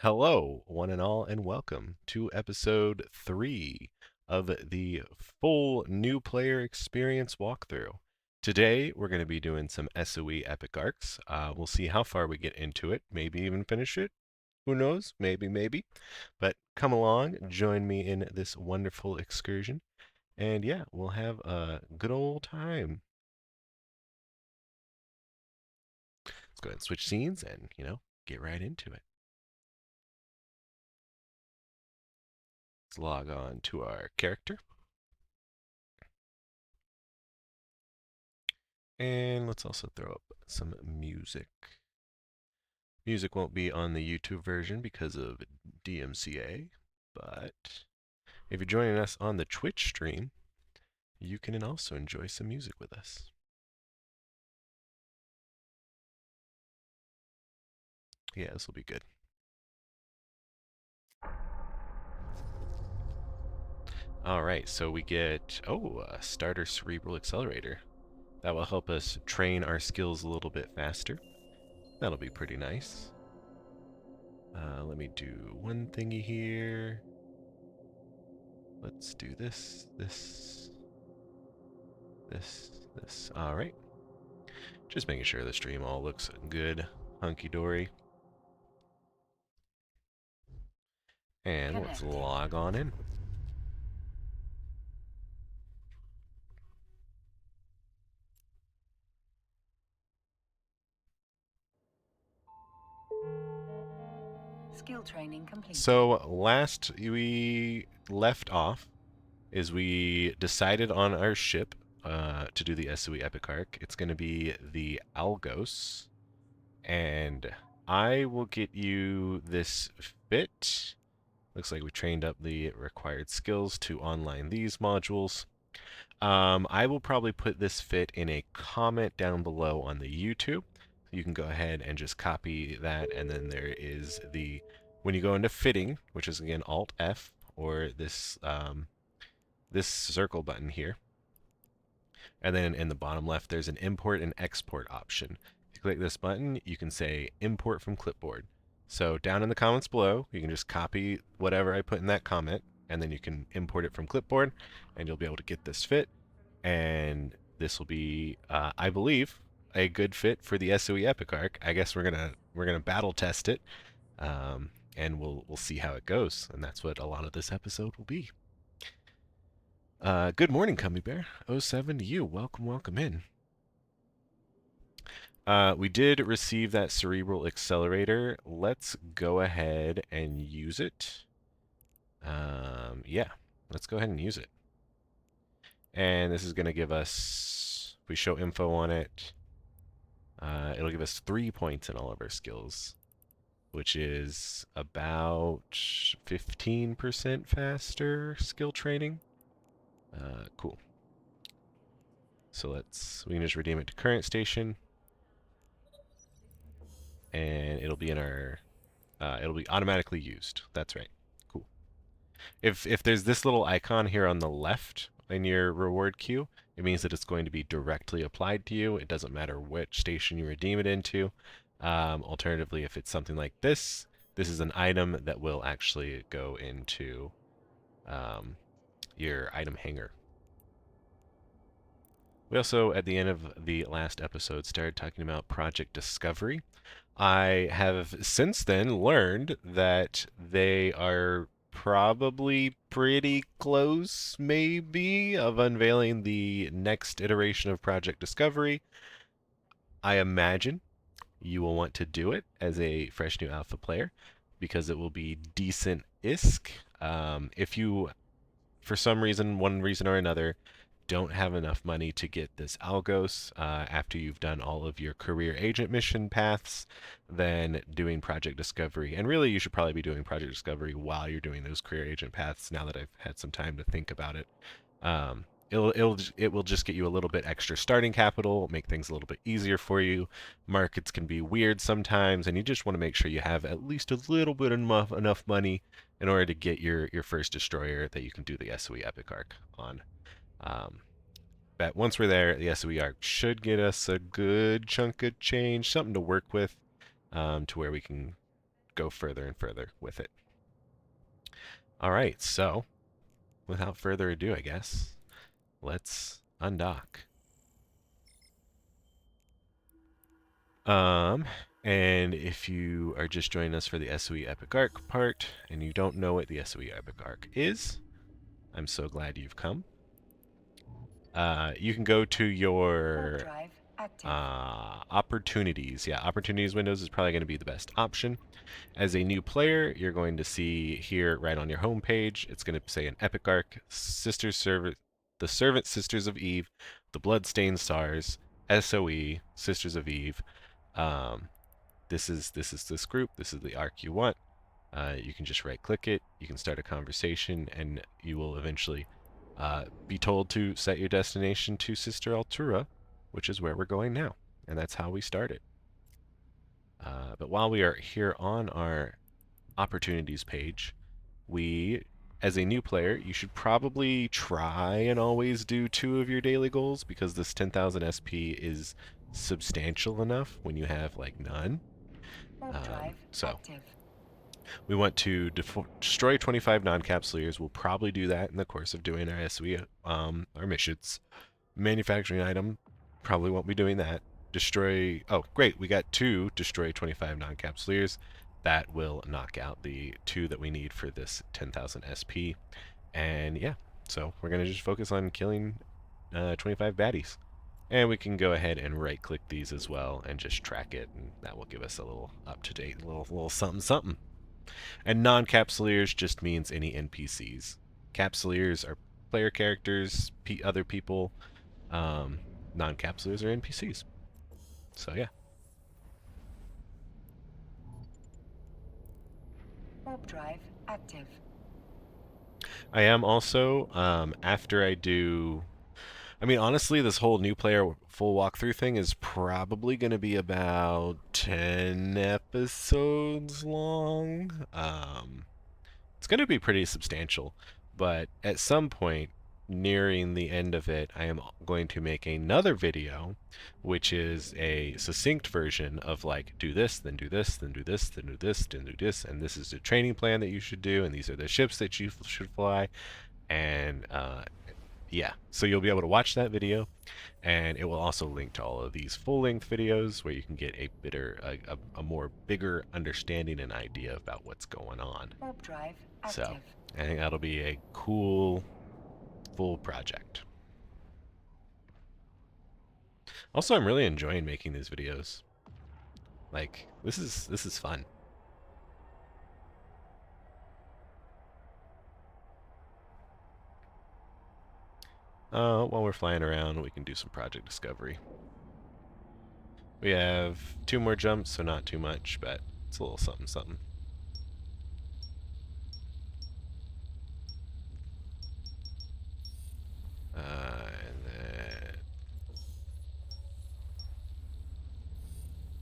Hello, one and all, and welcome to episode 3 of the full new player experience walkthrough. Today, we're going to be doing some SoE epic arcs. We'll see how far we get into it, maybe even finish it. Who knows? Maybe. But come along, join me in this wonderful excursion, and yeah, we'll have a good old time. Let's go ahead and switch scenes and, get right into it. Let's log on to our character. And let's also throw up some music. Music won't be on the YouTube version because of DMCA, but if you're joining us on the Twitch stream, you can also enjoy some music with us. Yeah, this will be good. All right, so we get, a starter cerebral accelerator. That will help us train our skills a little bit faster. That'll be pretty nice. Let me do one thingy here. Let's do this. All right. Just making sure the stream all looks good, hunky-dory. And let's log on in. Skill training complete. So last we left off is we decided on our ship to do the SoE Epic Arc. It's going to be the Algos, and I will get you this fit. Looks like we trained up the required skills to online these modules. I will probably put this fit in a comment down below on the YouTube. You can go ahead and just copy that, and then there is the, when you go into fitting, which is again Alt F, or this circle button here, and then in the bottom left there's an import and export option. If you click this button, you can say import from clipboard. So down in the comments below, you can just copy whatever I put in that comment, and then you can import it from clipboard, and you'll be able to get this fit. And this will be, I believe, a good fit for the SoE Epic Arc. I guess we're gonna battle test it, and we'll see how it goes. And that's what a lot of this episode will be. Good morning, Cummy Bear. 07 to you. Welcome in. We did receive that cerebral accelerator. Let's go ahead and use it. Yeah, let's go ahead and use it. And this is going to give us, if we show info on it, it'll give us 3 points in all of our skills, which is about 15% faster skill training. Cool. So we can just redeem it to current station, and it'll be in our, it'll be automatically used. That's right. Cool. If there's this little icon here on the left in your reward queue, it means that it's going to be directly applied to you. It doesn't matter which station you redeem it into. Alternatively, if it's something like this is an item that will actually go into your item hanger. We also, at the end of the last episode, started talking about Project Discovery. I have since then learned that they are probably pretty close, maybe, of unveiling the next iteration of Project Discovery. I imagine you will want to do it as a fresh new alpha player because it will be decent-isk. If you, for some reason, one reason or another, don't have enough money to get this Algos after you've done all of your career agent mission paths, then doing Project Discovery. And really, you should probably be doing Project Discovery while you're doing those career agent paths now that I've had some time to think about it. It will just get you a little bit extra starting capital, make things a little bit easier for you. Markets can be weird sometimes, and you just want to make sure you have at least a little bit enough money in order to get your first destroyer that you can do the SoE Epic Arc on. But once we're there, the SoE Arc should get us a good chunk of change, something to work with, to where we can go further and further with it. All right, so without further ado, I guess, let's undock. And if you are just joining us for the SoE Epic Arc part, and you don't know what the SoE Epic Arc is, I'm so glad you've come. You can go to your opportunities. Yeah, opportunities windows is probably going to be the best option. As a new player, you're going to see here right on your home page, it's going to say an Epic Arc, the Servant Sisters of Eve, the Bloodstained Stars, SoE, Sisters of Eve. This is this group. This is the arc you want. You can just right-click it. You can start a conversation, and you will eventually be told to set your destination to Sister Altura, which is where we're going now, and that's how we started. But while we are here on our opportunities page, as a new player, you should probably try and always do 2 of your daily goals, because this 10,000 SP is substantial enough when you have like none. So we want to destroy 25 non-capsuleers. We'll probably do that in the course of doing our SoE, our missions. Manufacturing item, probably won't be doing that. Destroy, oh great, we got 2 destroy 25 non-capsuleers. That will knock out the 2 that we need for this 10,000 SP. And yeah, so we're going to just focus on killing 25 baddies. And we can go ahead and right-click these as well and just track it, and that will give us a little up-to-date little something something. And non-capsuleers just means any NPCs. Capsuleers are player characters, other people. Non-capsuleers are NPCs. So yeah. Warp drive active. I am also, after I do... I mean, honestly, this whole new player full walkthrough thing is probably going to be about 10 episodes long. It's going to be pretty substantial, but at some point, nearing the end of it, I am going to make another video, which is a succinct version of like, do this, then do this, then do this, then do this, then do this, and this is the training plan that you should do, and these are the ships that you should fly, and yeah, so you'll be able to watch that video, and it will also link to all of these full-length videos where you can get a more bigger understanding and idea about what's going on. Warp drive active. So I think that'll be a cool full project. Also, I'm really enjoying making these videos. Like, this is fun. While we're flying around, we can do some project discovery. We have 2 more jumps, so not too much, but it's a little something something. And then...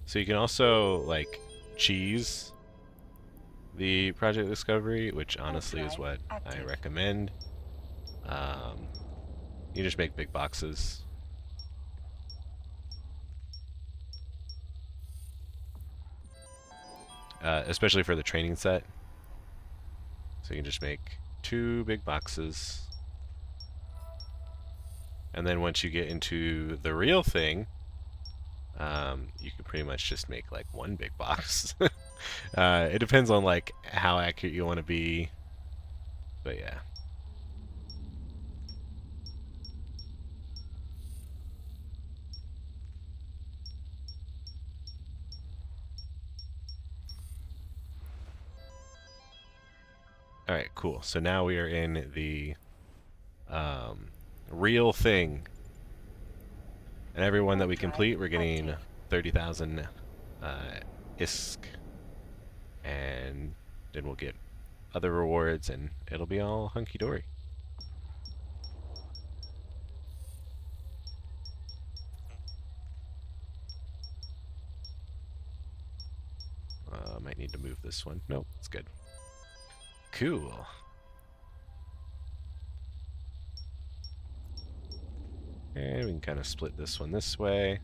So you can also, like, cheese the project discovery, which honestly is what I recommend. You just make big boxes. Especially for the training set. So you can just make 2 big boxes. And then once you get into the real thing, you can pretty much just make like 1 big box. It depends on like how accurate you want to be. But yeah. Alright, cool. So now we are in the real thing. And every one that we complete, we're getting 30,000 ISK. And then we'll get other rewards, and it'll be all hunky-dory. Might need to move this one. Nope, it's good. Cool. And we can kind of split this one this way.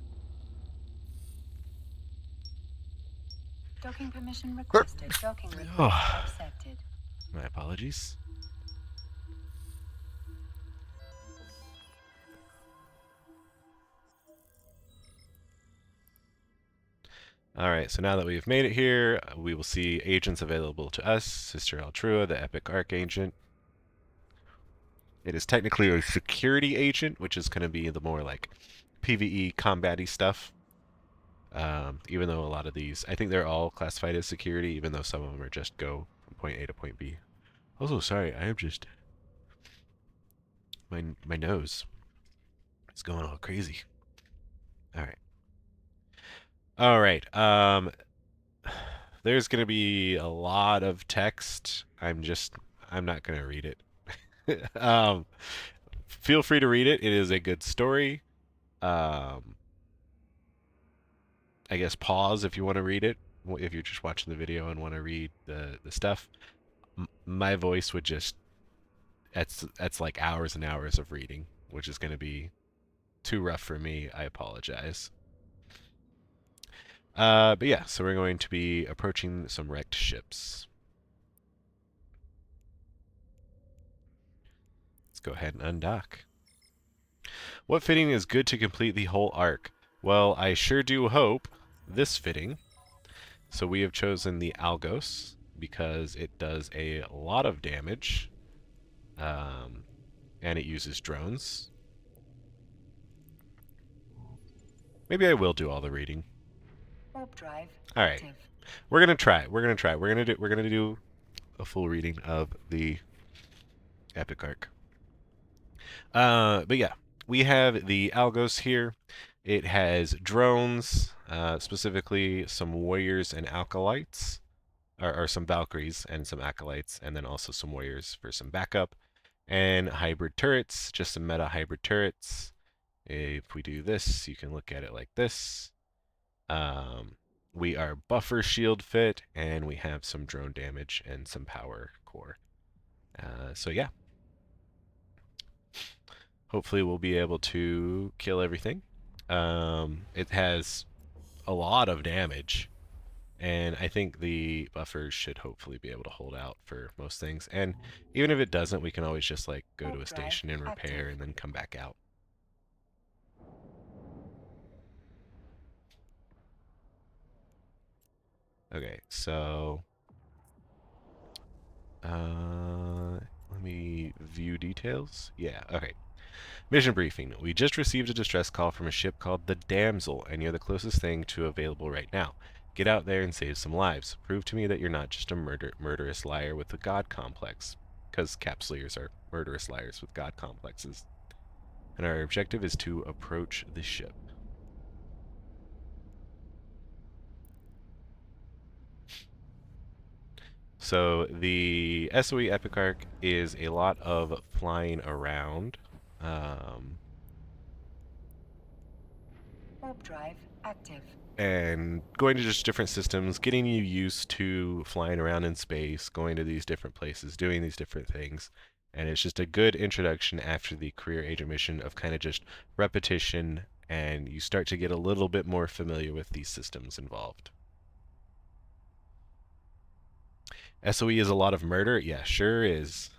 Docking permission requested. Docking request Oh, accepted. my apologies. Alright, so now that we've made it here, we will see agents available to us. Sister Altrua, the Epic Arc agent. It is technically a security agent, which is going to be the more like PvE combat-y stuff. Even though a lot of these, I think they're all classified as security, even though some of them are just go from point A to point B. Also, sorry, I am just... My nose is going all crazy. Alright. Alright, there's going to be a lot of text. I'm not going to read it. Feel free to read it. It is a good story. I guess pause if you want to read it. If you're just watching the video and want to read the stuff. My voice would just... That's like hours and hours of reading, which is going to be too rough for me. I apologize. But yeah, so we're going to be approaching some wrecked ships. Let's go ahead and undock. What fitting is good to complete the whole arc? Well, I sure do hope this fitting. So we have chosen the Algos because it does a lot of damage. And it uses drones. Maybe I will do all the reading. Warp drive All right. active. We're gonna try. We're gonna do a full reading of the Epic Arc. But yeah, we have the Algos here. It has drones, specifically some warriors and acolytes, or some Valkyries and some acolytes, and then also some warriors for some backup, and hybrid turrets, just some meta hybrid turrets. If we do this, you can look at it like this. We are buffer shield fit, and we have some drone damage and some power core. So yeah. Hopefully we'll be able to kill everything. It has a lot of damage, and I think the buffers should hopefully be able to hold out for most things. And even if it doesn't, we can always just like go to a station and repair and then come back out. Okay, so let me view details. Yeah, okay. Mission briefing. We just received a distress call from a ship called the Damsel, and you're the closest thing to available right now. Get out there and save some lives. Prove to me that you're not just a murderous liar with a god complex. Because capsuleers are murderous liars with god complexes. And our objective is to approach the ship. So the SoE Epic Arc is a lot of flying around. Warp drive active. And going to just different systems, getting you used to flying around in space, going to these different places, doing these different things. And it's just a good introduction after the career agent mission of kind of just repetition, and you start to get a little bit more familiar with these systems involved. SoE is a lot of murder? Yeah, sure is.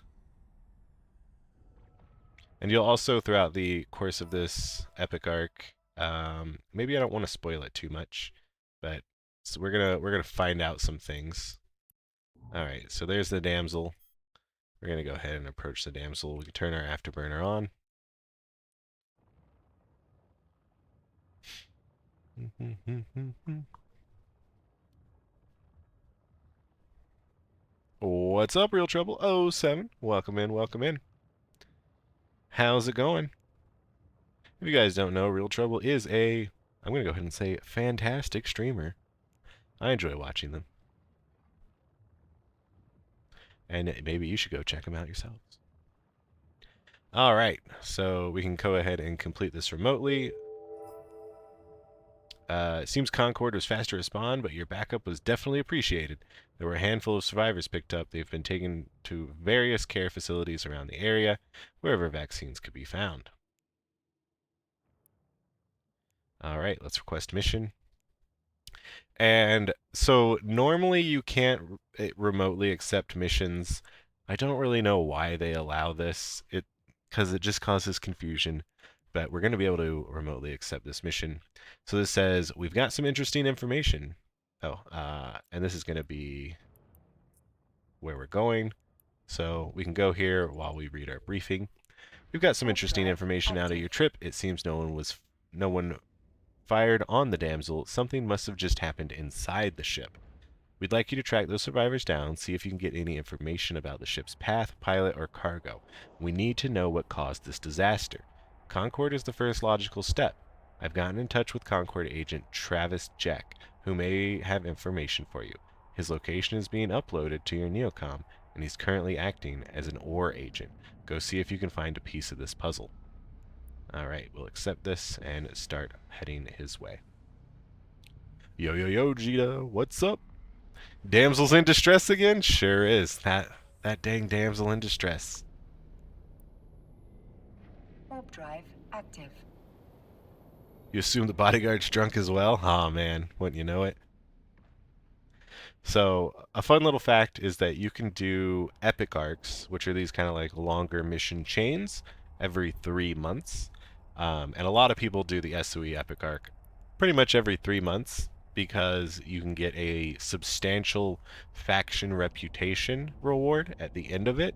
And you'll also, throughout the course of this Epic Arc, maybe I don't want to spoil it too much, but so we're gonna find out some things. All right, so there's the damsel. We're gonna go ahead and approach the damsel. We can turn our afterburner on. What's up, Real Trouble 07? Welcome in, welcome in. How's it going? If you guys don't know, Real Trouble is I'm gonna go ahead and say, fantastic streamer. I enjoy watching them. And maybe you should go check them out yourselves. Alright, so we can go ahead and complete this remotely. It seems Concord was fast to respond, but your backup was definitely appreciated. There were a handful of survivors picked up. They've been taken to various care facilities around the area, wherever vaccines could be found. Alright, let's request mission. And so normally you can't remotely accept missions. I don't really know why they allow this. Because it just causes confusion. But we're going to be able to remotely accept this mission. So this says we've got some interesting information. Oh, and this is going to be where we're going. So we can go here while we read our briefing. We've got some Warp interesting drive information out of active. your trip. It seems no one fired on the damsel. Something must have just happened inside the ship. We'd like you to track those survivors down, see if you can get any information about the ship's path, pilot, or cargo. We need to know what caused this disaster. Concord is the first logical step. I've gotten in touch with Concord agent Travis Jack, who may have information for you. His location is being uploaded to your Neocom, and he's currently acting as an OR agent. Go see if you can find a piece of this puzzle. Alright, we'll accept this and start heading his way. Yo, yo, yo, Jita, what's up? Damsels in distress again? Sure is. That dang damsel in distress. Warp drive active. You assume the bodyguard's drunk as well? Aw, man, wouldn't you know it? So, a fun little fact is that you can do epic arcs, which are these kind of like longer mission chains, every 3 months. And a lot of people do the SoE epic arc pretty much every 3 months because you can get a substantial faction reputation reward at the end of it,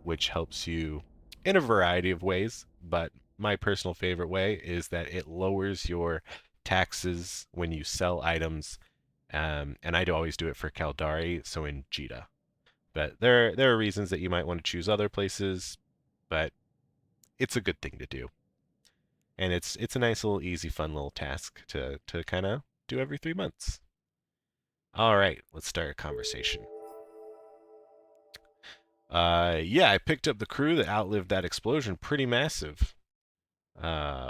which helps you in a variety of ways. But my personal favorite way is that it lowers your taxes when you sell items, and I'd always do it for Caldari, so in Jita. But there are reasons that you might want to choose other places, but it's a good thing to do. And it's a nice little easy fun little task to kind of do every 3 months. All right, let's start a conversation. Yeah, I picked up the crew that outlived that explosion. Pretty massive.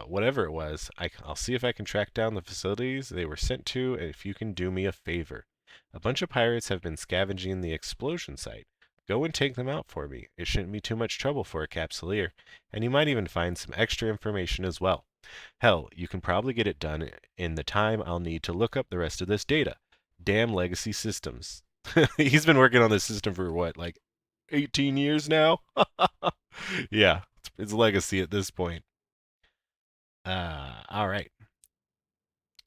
Whatever it was, I'll see if I can track down the facilities they were sent to, and if you can do me a favor. A bunch of pirates have been scavenging the explosion site. Go and take them out for me. It shouldn't be too much trouble for a capsuleer, and you might even find some extra information as well. Hell, you can probably get it done in the time I'll need to look up the rest of this data. Damn legacy systems. He's been working on this system for what, like 18 years now? Yeah, it's legacy at this point. All right.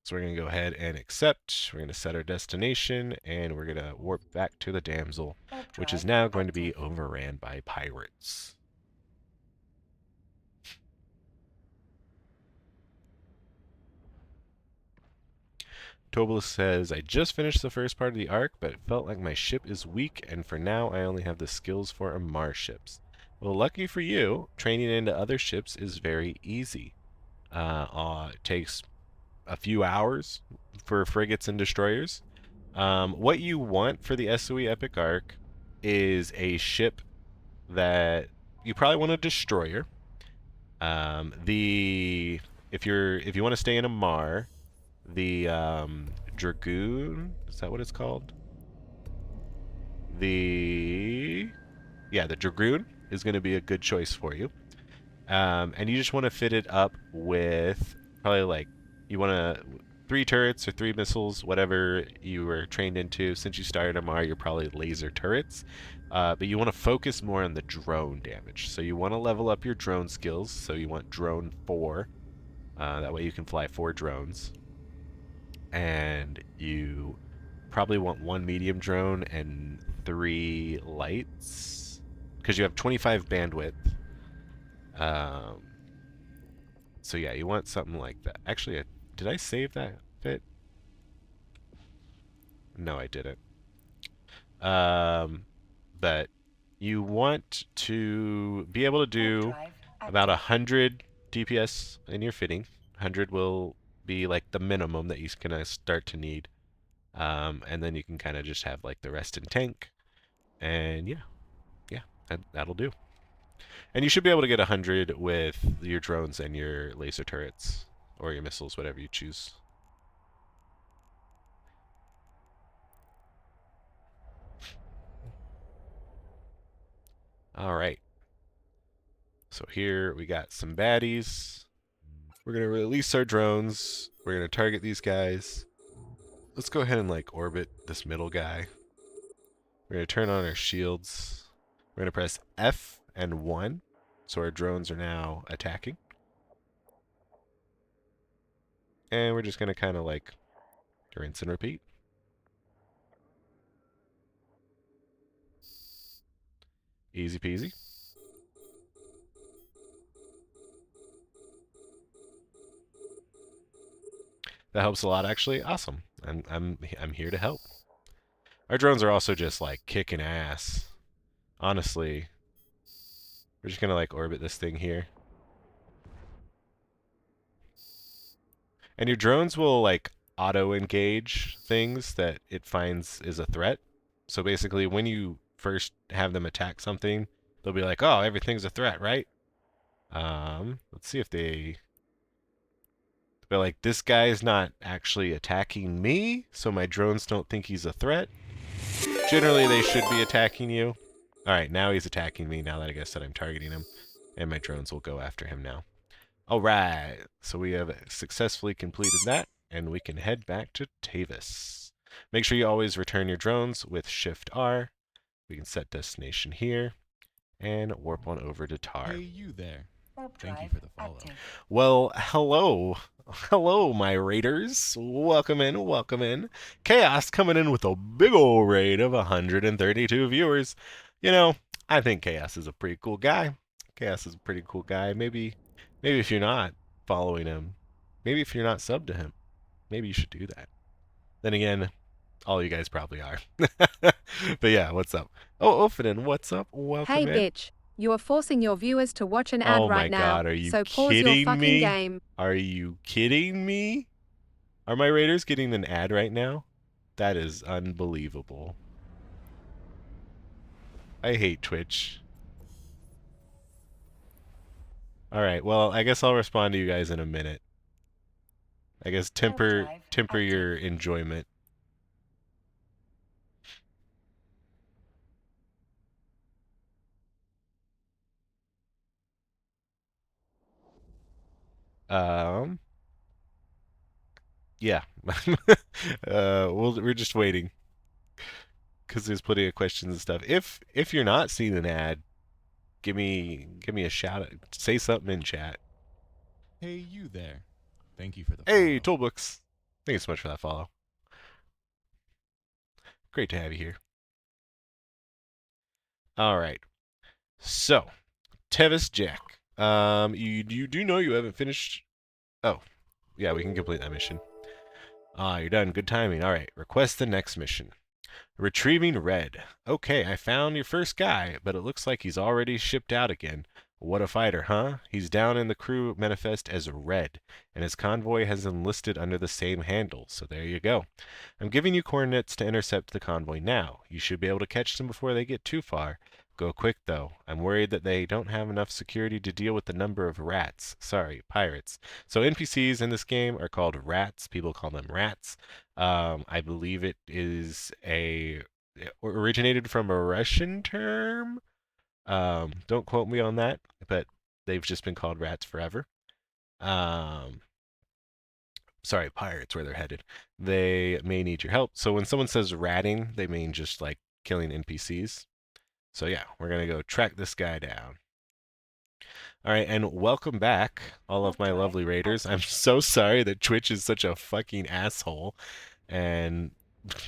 So we're going to go ahead and accept. We're going to set our destination, and we're going to warp back to the damsel, Warp which is drive now going to active. be overran by pirates. Tobalus says, I just finished the first part of the arc, but it felt like my ship is weak, and for now I only have the skills for Amar ships. Well, lucky for you, training into other ships is very easy. It takes a few hours for frigates and destroyers. What you want for the SoE Epic Arc is a ship that you probably want a destroyer. The if you want to stay in a Mar, the Dragoon, is that what it's called? The the Dragoon is going to be a good choice for you. And you just want to fit it up with probably like you want to 3 turrets or 3 missiles, whatever you were trained into. Since you started MR, you're probably laser turrets. But you want to focus more on the drone damage. So you want to level up your drone skills. So you want drone 4. That way you can fly 4 drones. And you probably want 1 medium drone and 3 lights. Because you have 25 bandwidth. Um, so yeah, you want something like that. Actually, did I save that fit? No, I didn't. But you want to be able to Warp do drive about active. 100 DPS in your fitting. 100 will be like the minimum that you're gonna start to need. And then you can kind of just have like the rest in tank. And yeah, that'll do. And you should be able to get 100 with your drones and your laser turrets. Or your missiles, whatever you choose. Alright. So here we got some baddies. We're going to release our drones. We're going to target these guys. let's go ahead and like orbit this middle guy. We're gonna turn on our shields. We're gonna press F and 1, so our drones are now attacking. And we're just gonna kind of like rinse and repeat. Easy peasy. That helps a lot, actually. Awesome. I'm here to help. Our drones are also just like kicking ass. Honestly, we're just gonna like orbit this thing here. And your drones will like auto-engage things that it finds is a threat. So basically, when you first have them attack something, they'll be like, "Oh, everything's a threat, right?" Let's see if they. They're like, "This guy is not actually attacking me, so my drones don't think he's a threat." Generally, they should be attacking you. All right, now he's attacking me. Now that I guess that I'm targeting him, and my drones will go after him now. All right, so we have successfully completed that, and we can head back to Tavis. Make sure you always return your drones with Shift R. We can set destination here, and warp on over to Tar. Hey, you there. Warp Thank you drive for the follow. active. Well, hello. Hello, my raiders. Welcome in, welcome in. Chaos coming in with a big ol' raid of 132 viewers. You know, I think Chaos is a pretty cool guy. Chaos is a pretty cool guy. Maybe if you're not following him, maybe if you're not subbed to him, maybe you should do that. Then again, all you guys probably are. But yeah, what's up? Oh, Ophanin, what's up? Welcome Hey in. bitch, you are forcing your viewers to watch an ad Oh my right now, god, are you so pause your kidding fucking me? game. Are you kidding me? Are my raiders getting an ad right now? That is unbelievable. I hate Twitch. Alright, well, I guess I'll respond to you guys in a minute. I guess temper your enjoyment. Yeah. We're just waiting. Because there's plenty of questions and stuff. If you're not seeing an ad, give me a shout out. Say something in chat. Hey, you there. Thank you for the Hey, follow. Toolbooks. Thank you so much for that follow. Great to have you here. All right. So, Tevis Jack. You do know you haven't finished. Oh, yeah, we can complete that mission. Ah, you're done. Good timing. All right. Request the next mission. Retrieving Red. Okay, I found your first guy, but it looks like he's already shipped out again. What a fighter, huh? He's down in the crew manifest as Red, and his convoy has enlisted under the same handle, so there you go. I'm giving you coordinates to intercept the convoy now. You should be able to catch them before they get too far. Go quick, though. I'm worried that they don't have enough security to deal with the number of rats. Sorry, pirates. So NPCs in this game are called rats. People call them rats. I believe it is originated from a Russian term. Don't quote me on that, but they've just been called rats forever. Sorry, pirates, where they're headed. They may need your help. So when someone says ratting, they mean just like killing NPCs. So yeah, we're gonna go track this guy down. All right, and welcome back, all of my lovely raiders. I'm so sorry that Twitch is such a fucking asshole, and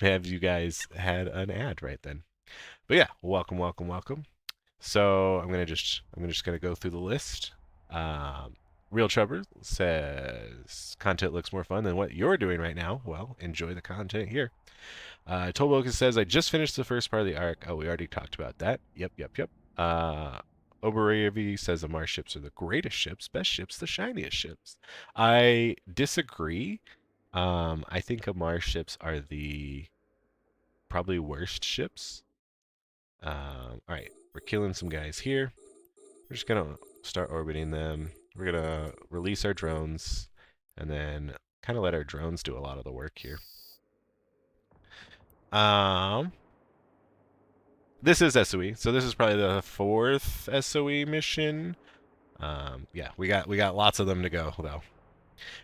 have you guys had an ad right then. But yeah, welcome, welcome, welcome. So I'm just gonna go through the list. Real Trevor says content looks more fun than what you're doing right now. Well, enjoy the content here. Tolboka says I just finished the first part of the arc. Oh, we already talked about that. Yep, yep, yep. Oberevi says the Mars ships are the greatest ships, best ships, the shiniest ships. I disagree. I think Mars ships are the probably worst ships. All right, we're killing some guys here. We're just gonna start orbiting them. We're gonna release our drones, and then kind of let our drones do a lot of the work here. This is SoE, so this is probably the 4th SoE mission. Yeah, we got lots of them to go though.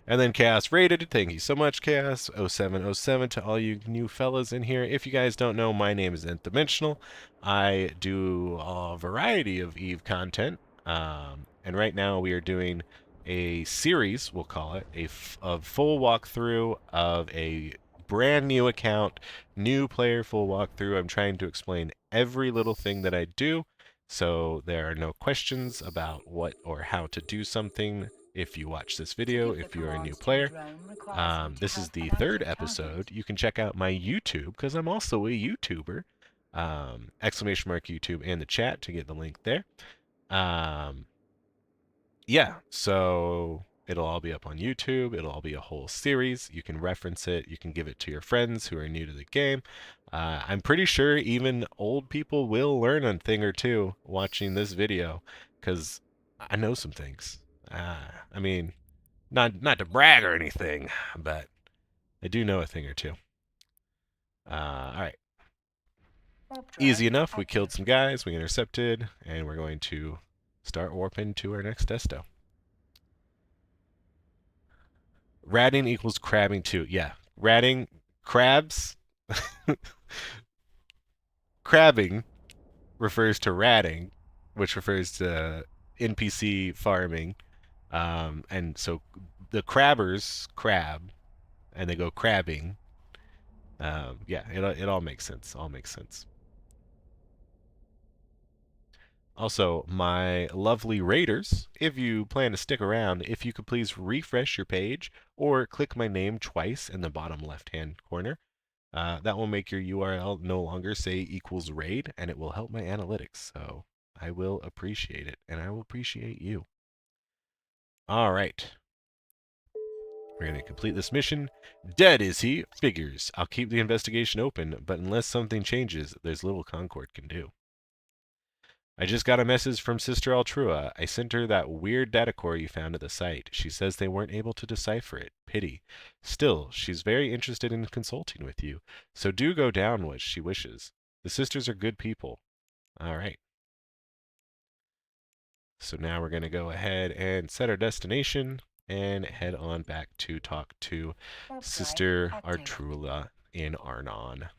And then Chaos Rated, thank you so much, Chaos 0707, to all you new fellas in here. If you guys don't know, my name is Nth Dimensional. I do a variety of EVE content, and right now we are doing a series, we'll call it, a full walkthrough of a brand new account, new player full walkthrough. I'm trying to explain every little thing that I do, so there are no questions about what or how to do something if you watch this video, if you're a new player. This is the third episode. You can check out my YouTube, because I'm also a YouTuber. Exclamation mark YouTube in the chat to get the link there. Yeah, so it'll all be up on YouTube. It'll all be a whole series. You can reference it. You can give it to your friends who are new to the game. I'm pretty sure even old people will learn a thing or two watching this video, because I know some things. I mean, not to brag or anything, but I do know a thing or two. All right. Easy enough. We killed some guys. We intercepted, and we're going to start warping to our next desto. Ratting equals crabbing too. Yeah. Ratting, crabs. Crabbing refers to ratting, which refers to NPC farming. And so the crabbers crab, and they go crabbing. Yeah, it all makes sense. All makes sense. Also, my lovely raiders, if you plan to stick around, if you could please refresh your page or click my name twice in the bottom left-hand corner. That will make your URL no longer say equals raid, and it will help my analytics. So I will appreciate it, and I will appreciate you. All right. We're going to complete this mission. Dead is he? Figures. I'll keep the investigation open, but unless something changes, there's little Concord can do. I just got a message from Sister Altrua. I sent her that weird data core you found at the site. She says they weren't able to decipher it. Pity. Still, she's very interested in consulting with you, so do go down what she wishes. The sisters are good people. All right. So now we're going to go ahead and set our destination and head on back to talk to Sister Artrula in Arnon.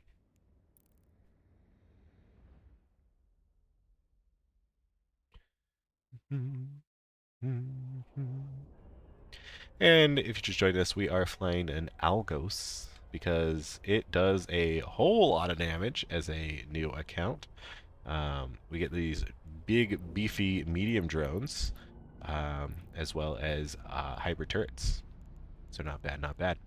And if you just joined us, we are flying an Algos because it does a whole lot of damage as a new account. We get these big, beefy medium drones, as well as hybrid turrets. So not bad, not bad.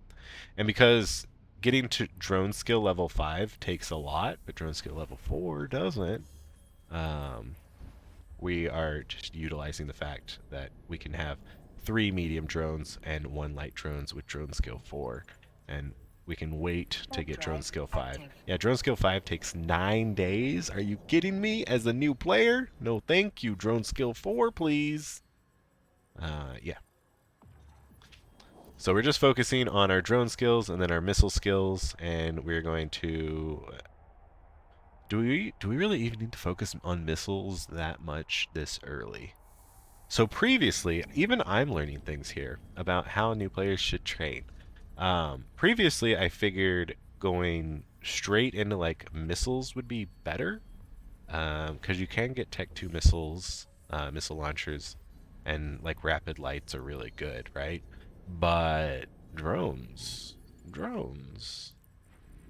And because getting to drone skill level 5 takes a lot, but drone skill level 4 doesn't, we are just utilizing the fact that we can have 3 medium drones and 1 light drones with drone skill 4, and we can wait to get drone skill 5. Yeah, drone skill 5 takes 9 days. Are you kidding me? As a new player? No thank you. Drone skill 4, please. Yeah. So we're just focusing on our drone skills and then our missile skills, and we're going to... Do we really even need to focus on missiles that much this early? So previously, even I'm learning things here about how new players should train. Previously, I figured going straight into like missiles would be better, because you can get Tech 2 missiles, missile launchers, and like rapid lights are really good, right? But drones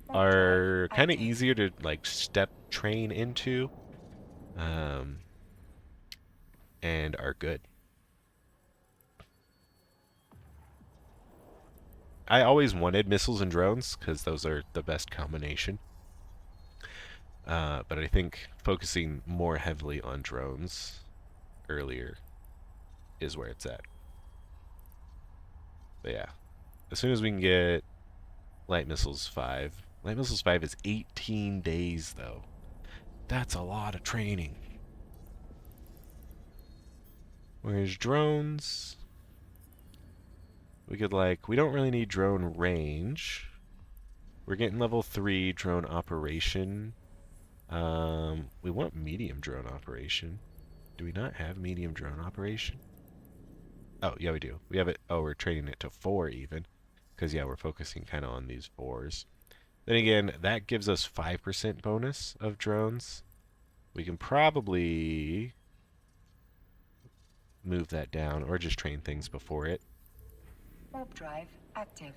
are kind of easier to like step train into, and are good. I always wanted missiles and drones because those are the best combination. But I think focusing more heavily on drones earlier is where it's at. But yeah, as soon as we can get Light Missiles 5. Light Missiles 5 is 18 days, though. That's a lot of training. Whereas drones, we could like, we don't really need drone range. We're getting level 3 drone operation. We want medium drone operation. Do we not have medium drone operation? Oh, yeah, we do. We have it. Oh, we're training it to 4 even. Because, yeah, we're focusing kind of on these 4s. Then again, that gives us 5% bonus of drones. We can probably move that down or just train things before it. Warp drive active.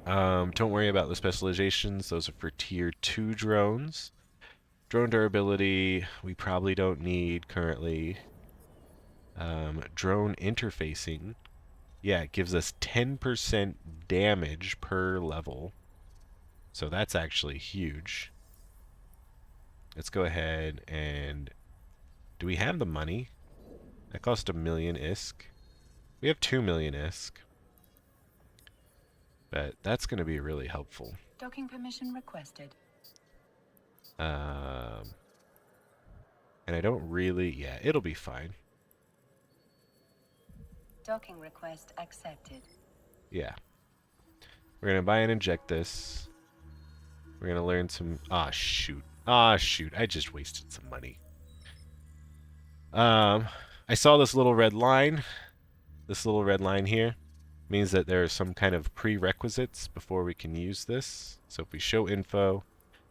Don't worry about the specializations. Those are for tier 2 drones. Drone durability, we probably don't need currently. Drone interfacing. Yeah, it gives us 10% damage per level. So that's actually huge. Let's go ahead and... Do we have the money? That cost 1,000,000 ISK. We have 2,000,000 ISK. But that's going to be really helpful. Docking permission requested. And I don't really... Yeah, it'll be fine. Docking request accepted. Yeah. We're going to buy and inject this. We're going to learn some... Ah, shoot. Ah, shoot. I just wasted some money. I saw this little red line. This little red line here means that there are some kind of prerequisites before we can use this. So if we show info,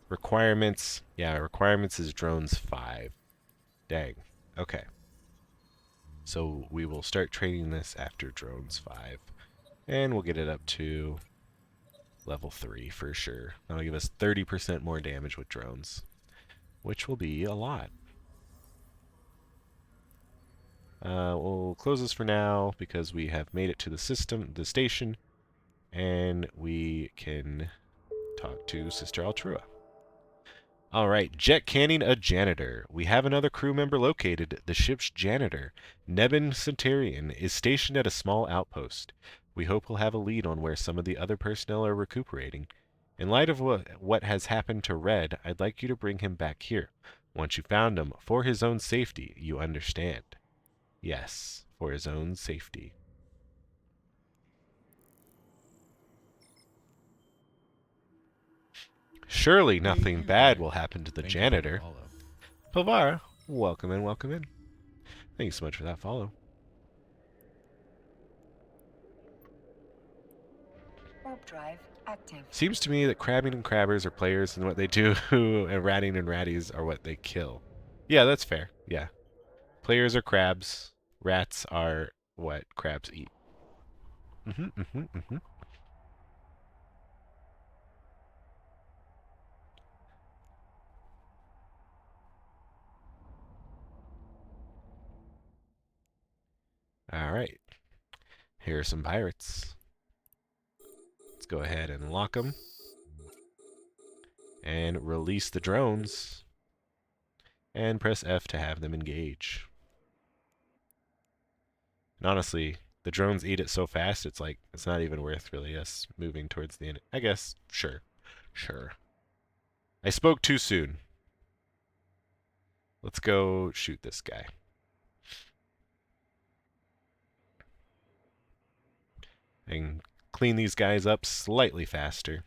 requirements... Yeah, requirements is drones 5. Dang. Okay. So we will start training this after drones 5. And we'll get it up to level 3 for sure. That'll give us 30% more damage with drones, which will be a lot. We'll close this for now because we have made it to the station, and we can talk to Sister Altrua. Alright, jet canning a janitor. We have another crew member located. The ship's janitor, Nebin Centurion, is stationed at a small outpost. We hope we'll have a lead on where some of the other personnel are recuperating. In light of what has happened to Red, I'd like you to bring him back here. Once you found him, for his own safety, you understand. Yes, for his own safety. Surely nothing bad will happen to the Thank you for the janitor. follow. Pavara, welcome in, welcome in. Thank you so much for that follow. Warp drive active. Seems to me that crabbing and crabbers are players and what they do, and ratting and ratties are what they kill. Yeah, that's fair. Yeah. Players are crabs. Rats are what crabs eat. Alright. Here are some pirates. Let's go ahead and lock them. And release the drones. And press F to have them engage. And honestly, the drones eat it so fast, it's like, it's not even worth really us moving towards the end. I guess, sure. Sure. I spoke too soon. Let's go shoot this guy. And clean these guys up slightly faster.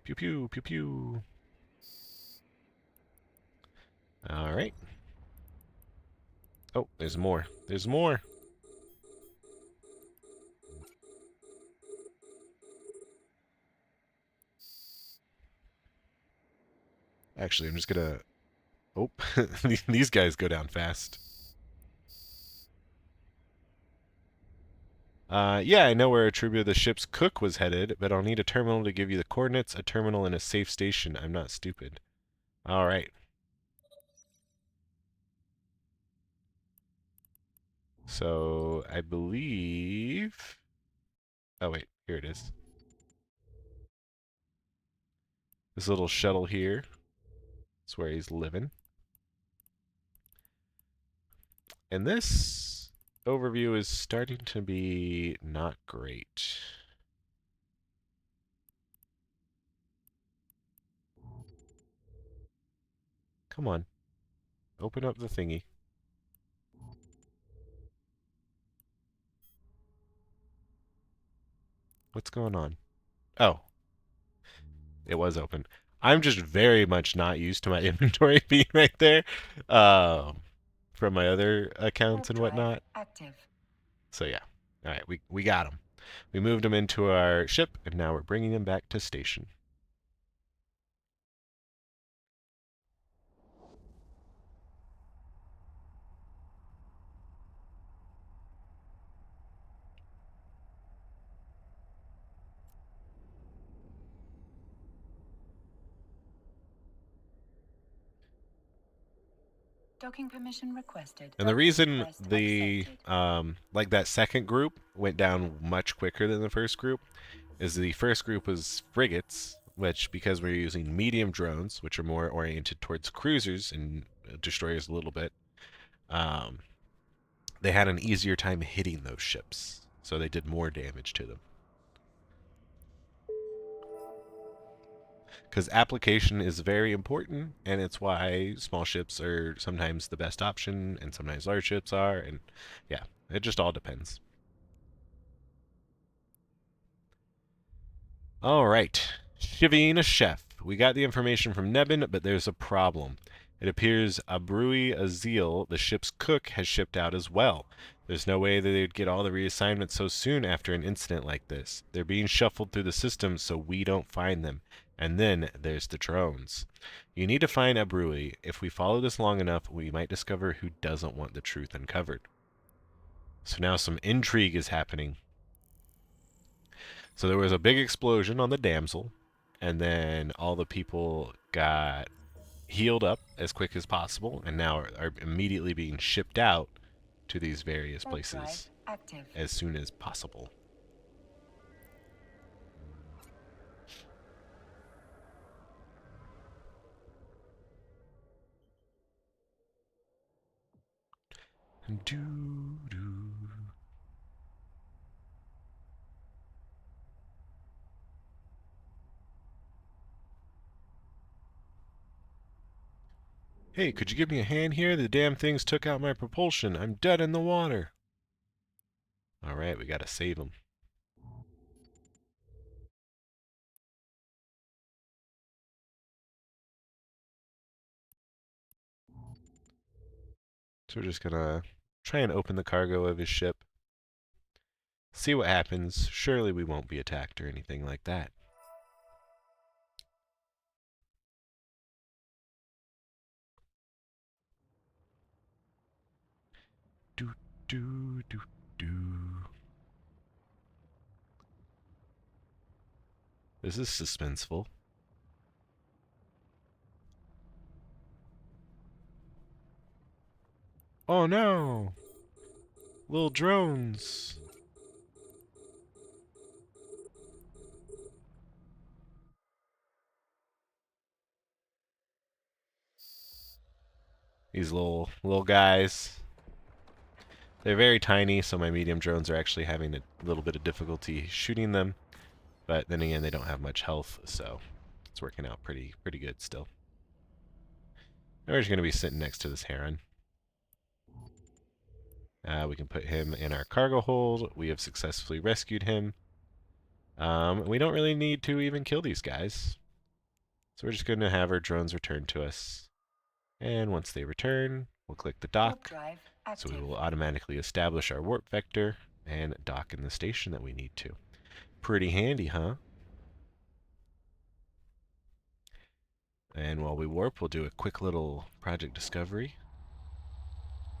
Pew pew, pew pew. Alright. Oh, there's more. There's more. Actually, I'm just gonna... Oh, these guys go down fast. Yeah, I know where Atrubia the ship's cook was headed, but I'll need a terminal to give you the coordinates, a terminal, and a safe station. I'm not stupid. Alright. So, I believe... Oh, wait. Here it is. This little shuttle here. That's where he's living. And this overview is starting to be not great. Come on. Open up the thingy. What's going on? Oh. It was open. I'm just very much not used to my inventory being right there. from my other accounts Warp and drive whatnot. active. So yeah. All right, we got him. We moved him into our ship, and now we're bringing him back to station. Docking permission requested. And the Docking reason request the accepted. like that second group went down much quicker than the first group is the first group was frigates, which because we're using medium drones, which are more oriented towards cruisers and destroyers a little bit, they had an easier time hitting those ships, so they did more damage to them. Because application is very important, and it's why small ships are sometimes the best option, and sometimes large ships are, and yeah, it just all depends. All right, Shivina Chef. We got the information from Nebin, but there's a problem. It appears Abrui Azil, the ship's cook, has shipped out as well. There's no way that they'd get all the reassignments so soon after an incident like this. They're being shuffled through the system so we don't find them. And then there's the drones. You need to find Abrui. If we follow this long enough, we might discover who doesn't want the truth uncovered. So now some intrigue is happening. So there was a big explosion on the damsel, and then all the people got healed up as quick as possible, and now are immediately being shipped out to these various Warp drive places active. as soon as possible. Hey, could you give me a hand here? The damn things took out my propulsion. I'm dead in the water. Alright, we gotta save them. So we're just gonna try and open the cargo of his ship. See what happens. Surely we won't be attacked or anything like that. Do, do, do, do. This is suspenseful. Oh no! Little drones! These little guys. They're very tiny, so my medium drones are actually having a little bit of difficulty shooting them. But then again, they don't have much health, so it's working out pretty good still. And we're just going to be sitting next to this heron. We can put him in our cargo hold. We have successfully rescued him. We don't really need to even kill these guys. So we're just going to have our drones return to us. And once they return, we'll click the Warp dock. drive So active. we will automatically establish our warp vector and dock in the station that we need to. Pretty handy, huh? And while we warp, we'll do a quick little project discovery.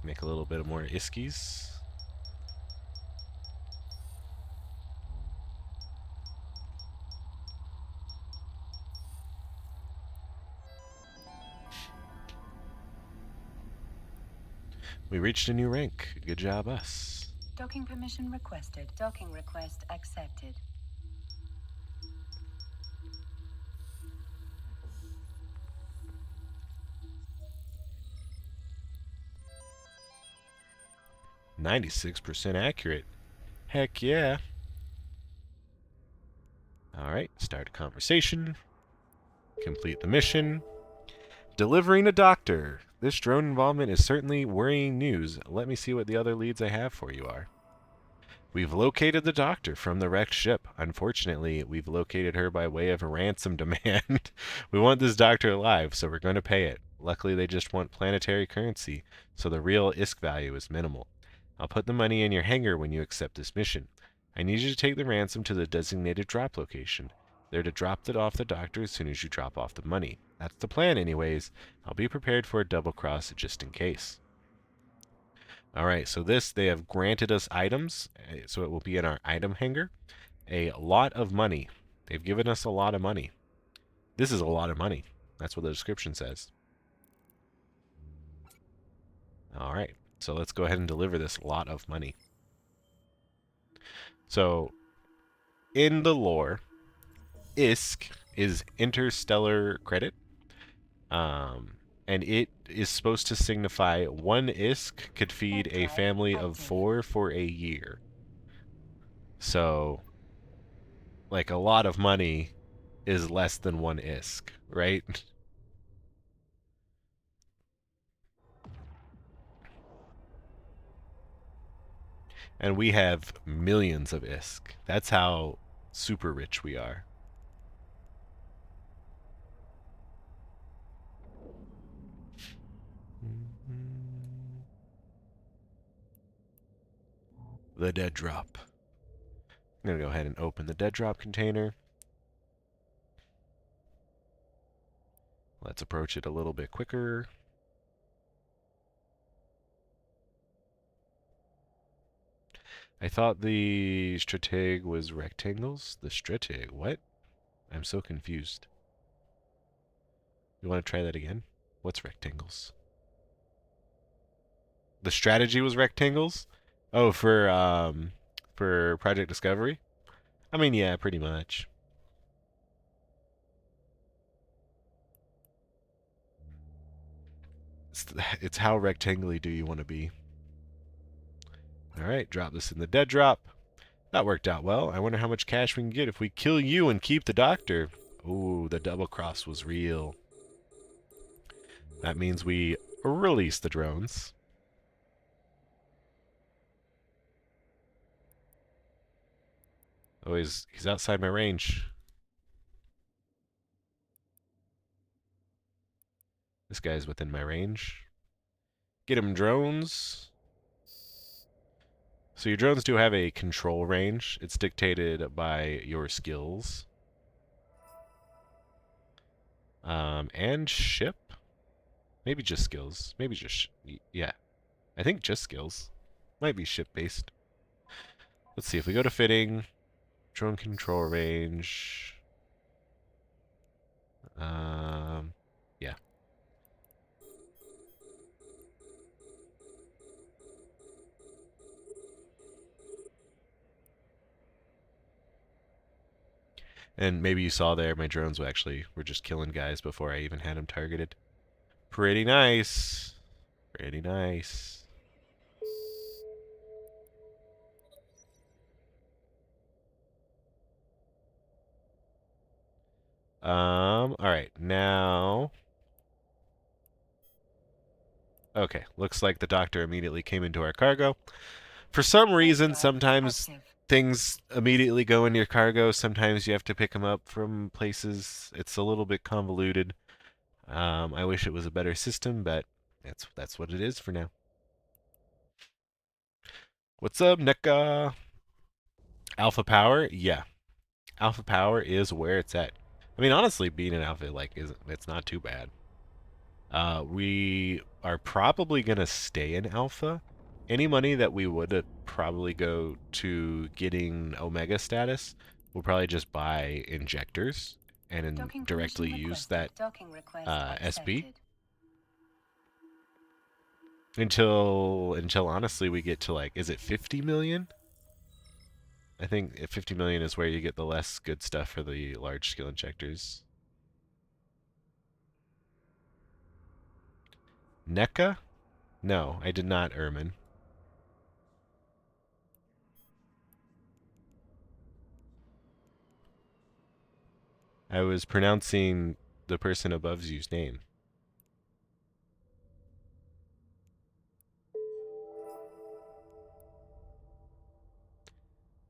Make a little bit more iskies. We reached a new rank. Good job, us. Docking permission requested. Docking request accepted. %96 accurate. Heck yeah. Alright, start a conversation. Complete the mission. Delivering a doctor. This drone involvement is certainly worrying news. Let me see what the other leads I have for you are. We've located the doctor from the wrecked ship. Unfortunately, we've located her by way of a ransom demand. We want this doctor alive, so we're going to pay it. Luckily, they just want planetary currency, so the real ISK value is minimal. I'll put the money in your hangar when you accept this mission. I need you to take the ransom to the designated drop location. They're to drop it off the doctor as soon as you drop off the money. That's the plan anyways. I'll be prepared for a double cross just in case. Alright, so they have granted us items, so it will be in our item hangar. A lot of money. They've given us a lot of money. This is a lot of money. That's what the description says. Alright, so let's go ahead and deliver this lot of money. So, in the lore, ISK is interstellar credit. And it is supposed to signify 1 ISK could feed a family of 4 for a year. So, like, a lot of money is less than 1 ISK, right? And we have millions of ISK. That's how super rich we are. The dead drop. I'm going to go ahead and open the dead drop container. Let's approach it a little bit quicker. I thought the strateg was rectangles. The strateg, what? I'm so confused. You want to try that again? What's rectangles? The strategy was rectangles? Oh, for Project Discovery? I mean, yeah, pretty much. It's how rectangly do you want to be? Alright, drop this in the dead drop. That worked out well. I wonder how much cash we can get if we kill you and keep the doctor. Ooh, the double cross was real. That means we release the drones. Oh, he's outside my range. This guy's within my range. Get him, drones. So your drones do have a control range. It's dictated by your skills. And ship? Maybe just skills. Maybe just... yeah. I think just skills. Might be ship-based. Let's see. If we go to fitting, drone control range... yeah. And maybe you saw there, my drones were just killing guys before I even had them targeted. Pretty nice. Pretty nice. Alright, now... okay, looks like the doctor immediately came into our cargo. For some reason, sometimes things immediately go in your cargo. Sometimes you have to pick them up from places. It's a little bit convoluted. I wish it was a better system, but that's what it is for now. What's up, NECA? Alpha power? Yeah. Alpha power is where it's at. I mean, honestly, being an alpha, like, it's not too bad. We are probably going to stay in alpha. Any money that we would probably go to getting Omega status, we'll probably just buy injectors and directly use that SB. Until honestly we get to, like, is it 50 million? I think 50 million is where you get the less good stuff for the large skill injectors. NECA? No, I did not, Ermin. I was pronouncing the person above you's name.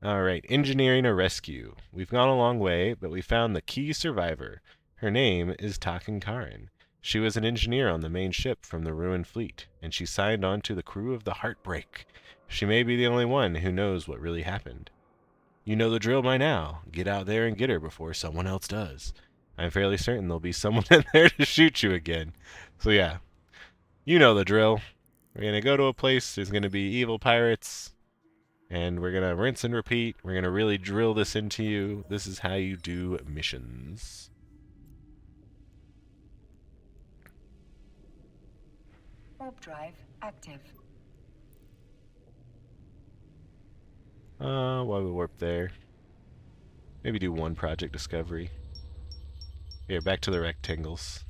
Alright, engineering a rescue. We've gone a long way, but we found the key survivor. Her name is Takan Karin. She was an engineer on the main ship from the ruined fleet, and she signed on to the crew of the Heartbreak. She may be the only one who knows what really happened. You know the drill by now. Get out there and get her before someone else does. I'm fairly certain there'll be someone in there to shoot you again. So yeah, you know the drill. We're going to go to a place, there's going to be evil pirates, and we're going to rinse and repeat. We're going to really drill this into you. This is how you do missions. Warp drive active. While we warp there, maybe do one project discovery. Here, back to the rectangles.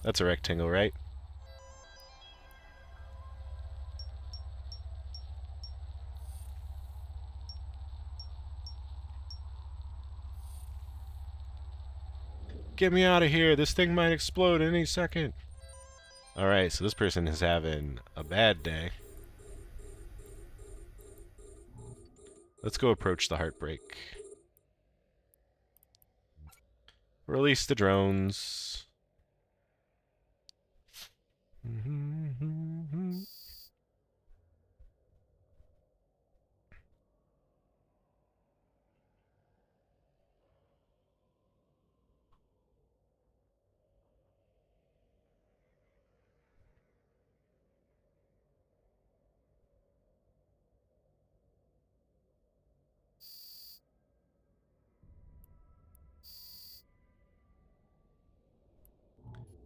That's a rectangle, right? Get me out of here. This thing might explode any second. Alright, so this person is having a bad day. Let's go approach the Heartbreak. Release the drones.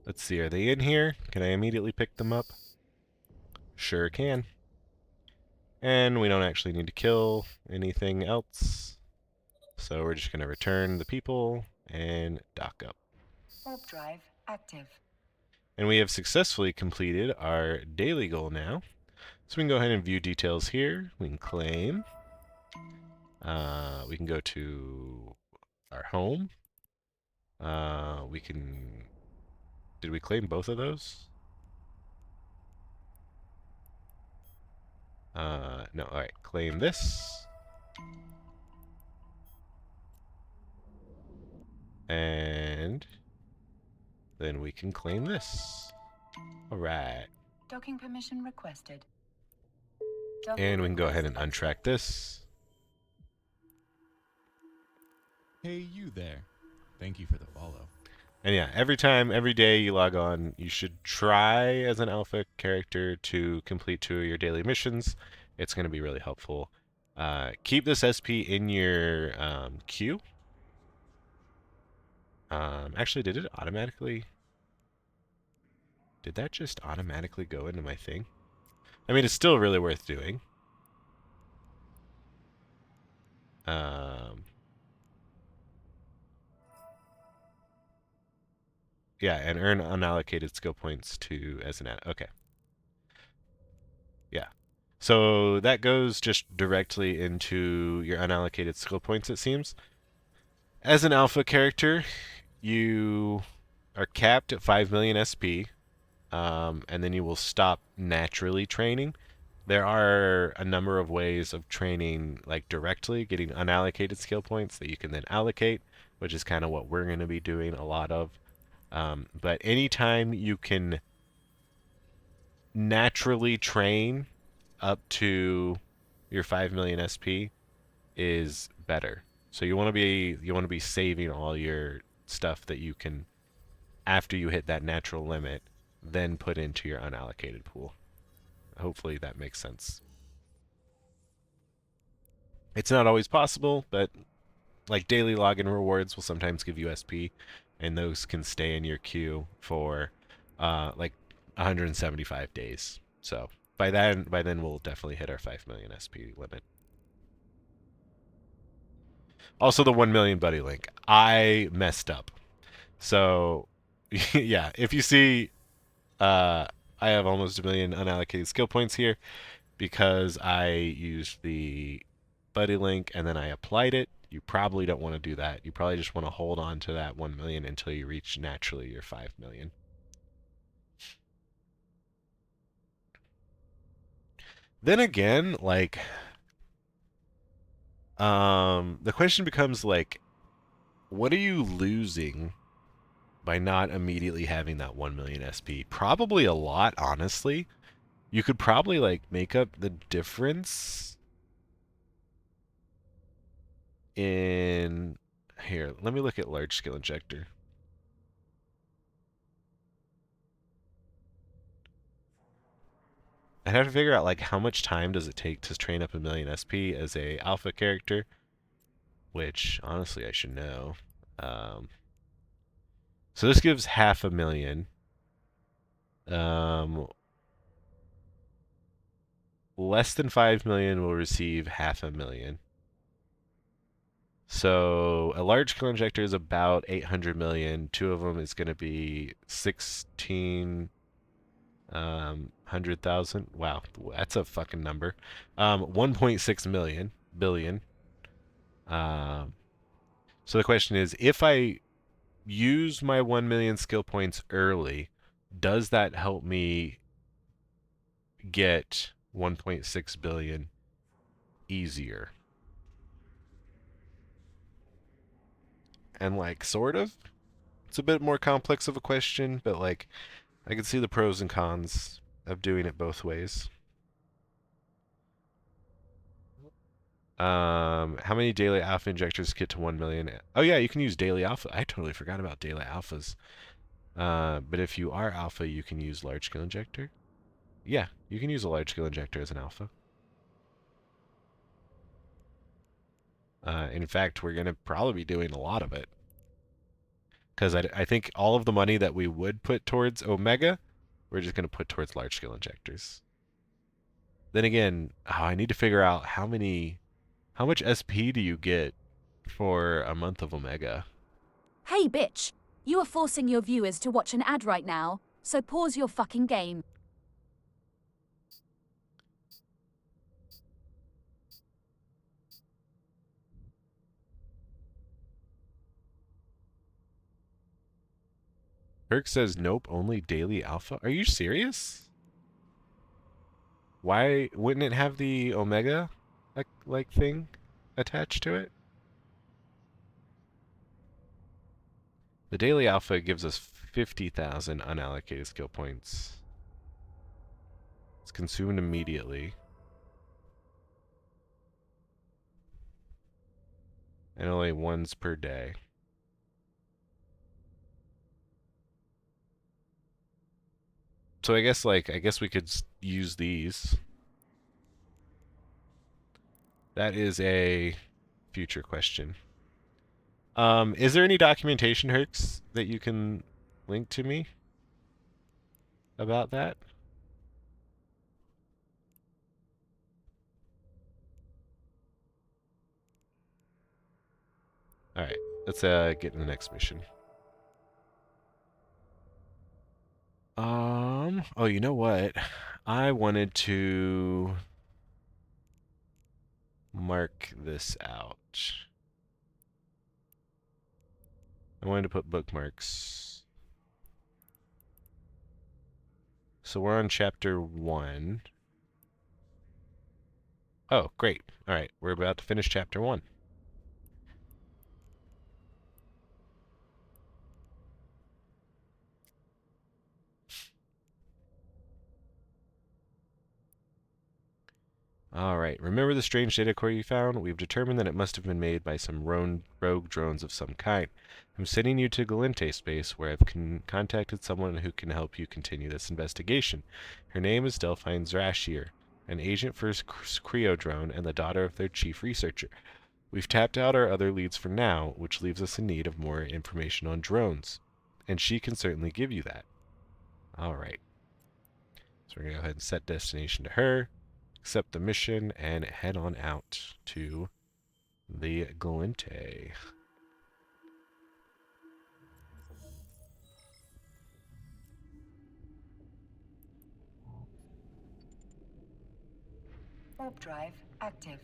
Let's see, are they in here? Can I immediately pick them up? Sure can. And we don't actually need to kill anything else. So we're just going to return the people and dock up. Warp drive active. And we have successfully completed our daily goal now. So we can go ahead and view details here. We can claim. We can go to our home. We can... Did we claim both of those? No, alright. Claim this. And then we can claim this. Alright. Docking permission requested. And we can go ahead and untrack this. Hey, you there. Thank you for the follow. And yeah, every time, every day you log on, you should try as an alpha character to complete 2 of your daily missions. It's going to be really helpful. Keep this SP in your queue. Actually, did it automatically? Did that just automatically go into my thing? I mean, it's still really worth doing. Yeah, and earn unallocated skill points to as an ad. Okay. Yeah. So that goes just directly into your unallocated skill points, it seems. As an alpha character, you are capped at 5 million SP, and then you will stop naturally training. There are a number of ways of training, like directly, getting unallocated skill points that you can then allocate, which is kind of what we're going to be doing a lot of. But anytime you can naturally train up to your 5 million SP is better. So you want to be saving all your stuff that you can, after you hit that natural limit, then put into your unallocated pool. Hopefully that makes sense. It's not always possible, but like daily login rewards will sometimes give you SP, and those can stay in your queue for like 175 days. So by then we'll definitely hit our 5 million SP limit. Also the 1 million buddy link. I messed up. So yeah, if you see I have almost 1 million unallocated skill points here because I used the buddy link and then I applied it. You probably don't want to do that. You probably just want to hold on to that 1 million until you reach naturally your 5 million. Then again, like, the question becomes like, what are you losing by not immediately having that 1 million SP? Probably a lot, honestly. You could probably like make up the difference in here. Let me look at large scale injector. I'd have to figure out like how much time does it take to train up 1 million SP as a alpha character, which honestly I should know. So this gives 500,000. Less than 5 million will receive 500,000. So a large scale injector is about 800 million. Two of them is going to be 1,600,000. Wow, that's a fucking number. 1.6 million billion. So the question is, if I use my 1 million skill points early, does that help me get 1.6 billion easier? And like, sort of. It's a bit more complex of a question, but like, I can see the pros and cons of doing it both ways. How many daily alpha injectors get to 1 million? Oh yeah, you can use daily alpha. I totally forgot about daily alphas. But if you are alpha, you can use large scale injector. Yeah, you can use a large scale injector as an alpha. In fact, we're going to probably be doing a lot of it. Because I think all of the money that we would put towards Omega, we're just going to put towards large scale injectors. Then again, I need to figure out how much SP do you get for a month of Omega? Hey, bitch! You are forcing your viewers to watch an ad right now, so pause your fucking game. Kirk says nope, only daily alpha. Are you serious? Why wouldn't it have the Omega like thing attached to it? The daily alpha gives us 50,000 unallocated skill points. It's consumed immediately. And only once per day. So I guess we could use these. That is a future question. Is there any documentation, Herx, that you can link to me about that? Alright, let's get in the next mission. Oh, you know what? I wanted to mark this out. I wanted to put bookmarks. So we're on chapter 1. Oh, great. Alright, we're about to finish chapter 1. Alright, remember the strange data core you found? We've determined that it must have been made by some rogue drones of some kind. I'm sending you to Galente space, where I've contacted someone who can help you continue this investigation. Her name is Delphine Zrashir, an agent for Creo drone and the daughter of their chief researcher. We've tapped out our other leads for now, which leaves us in need of more information on drones. And she can certainly give you that. Alright. So we're going to go ahead and set destination to her. Accept the mission and head on out to the Galente. Warp drive active.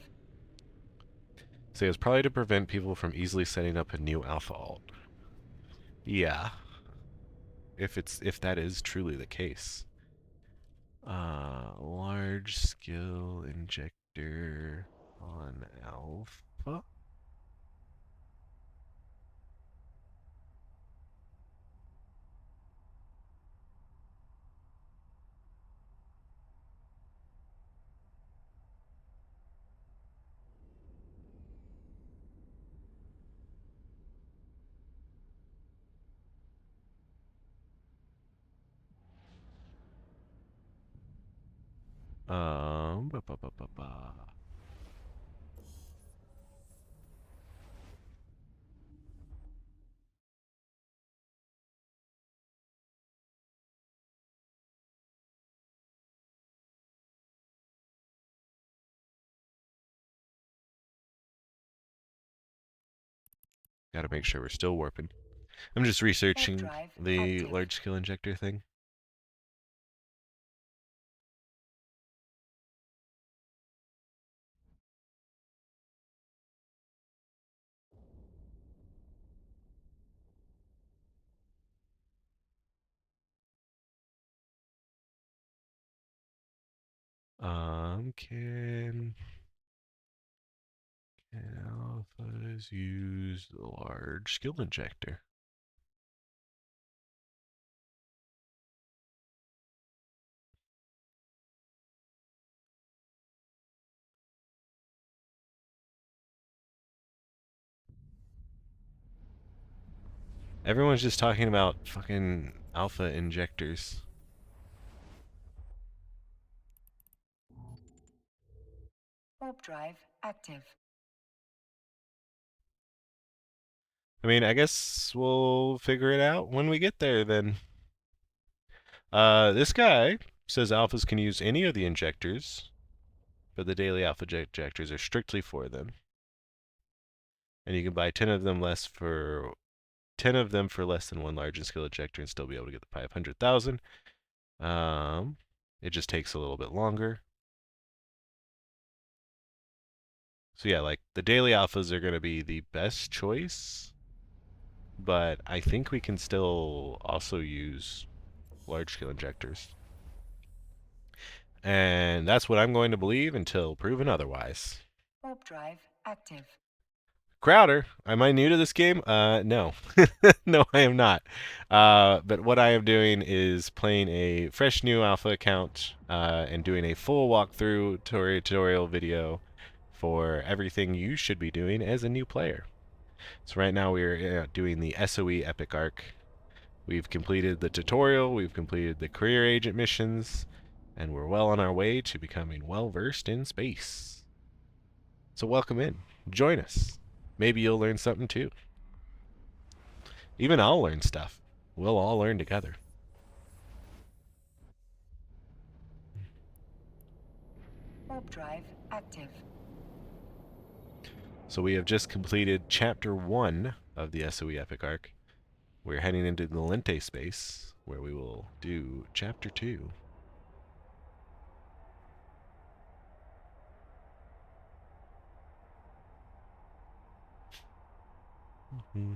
So it's probably to prevent people from easily setting up a new alpha alt. Yeah. If that is truly the case. Large skill injector on alpha. Ba, ba, ba, ba, ba. Gotta make sure we're still warping. I'm just researching drive the active. large scale injector thing. Can alphas use the large skill injector? Everyone's just talking about fucking alpha injectors. Warp drive active. I mean, I guess we'll figure it out when we get there then. This guy says alphas can use any of the injectors, but the daily alpha injectors are strictly for them. And you can buy 10 of them for less than one large scale injector and still be able to get the 500,000. It just takes a little bit longer. So yeah, like the daily alphas are going to be the best choice, but I think we can still also use large scale injectors. And that's what I'm going to believe until proven otherwise. Warp drive active. Crowder, am I new to this game? No. No, I am not. But what I am doing is playing a fresh new alpha account and doing a full walkthrough tutorial video for everything you should be doing as a new player. So right now we're doing the SoE Epic Arc. We've completed the tutorial, we've completed the career agent missions, and we're well on our way to becoming well-versed in space. So welcome in. Join us. Maybe you'll learn something too. Even I'll learn stuff. We'll all learn together. Warp drive active. So we have just completed Chapter 1 of the SoE Epic Arc. We're heading into the Lente space, where we will do Chapter 2. You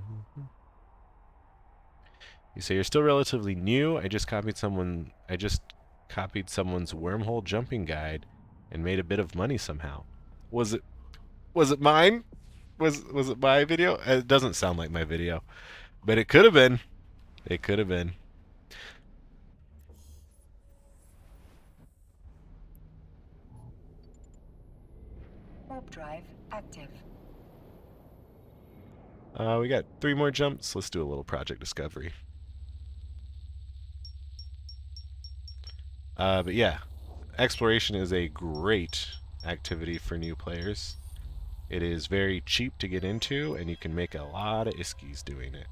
say you're still relatively new. I just copied someone's wormhole jumping guide and made a bit of money somehow. Was it mine? Was it my video? It doesn't sound like my video, but it could have been. It could have been. Warp drive active. We got 3 more jumps. Let's do a little project discovery. But yeah, exploration is a great activity for new players. It is very cheap to get into, and you can make a lot of iskies doing it.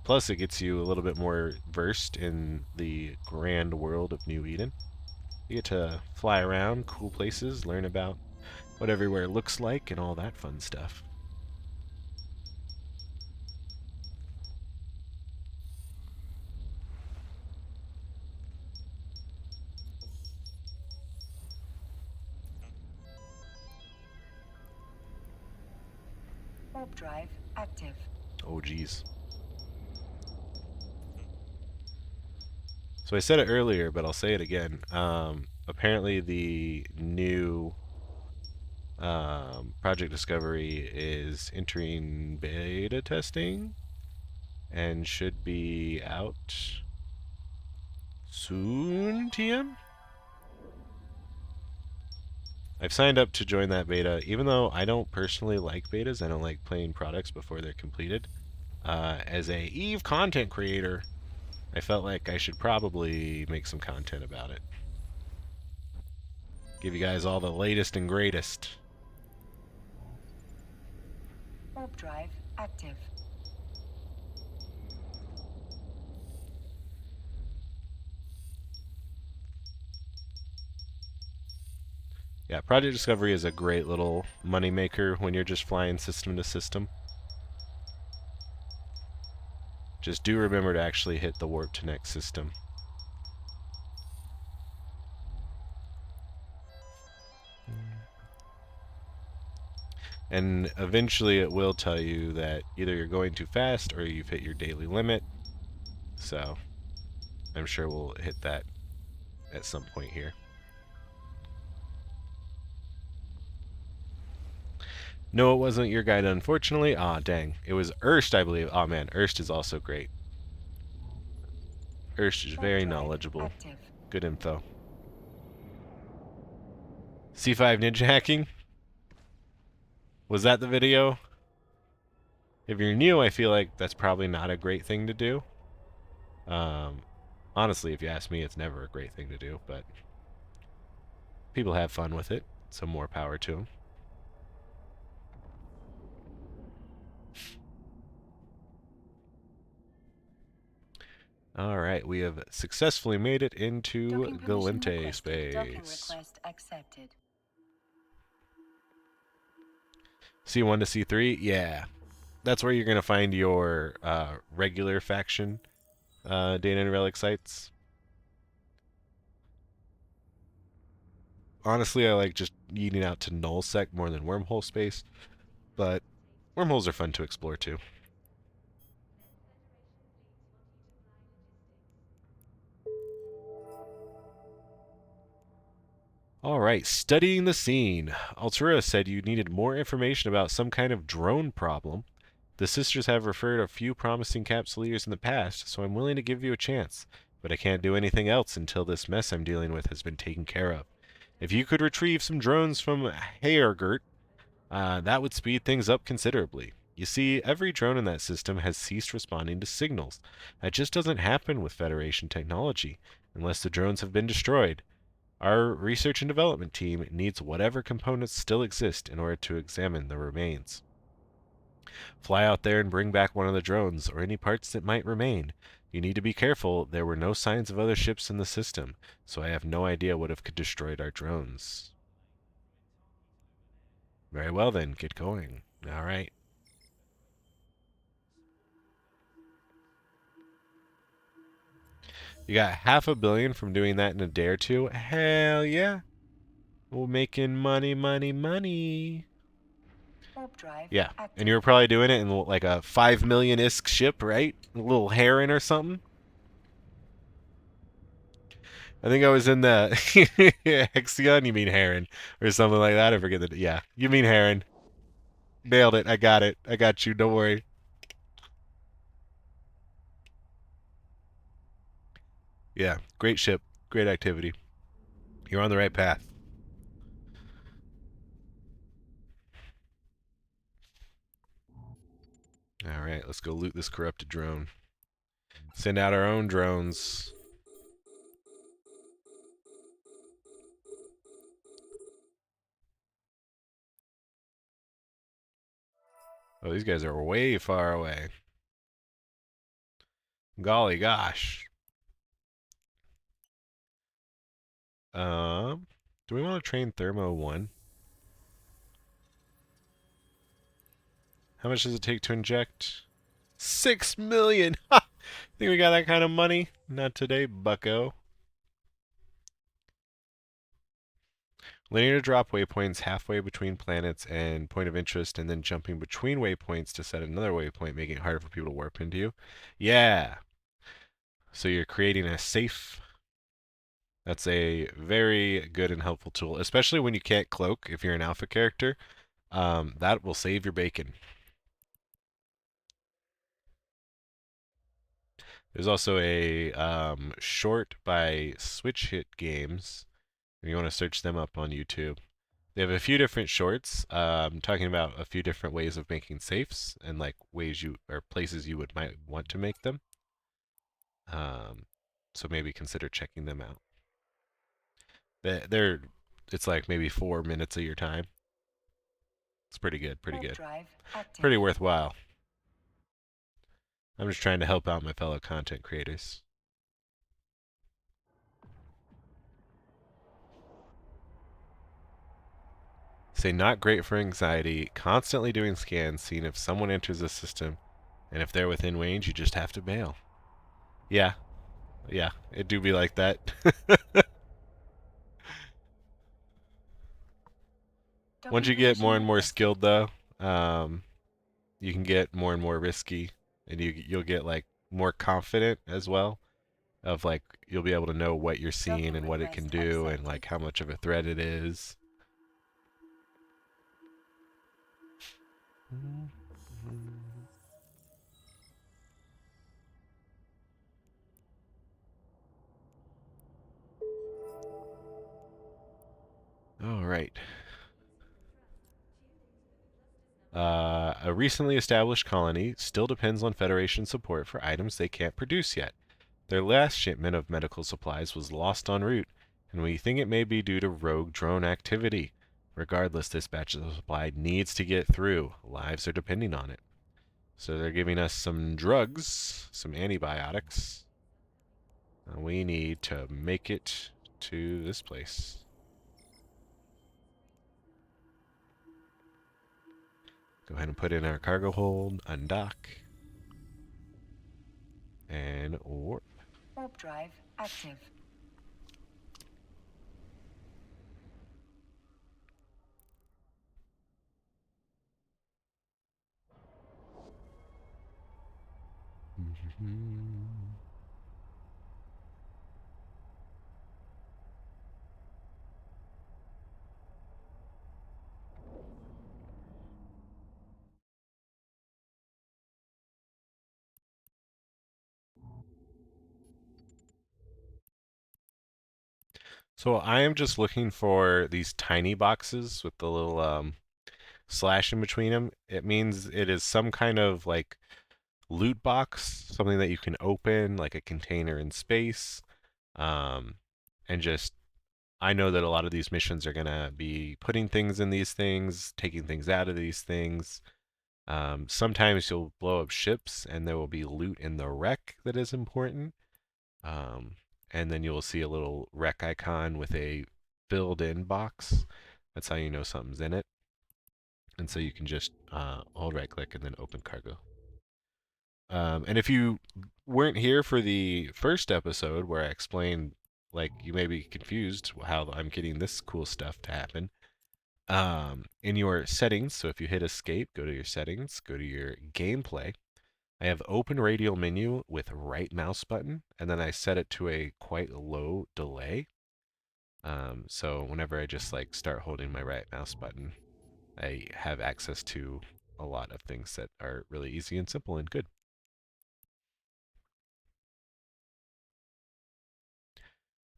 Plus, it gets you a little bit more versed in the grand world of New Eden. You get to fly around cool places, learn about what everywhere looks like, and all that fun stuff. Warp drive active. Oh, geez. So I said it earlier, but I'll say it again. Apparently the new Project Discovery is entering beta testing and should be out soon, TM? I've signed up to join that beta, even though I don't personally like betas. I don't like playing products before they're completed. As a EVE content creator, I felt like I should probably make some content about it. Give you guys all the latest and greatest. Warp drive active. Yeah, Project Discovery is a great little money maker when you're just flying system to system. Just do remember to actually hit the warp to next system. And eventually it will tell you that either you're going too fast or you've hit your daily limit. So I'm sure we'll hit that at some point here. No, it wasn't your guide, unfortunately. Ah, dang. It was Erst, I believe. Oh man, Erst is also great. Erst is very knowledgeable. Active. Good info. C5 ninja hacking? Was that the video? If you're new, I feel like that's probably not a great thing to do. Honestly, if you ask me, it's never a great thing to do, but people have fun with it, so more power to them. Alright, we have successfully made it into Docking permission Galente requested. Docking space. request accepted. C1 to C3? Yeah. That's where you're going to find your regular faction data and relic sites. Honestly, I like just eating out to nullsec more than wormhole space, but wormholes are fun to explore too. Alright, studying the scene. Altura said you needed more information about some kind of drone problem. The sisters have referred a few promising capsuleers in the past, so I'm willing to give you a chance. But I can't do anything else until this mess I'm dealing with has been taken care of. If you could retrieve some drones from Hayergert, that would speed things up considerably. You see, every drone in that system has ceased responding to signals. That just doesn't happen with Federation technology, unless the drones have been destroyed. Our research and development team needs whatever components still exist in order to examine the remains. Fly out there and bring back one of the drones, or any parts that might remain. You need to be careful. There were no signs of other ships in the system, so I have no idea what have destroyed our drones. Very well then, get going. Alright. You got $500 million from doing that in a day or two? Hell yeah. We're making money, money, money. Warp drive Yeah, active. and you were probably doing it in like a 5 million-isk ship, right? A little Heron or something? I think I was in the Hexion, you mean Heron, or something like that. I forget the... Yeah, you mean Heron. Nailed it. I got it. I got you. Don't worry. Yeah, great ship. Great activity. You're on the right path. Alright, let's go loot this corrupted drone. Send out our own drones. Oh, these guys are way far away. Golly gosh. Do we want to train Thermo 1? How much does it take to inject? 6 million! Ha! Think we got that kind of money? Not today, bucko. Linear drop waypoints halfway between planets and point of interest, and then jumping between waypoints to set another waypoint, making it harder for people to warp into you. Yeah! So you're creating a safe... That's a very good and helpful tool, especially when you can't cloak if you're an alpha character. That will save your bacon. There's also a short by Switch Hit Games. If you want to search them up on YouTube. They have a few different shorts talking about a few different ways of making safes and like ways you or places you might want to make them. So maybe consider checking them out. They're it's like maybe 4 minutes of your time. It's pretty good, pretty Warp good. drive active. Pretty worthwhile. I'm just trying to help out my fellow content creators. Say not great for anxiety, constantly doing scans, seeing if someone enters the system, and if they're within range, you just have to bail. Yeah. Yeah, it do be like that. Once Docking you get permission more and more requested. skilled though, you can get more and more risky, and you'll get like more confident as well. Of like you'll be able to know what you're seeing Docking and what it can request do and accepted. like how much of a threat it is. All right. A recently established colony still depends on Federation support for items they can't produce yet. Their last shipment of medical supplies was lost en route, and we think it may be due to rogue drone activity. Regardless, this batch of supply needs to get through. Lives are depending on it. So they're giving us some drugs, some antibiotics. We need to make it to this place. Go ahead and put in our cargo hold, undock, and warp. Warp drive active. So I am just looking for these tiny boxes with the little slash in between them. It means it is some kind of like loot box, something that you can open, like a container in space. Um, and just, I know that a lot of these missions are going to be putting things in these things, taking things out of these things. Sometimes you'll blow up ships and there will be loot in the wreck that is important. Um, and then you'll see a little wreck icon with a filled in box. That's how you know something's in it. And so you can just hold right click and then open cargo. And if you weren't here for the first episode where I explained, like, you may be confused how I'm getting this cool stuff to happen. In your settings, so if you hit escape, go to your settings, go to your gameplay. I have open radial menu with right mouse button, and then I set it to a quite low delay. So whenever I just like start holding my right mouse button, I have access to a lot of things that are really easy and simple and good.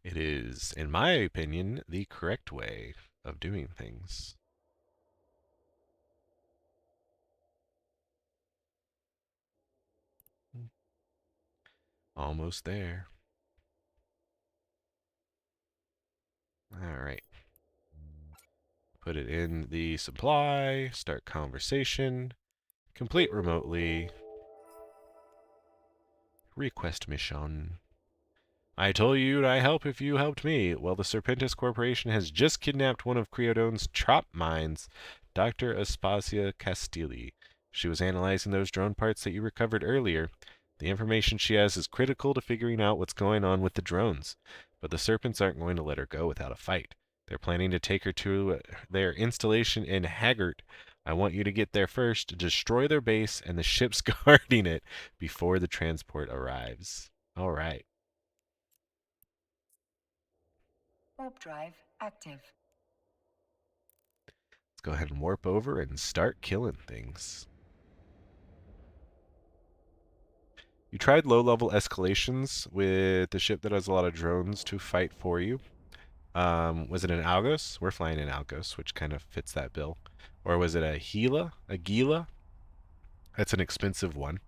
It is, in my opinion, the correct way of doing things. Almost there. All right. Put it in the supply, start conversation, complete remotely, request mission. I told you I'd help if you helped me. Well, the Serpentis Corporation has just kidnapped one of Creodone's trop mines, Dr. Aspasia Castilli. She was analyzing those drone parts that you recovered earlier. The information she has is critical to figuring out what's going on with the drones. But the Serpents aren't going to let her go without a fight. They're planning to take her to their installation in Haggart. I want you to get there first, destroy their base and the ships guarding it before the transport arrives. All right. Warp drive active. Let's go ahead and warp over and start killing things. You tried low-level escalations with the ship that has a lot of drones to fight for you. Was it an Algos? We're flying an Algos, which kind of fits that bill. Or was it a Gila? A Gila? That's an expensive one,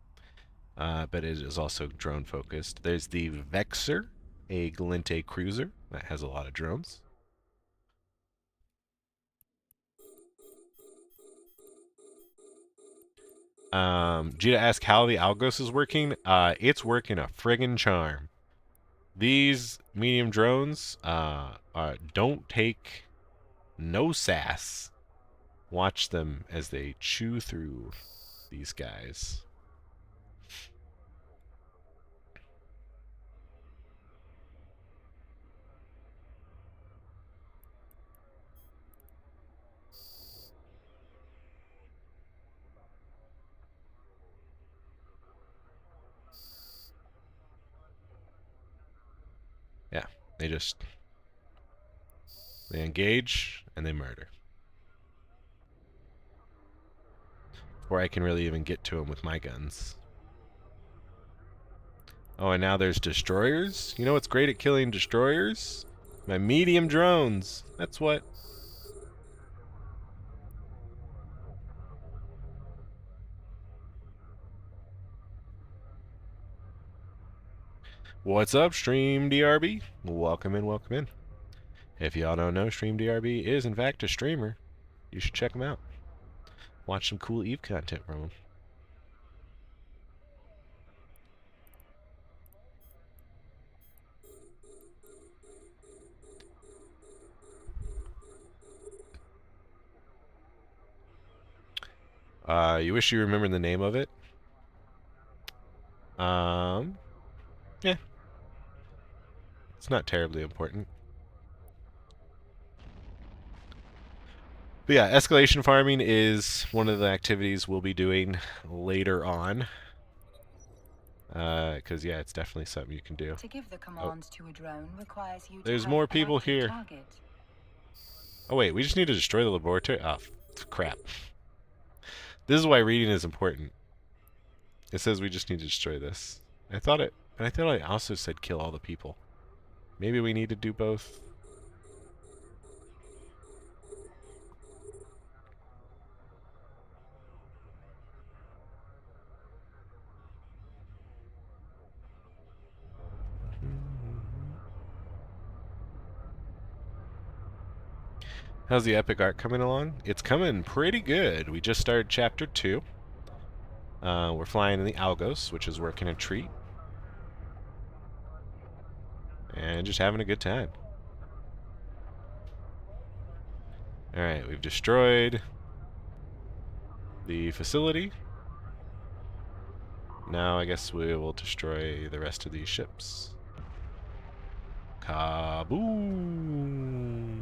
but it is also drone-focused. There's the Vexor, a Galente cruiser that has a lot of drones. Jita asked how the Algos is working. It's working a friggin' charm. These medium drones don't take no sass. Watch them as they chew through these guys. Yeah, they engage and they murder. Before I can really even get to them with my guns. Oh, and now there's destroyers? You know what's great at killing destroyers? My medium drones. That's what. What's up, Stream DRB? Welcome in, welcome in. If y'all don't know, Stream DRB is in fact a streamer. You should check him out. Watch some cool Eve content from him. You wish you remembered the name of it? Yeah. It's not terribly important. But yeah, escalation farming is one of the activities we'll be doing later on. Because, yeah, it's definitely something you can do. To give the command to a drone requires you There's to more have an people active here. target. Oh, wait, we just need to destroy the laboratory? Oh, crap. This is why reading is important. It says we just need to destroy this. I thought I also said kill all the people. Maybe we need to do both. How's the epic arc coming along? It's coming pretty good. We just started chapter 2. We're flying in the Algos, which is working a treat. And just having a good time. Alright, we've destroyed the facility. Now I guess we will destroy the rest of these ships. Kaboom!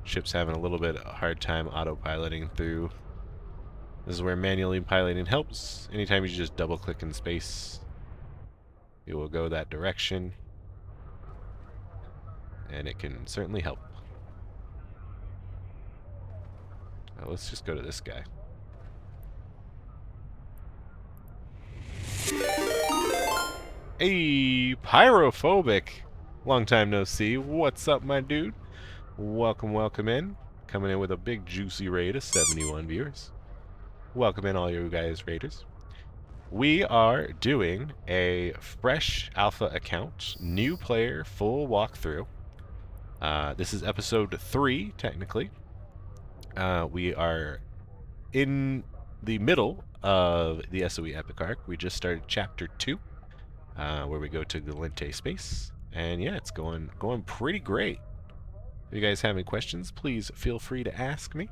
Ship's having a little bit of a hard time autopiloting through. This is where manually piloting helps. Anytime you just double click in space, it will go that direction. And it can certainly help. Let's just go to this guy. Hey, Pyrophobic! Long time no see. What's up, my dude? Welcome, welcome in. Coming in with a big juicy raid of 71 viewers. Welcome in all you guys raiders. We are doing a fresh alpha account, new player, full walkthrough. This is episode 3, technically. We are in the middle of the SoE Epic Arc. We just started chapter 2, where we go to Galente space. And yeah, it's going pretty great. If you guys have any questions, please feel free to ask me.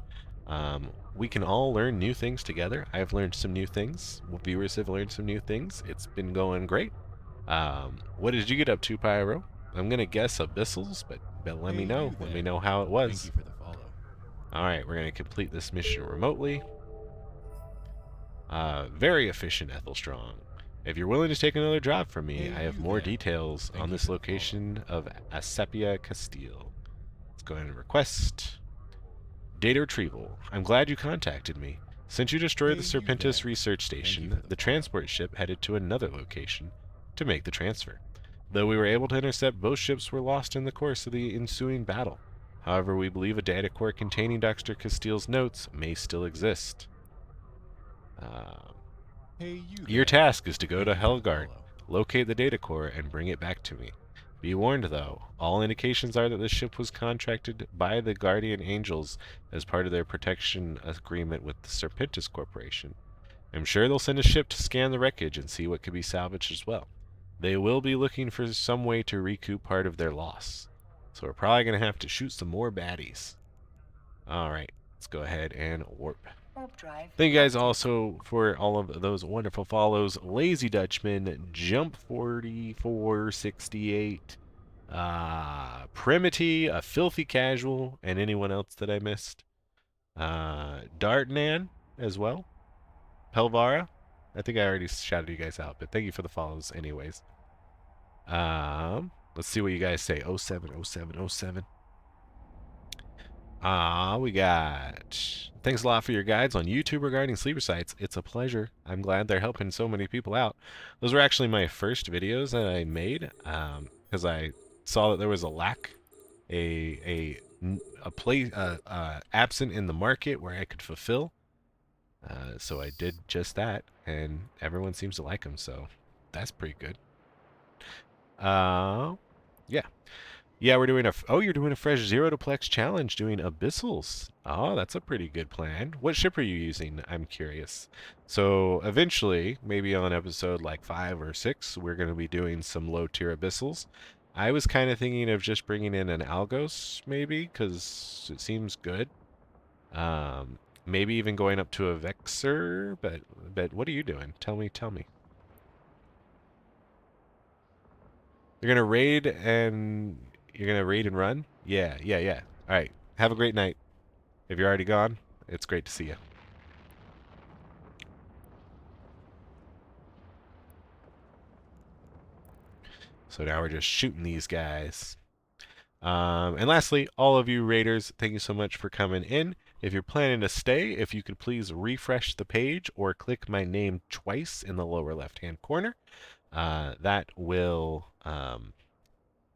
We can all learn new things together. I've learned some new things. Viewers have learned some new things. It's been going great. What did you get up to, Pyro? I'm going to guess abyssals, but let me know. Let me know how it was. Thank you for the follow. Alright, we're going to complete this mission remotely. Very efficient, Ethelstrong. If you're willing to take another job from me, I have more details on this location of Asepia Castile. Let's go ahead and request. Data retrieval. I'm glad you contacted me. Since you destroyed the Serpentis research station, the transport ship headed to another location to make the transfer. Though we were able to intercept, both ships were lost in the course of the ensuing battle. However, we believe a data core containing Dr. Castile's notes may still exist. Your task is to go to Helgard, locate the data core, and bring it back to me. Be warned, though, all indications are that the ship was contracted by the Guardian Angels as part of their protection agreement with the Serpentis Corporation. I'm sure they'll send a ship to scan the wreckage and see what could be salvaged as well. They will be looking for some way to recoup part of their loss. So we're probably going to have to shoot some more baddies. Alright, let's go ahead and warp. Warp drive. Thank you guys also for all of those wonderful follows. Lazy Dutchman, Jump 4468, Primity, a Filthy Casual, and anyone else that I missed. Dartnan as well. Pelvara. I think I already shouted you guys out, but thank you for the follows anyways. Let's see what you guys say. 070707. We got... Thanks a lot for your guides on YouTube regarding sleeper sites. It's a pleasure. I'm glad they're helping so many people out. Those were actually my first videos that I made, because I saw that there was a lack, a place absent in the market where I could fulfill. So I did just that, and everyone seems to like them, so that's pretty good. Yeah. Yeah, we're doing you're doing a fresh Zero to Plex challenge, doing Abyssals. Oh, that's a pretty good plan. What ship are you using? I'm curious. So eventually, maybe on episode like 5 or 6, we're going to be doing some low tier Abyssals. I was kind of thinking of just bringing in an Algos, maybe, because it seems good. Maybe even going up to a Vexer, but what are you doing? Tell me. You're gonna raid and run? Yeah. All right. Have a great night. If you're already gone, it's great to see you. So now we're just shooting these guys. And lastly, all of you raiders, thank you so much for coming in. If you're planning to stay, if you could please refresh the page or click my name twice in the lower left-hand corner. That will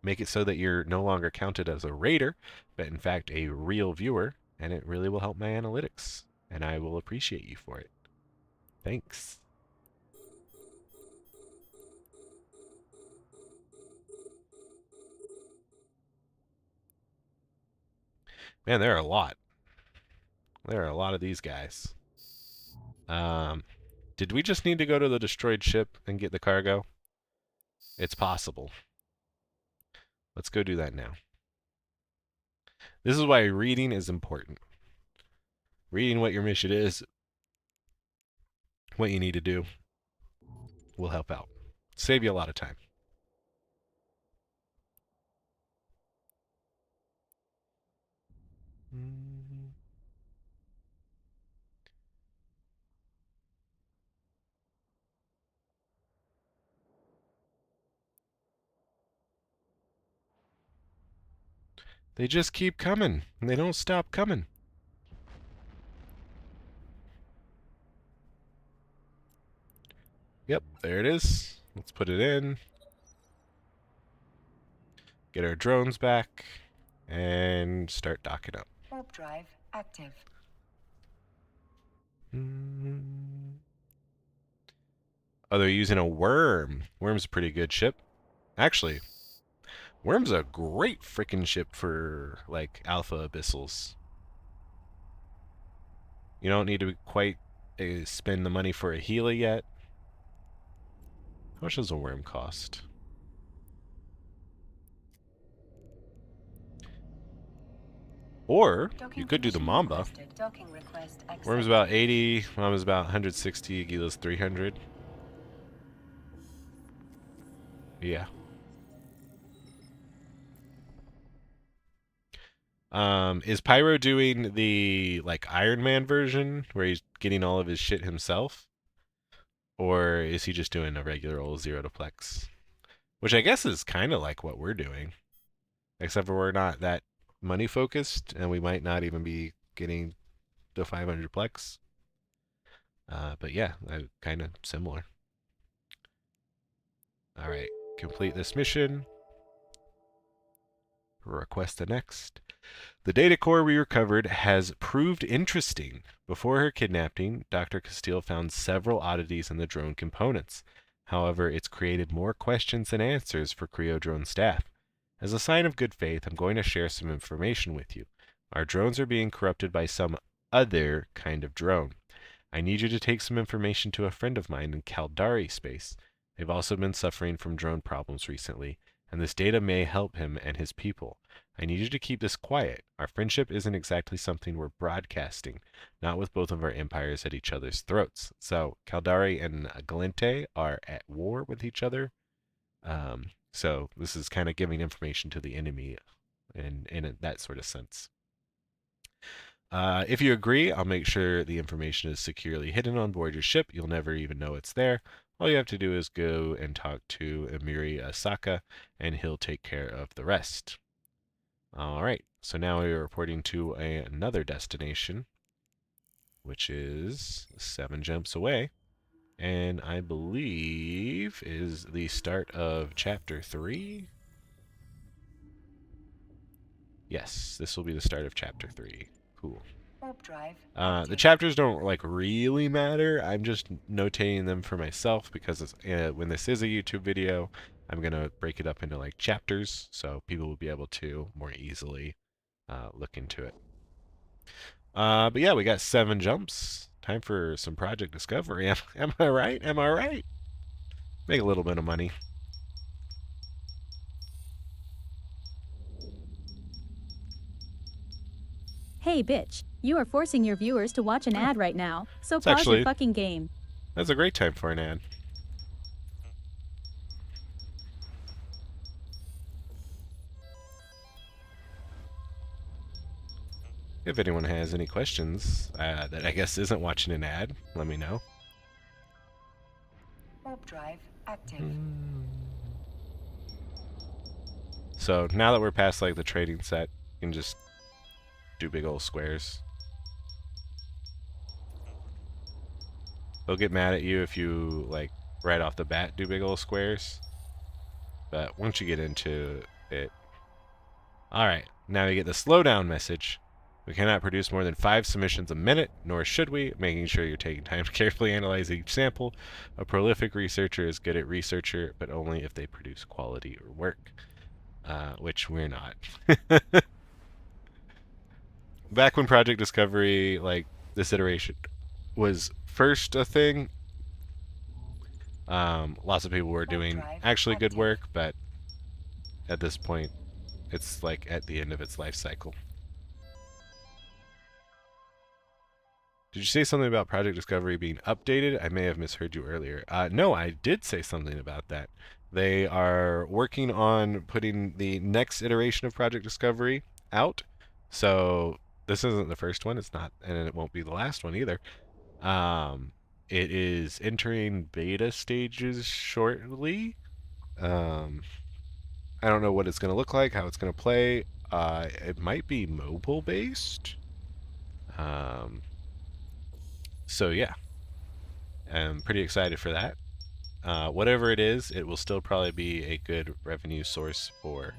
make it so that you're no longer counted as a raider, but in fact a real viewer, and it really will help my analytics, and I will appreciate you for it. Thanks. Man, there are a lot. There are a lot of these guys. Did we just need to go to the destroyed ship and get the cargo? It's possible. Let's go do that now. This is why reading is important. Reading what your mission is, what you need to do, will help out. Save you a lot of time. They just keep coming, and they don't stop coming. Yep, there it is. Let's put it in. Get our drones back, and start docking up. Warp drive active. Oh, they're using a worm. Worm's a pretty good ship. Actually, Worm's a great freaking ship for, like, alpha abyssals. You don't need to quite spend the money for a Gila yet. How much does a worm cost? Or you could do the Mamba. Worm's about 80, Mamba's about 160, Gila's 300. Yeah. Is Pyro doing the, like, Iron Man version, where he's getting all of his shit himself? Or is he just doing a regular old Zero to Plex? Which I guess is kind of like what we're doing. Except for we're not that money focused, and we might not even be getting the 500 Plex. But yeah, kind of similar. Alright, complete this mission. Request the next. The data core we recovered has proved interesting. Before her kidnapping, Dr. Castile found several oddities in the drone components. However, it's created more questions than answers for Creo drone staff. As a sign of good faith, I'm going to share some information with you. Our drones are being corrupted by some other kind of drone. I need you to take some information to a friend of mine in Caldari space. They've also been suffering from drone problems recently, and this data may help him and his people. I need you to keep this quiet. Our friendship isn't exactly something we're broadcasting, not with both of our empires at each other's throats. So Caldari and Galente are at war with each other. So this is kind of giving information to the enemy in that sort of sense. If you agree, I'll make sure the information is securely hidden on board your ship. You'll never even know it's there. All you have to do is go and talk to Emiri Asaka, and he'll take care of the rest. Alright, so now we're reporting to another destination, which is 7 jumps away, and I believe is the start of Chapter 3? Yes, this will be the start of Chapter 3. Cool. Warp drive. The chapters don't like really matter. I'm just notating them for myself because it's, when this is a YouTube video, I'm gonna break it up into like chapters so people will be able to more easily look into it. But yeah, we got 7 jumps. Time for some project discovery. Am I right? Am I right? Make a little bit of money. Hey bitch, you are forcing your viewers to watch an ad right now, so It's pause actually- your fucking game. That's a great time for an ad. If anyone has any questions that I guess isn't watching an ad, let me know. Warp drive active. So now that we're past like the trading set, you can just do big old squares. They'll get mad at you if you like right off the bat do big old squares. But once you get into it, alright, now we get the slowdown message. We cannot produce more than 5 submissions a minute, nor should we, making sure you're taking time to carefully analyze each sample. A prolific researcher is good at researcher, but only if they produce quality or work. Which we're not. Back when Project Discovery, like, this iteration was first a thing, lots of people were doing actually good work, but at this point, it's like at the end of its life cycle. Did you say something about Project Discovery being updated? I may have misheard you earlier. No, I did say something about that. They are working on putting the next iteration of Project Discovery out. So this isn't the first one. It's not, and it won't be the last one either. It is entering beta stages shortly. I don't know what it's going to look like, how it's going to play. It might be mobile based. So yeah, I'm pretty excited for that. Whatever it is, it will still probably be a good revenue source for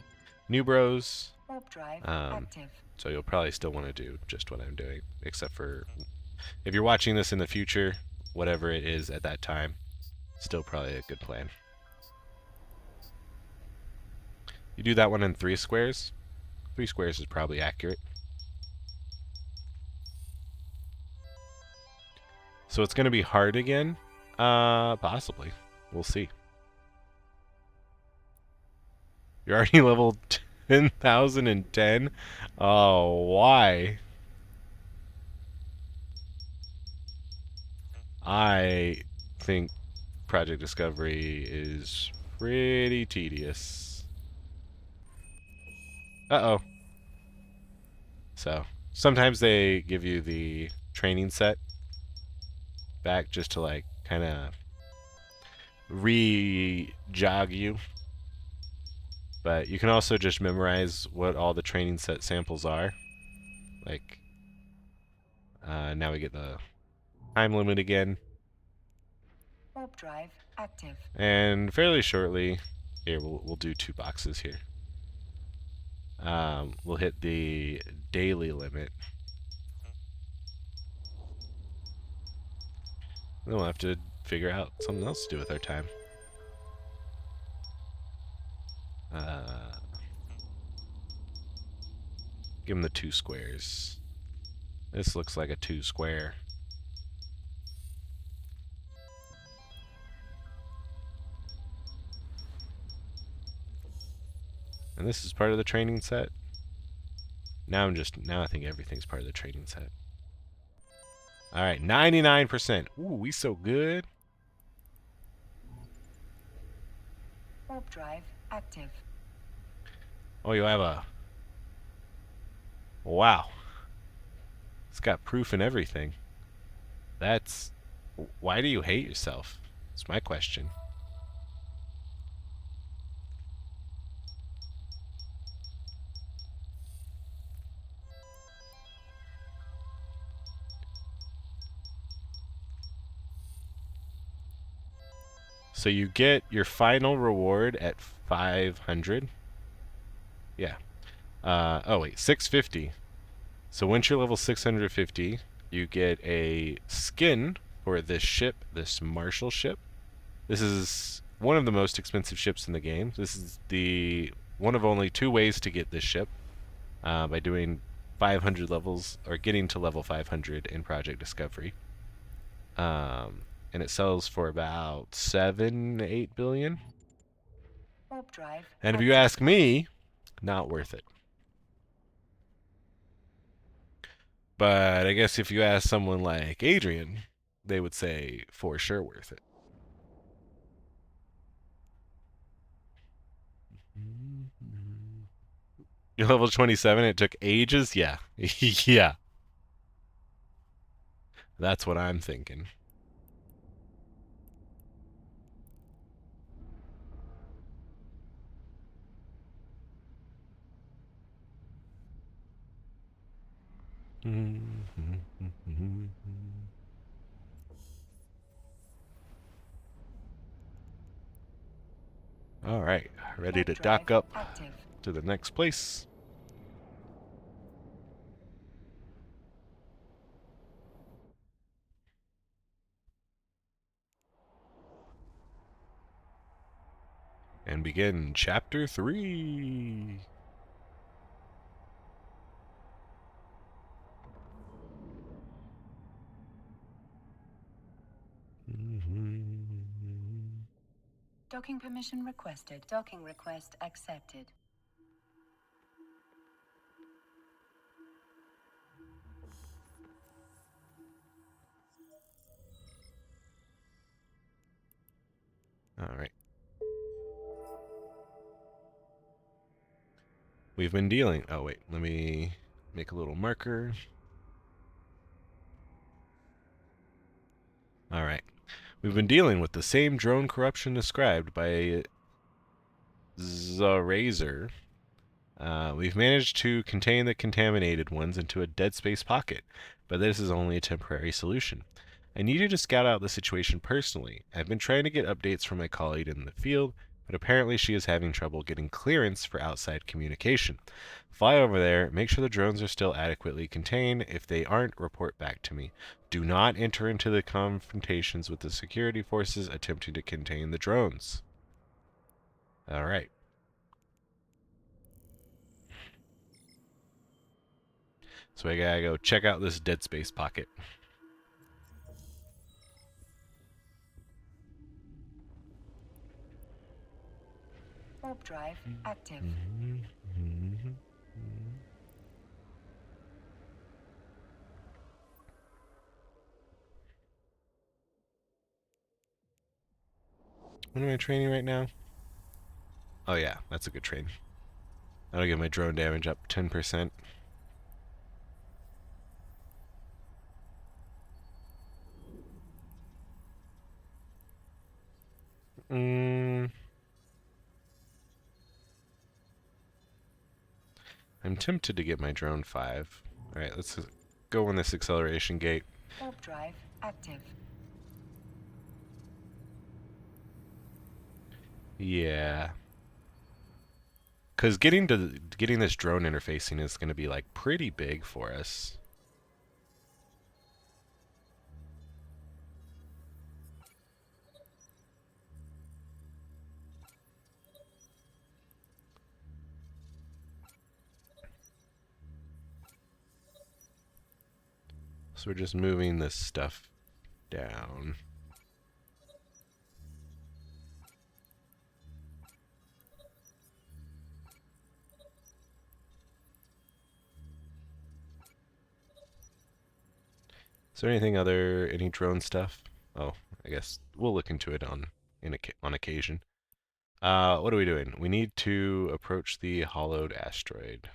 newbros. Warp drive active. So you'll probably still want to do just what I'm doing, except for if you're watching this in the future, whatever it is at that time, still probably a good plan. You do that one in 3 squares. 3 squares is probably accurate. So it's going to be hard again? Possibly. We'll see. You're already level 10,010? Oh, why? I think Project Discovery is pretty tedious. Uh-oh. So, sometimes they give you the training set back just to like kind of re-jog you, but you can also just memorize what all the training set samples are. Like now we get the time limit again, Warp drive active. and fairly shortly here we'll do 2 boxes here. We'll hit the daily limit. Then we'll have to figure out something else to do with our time. Give him the 2 squares. This looks like a 2 square. And this is part of the training set. Now I think everything's part of the training set. Alright, 99%. Ooh, we so good. Warp drive active. Oh, you have a... Wow. It's got proof and everything. That's... Why do you hate yourself? That's my question. So you get your final reward at 500. Yeah. Oh wait, 650. So once you're level 650, you get a skin for this ship, this Marshal ship. This is one of the most expensive ships in the game. This is the one of only 2 ways to get this ship, by doing 500 levels, or getting to level 500 in Project Discovery. And it sells for about 7-8 billion. Warp drive. And if you ask me, not worth it. But I guess if you ask someone like Adrian, they would say for sure worth it. You're level 27, it took ages? Yeah. Yeah. That's what I'm thinking. All right, ready to dock up Active. to the next place. And begin chapter 3. Docking permission requested. Docking request accepted. All right. We've been dealing... Oh, wait. Let me make a little marker. All right. We've been dealing with the same drone corruption described by Zarazer. We've managed to contain the contaminated ones into a dead space pocket, but this is only a temporary solution. I need you to scout out the situation personally. I've been trying to get updates from my colleague in the field, but apparently she is having trouble getting clearance for outside communication. Fly over there, make sure the drones are still adequately contained. If they aren't, report back to me. Do not enter into the confrontations with the security forces attempting to contain the drones. Alright. So I gotta go check out this dead space pocket. Warp drive active. What am I training right now? Oh yeah, that's a good train. That'll get my drone damage up 10%. I'm tempted to get my drone 5. Alright, let's go on this acceleration gate. Warp drive active. Yeah. Because getting this drone interfacing is going to be like pretty big for us. So we're just moving this stuff down. Is there any drone stuff? Oh, I guess we'll look into it on occasion. What are we doing? We need to approach the hollowed asteroid.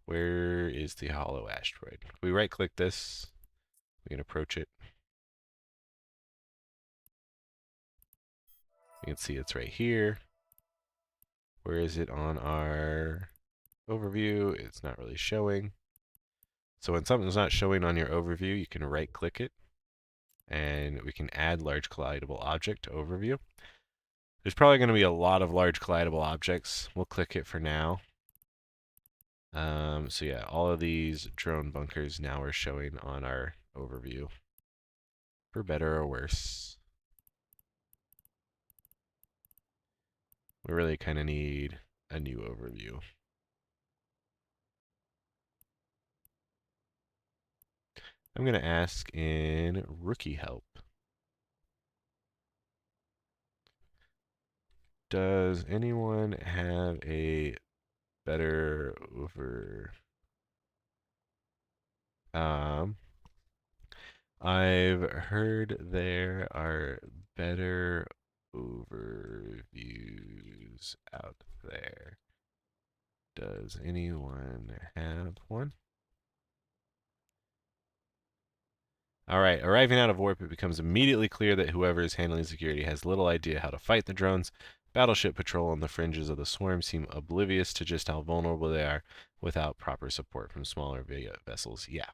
Where is the hollow asteroid? If we right-click this, we can approach it. You can see it's right here. Where is it on our overview? It's not really showing. So when something's not showing on your overview, you can right-click it, and we can add large collidable object to overview. There's probably going to be a lot of large collidable objects. We'll click it for now. So yeah, all of these drone bunkers now are showing on our overview, for better or worse. We really kind of need a new overview. I'm going to ask in rookie help. Does anyone have a better I've heard there are better overviews out there. Does anyone have one? Alright, arriving out of warp, it becomes immediately clear that whoever is handling security has little idea how to fight the drones. Battleship patrol on the fringes of the swarm seem oblivious to just how vulnerable they are without proper support from smaller vessels. Yeah.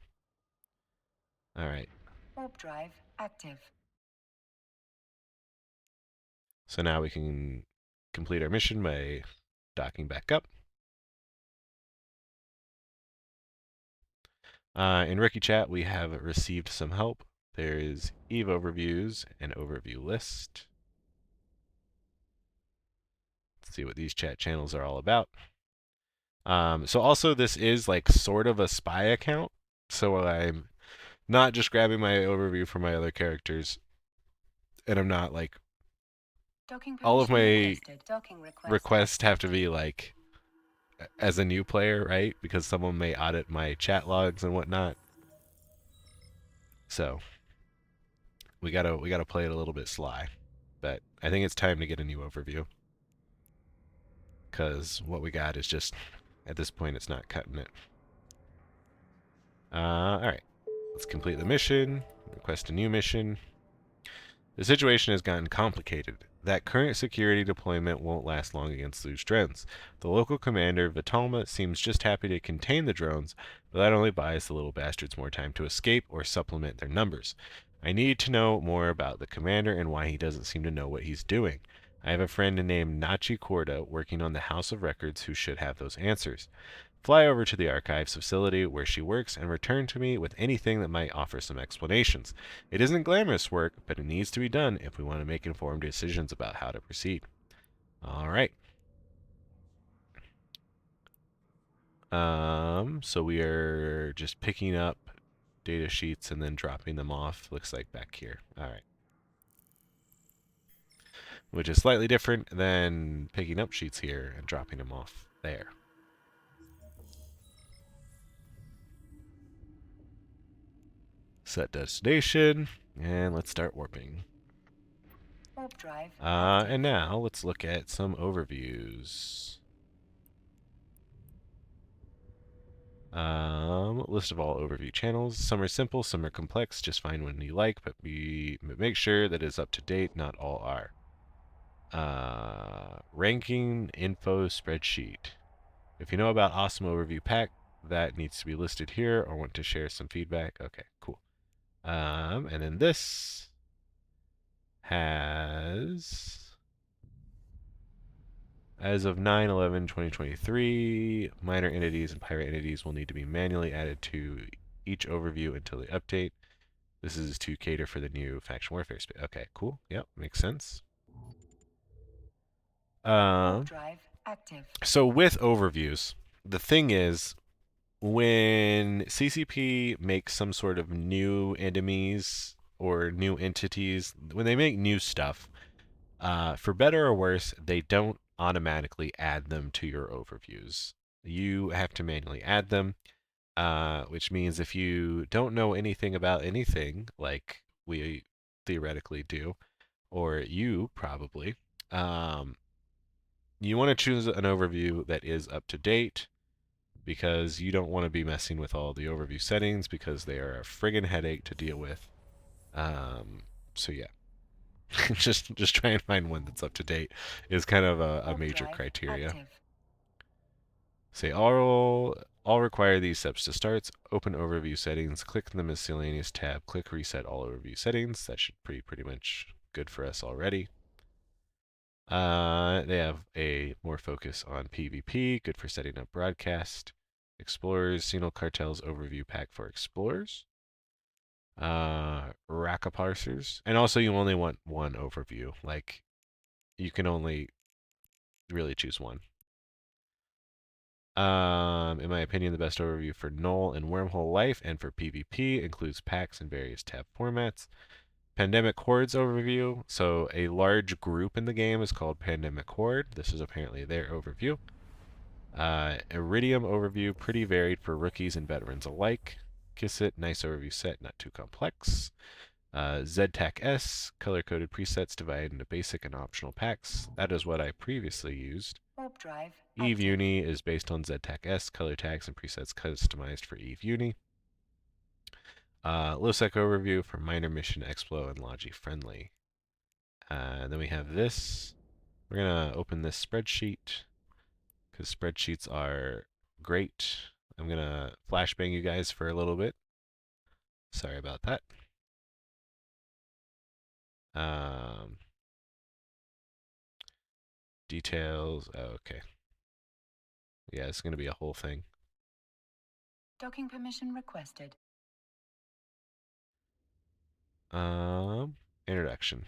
Alright. Warp drive active. So now we can complete our mission by docking back up. In Rookie Chat, we have received some help. There is Eve Overviews and Overview List. Let's see what these chat channels are all about. So also this is like sort of a spy account. So I'm not just grabbing my overview from my other characters. And I'm not like, all of my requests have to be like as a new player, right? Because someone may audit my chat logs and whatnot. So we gotta play it a little bit sly. But I think it's time to get a new overview. Because what we got is just, at this point, it's not cutting it. Alright. Let's complete the mission. Request a new mission. The situation has gotten complicated. That current security deployment won't last long against those drones. The local commander, Vitalma, seems just happy to contain the drones, but that only buys the little bastards more time to escape or supplement their numbers. I need to know more about the commander and why he doesn't seem to know what he's doing. I have a friend named Nachi Korda working on the House of Records who should have those answers. Fly over to the archives facility where she works and return to me with anything that might offer some explanations. It isn't glamorous work, but it needs to be done if we want to make informed decisions about how to proceed. All right. So we are just picking up data sheets and then dropping them off, looks like back here. All right. Which is slightly different than picking up sheets here and dropping them off there. Set destination, and let's start warping. Warp drive. And now let's look at some overviews. List of all overview channels. Some are simple, some are complex. Just find one you like, but make sure that it's up to date. Not all are. Ranking info spreadsheet. If you know about Awesome Overview Pack, that needs to be listed here, or want to share some feedback. Okay, cool. And then this has, as of 9/11/2023, minor entities and pirate entities will need to be manually added to each overview until they update. This is to cater for the new faction warfare space. Okay, cool. Yep, makes sense. Warp drive active. So with overviews, the thing is, when CCP makes some sort of new enemies or new entities, when they make new stuff, for better or worse, they don't automatically add them to your overviews. You have to manually add them, which means if you don't know anything about anything, like we theoretically do, or you probably, you want to choose an overview that is up to date, because you don't want to be messing with all the overview settings because they are a friggin' headache to deal with. So yeah, just try and find one that's up to date is kind of a Warp major drive criteria. active. Say all require these steps to start. Open overview settings, click the miscellaneous tab, click reset all overview settings. That should be pretty much good for us already. They have a more focus on PvP, good for setting up broadcast. Explorers, Signal Cartels overview pack for explorers. Raka parsers, and also you only want one overview. Like, you can only really choose one. In my opinion, the best overview for null and wormhole life and for PvP includes packs in various tab formats. Pandemic Hordes overview. So a large group in the game is called Pandemic Horde. This is apparently their overview. Iridium overview, pretty varied for rookies and veterans alike. Kiss it, nice overview set, not too complex. ZTAC S, color-coded presets divided into basic and optional packs. That is what I previously used. Warp drive Eve active. Uni is based on ZTAC S, color tags and presets customized for Eve Uni. LoSec overview for minor mission, Explo, and Logi friendly. Then we have this. We're gonna open this spreadsheet because spreadsheets are great. I'm gonna flashbang you guys for a little bit. Sorry about that. Details. Oh, okay. Yeah, it's gonna be a whole thing. Docking permission requested. Introduction.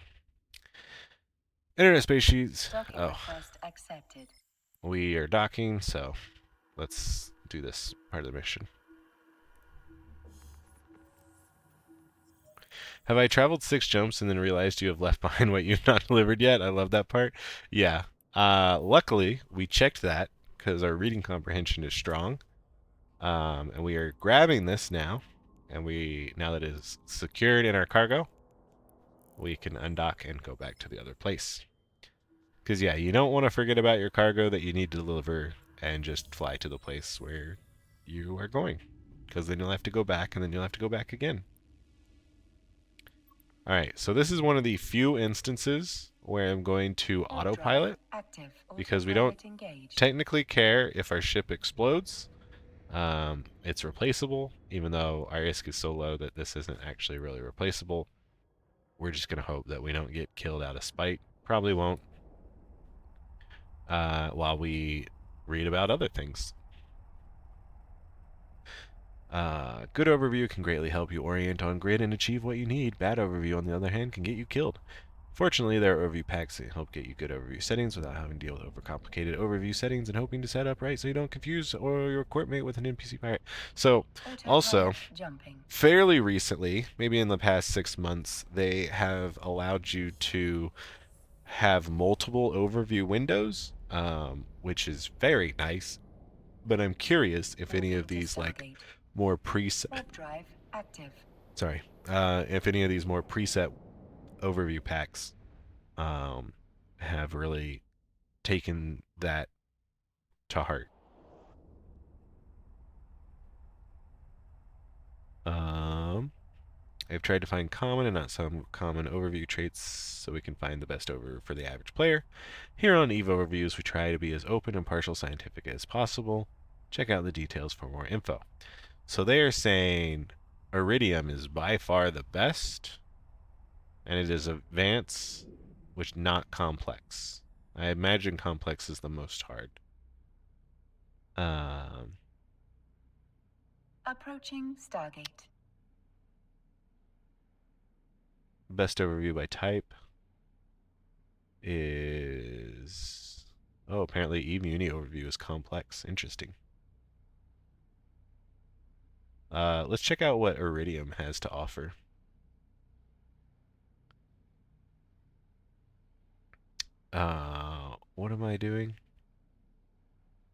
Internet species. Docking Oh, request accepted. we are docking, so let's do this part of the mission. Have I traveled 6 jumps and then realized you have left behind what you've not delivered yet? I love that part. Yeah. Luckily, we checked that because our reading comprehension is strong. And we are grabbing this now. And now that it is secured in our cargo, we can undock and go back to the other place. Because, yeah, you don't want to forget about your cargo that you need to deliver and just fly to the place where you are going. Because then you'll have to go back, and then you'll have to go back again. Alright, so this is one of the few instances where I'm going to Warp drive autopilot, active. because we don't Autopilot engaged. technically care if our ship explodes. It's replaceable, even though our risk is so low that this isn't actually really replaceable. We're just going to hope that we don't get killed out of spite. Probably won't. While we read about other things. Good overview can greatly help you orient on grid and achieve what you need. Bad overview, on the other hand, can get you killed. Fortunately, there are overview packs that help get you good overview settings without having to deal with overcomplicated overview settings and hoping to set up right so you don't confuse or your courtmate with an NPC pirate. So, also, Autopilot jumping. fairly recently, maybe in the past 6 months, they have allowed you to have multiple overview windows, which is very nice. But I'm curious if any of Moving to these, like, Stargate. more preset... Warp drive active. Sorry. If any of these more preset overview packs have really taken that to heart. I've tried to find common and not some common overview traits so we can find the best overview for the average player. Here on EVE Overviews, we try to be as open and partial scientific as possible. Check out the details for more info. So they are saying Iridium is by far the best, and it is advanced, which not complex. I imagine complex is the most hard. Approaching Stargate. Best overview by type is... Oh, apparently Eve Uni overview is complex. Interesting. Let's check out what Iridium has to offer. What am I doing?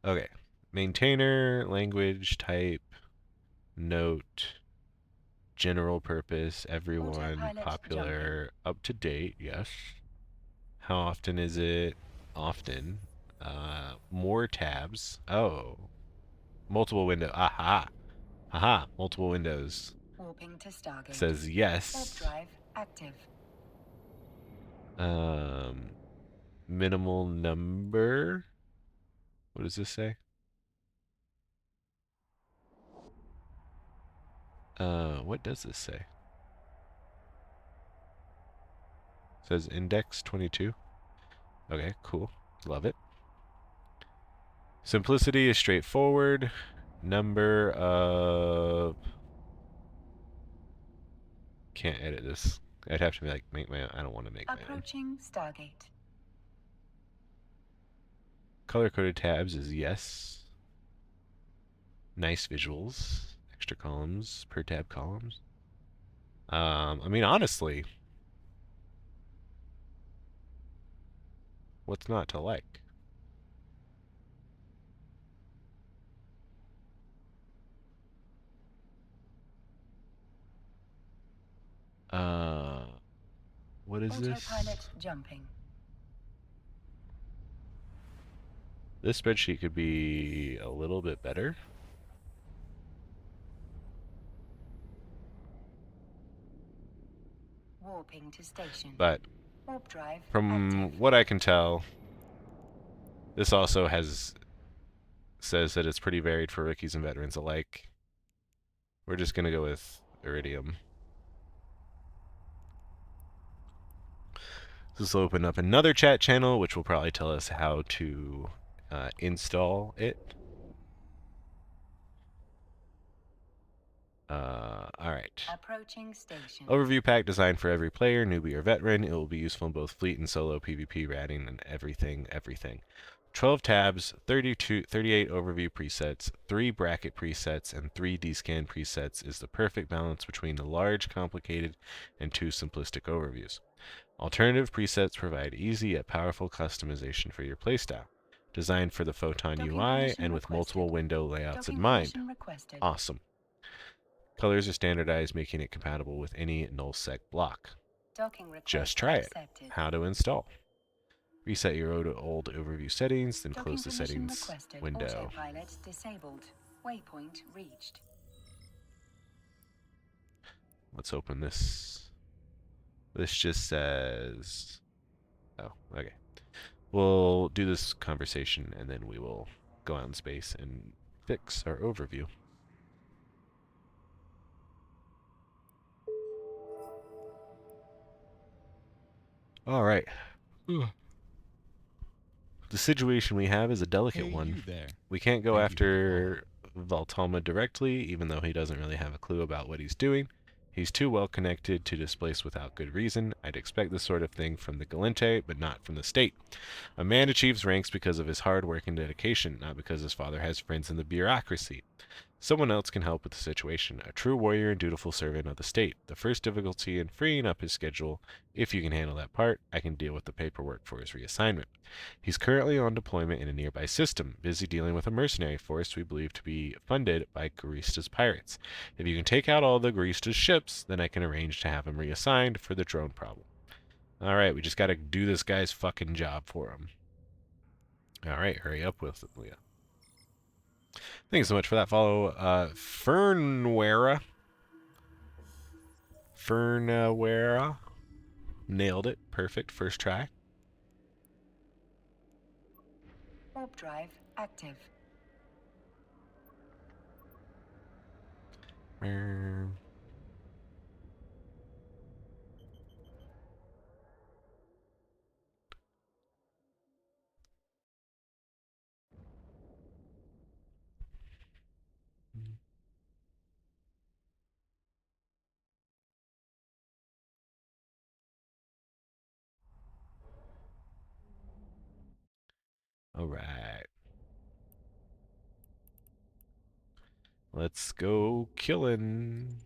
Okay. Maintainer, language, type, note, general purpose, everyone, Autopilot popular, up to date, yes. How often is it? Often. More tabs. Oh. Multiple window. Aha. Aha. Multiple windows. Warping to Stargate. Says Warp yes. drive active. Minimal number. What does this say? What does this say? Says index 22. Okay, cool. Love it. Simplicity is straightforward. Number of... Can't edit this. I'd have to be like, make my own. I don't want to make my own. Approaching Stargate. Color-coded tabs is yes. Nice visuals. Extra columns, per tab columns. I mean, honestly, what's not to like? What is this? Autopilot jumping. This spreadsheet could be a little bit better. Warping to station. But Warp drive from active. what I can tell, this also says that it's pretty varied for rookies and veterans alike. We're just gonna go with Iridium. This will open up another chat channel, which will probably tell us how to install it. Alright. Approaching station. Overview pack designed for every player, newbie or veteran. It will be useful in both fleet and solo PvP, ratting, and everything. 12 tabs, 38 overview presets, 3 bracket presets, and 3 descan presets is the perfect balance between the large, complicated, and 2 simplistic overviews. Alternative presets provide easy yet powerful customization for your playstyle. Designed for the Photon Docking UI permission and with requested. multiple window layouts Docking in mind. permission requested. Awesome. Colors are standardized, making it compatible with any nullsec block. Docking request Just try it. accepted. How to install. Reset your old overview settings, then Docking close the permission settings requested. window. Autopilot disabled. Waypoint reached. Let's open this. This just says... Oh, okay. We'll do this conversation, and then we will go out in space and fix our overview. All right. The situation we have is a delicate Hey, one. you there. We can't go Thank you after Valtalma directly, even though he doesn't really have a clue about what he's doing. He's too well connected to displace without good reason. I'd expect this sort of thing from the Galente, but not from the state. A man achieves ranks because of his hard work and dedication, not because his father has friends in the bureaucracy. Someone else can help with the situation, a true warrior and dutiful servant of the state. The first difficulty in freeing up his schedule, if you can handle that part, I can deal with the paperwork for his reassignment. He's currently on deployment in a nearby system, busy dealing with a mercenary force we believe to be funded by Garista's pirates. If you can take out all the Garista's ships, then I can arrange to have him reassigned for the drone problem. Alright, we just gotta do this guy's fucking job for him. Alright, hurry up with it, Leah. Thanks so much for that follow. Fernwera. Nailed it. Perfect. First try. Warp drive active. All right. Let's go killing.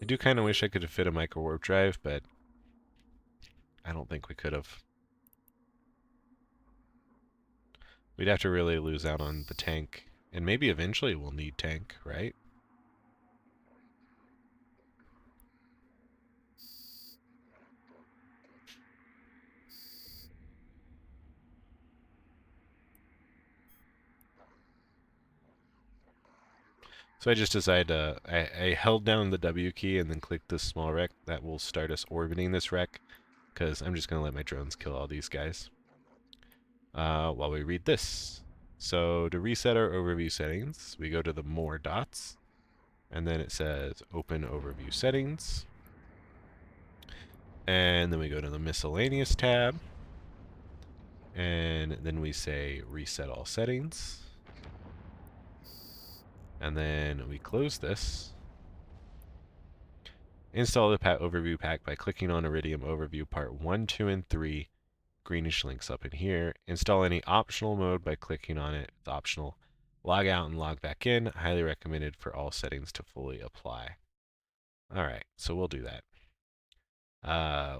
I do kind of wish I could have fit a micro warp drive, but I don't think we could have. We'd have to really lose out on the tank. And maybe eventually we'll need tank, right? So I just decided to, I held down the W key and then clicked this small wreck. That will start us orbiting this wreck, because I'm just going to let my drones kill all these guys. While we read this. So to reset our overview settings, we go to the more dots, and then it says open overview settings. And then we go to the miscellaneous tab, and then we say reset all settings. And then we close this. Install the overview pack by clicking on Iridium Overview Part 1, 2, and 3. Greenish links up in here. Install any optional mode by clicking on it. It's optional. Log out and log back in. Highly recommended for all settings to fully apply. Alright, so we'll do that.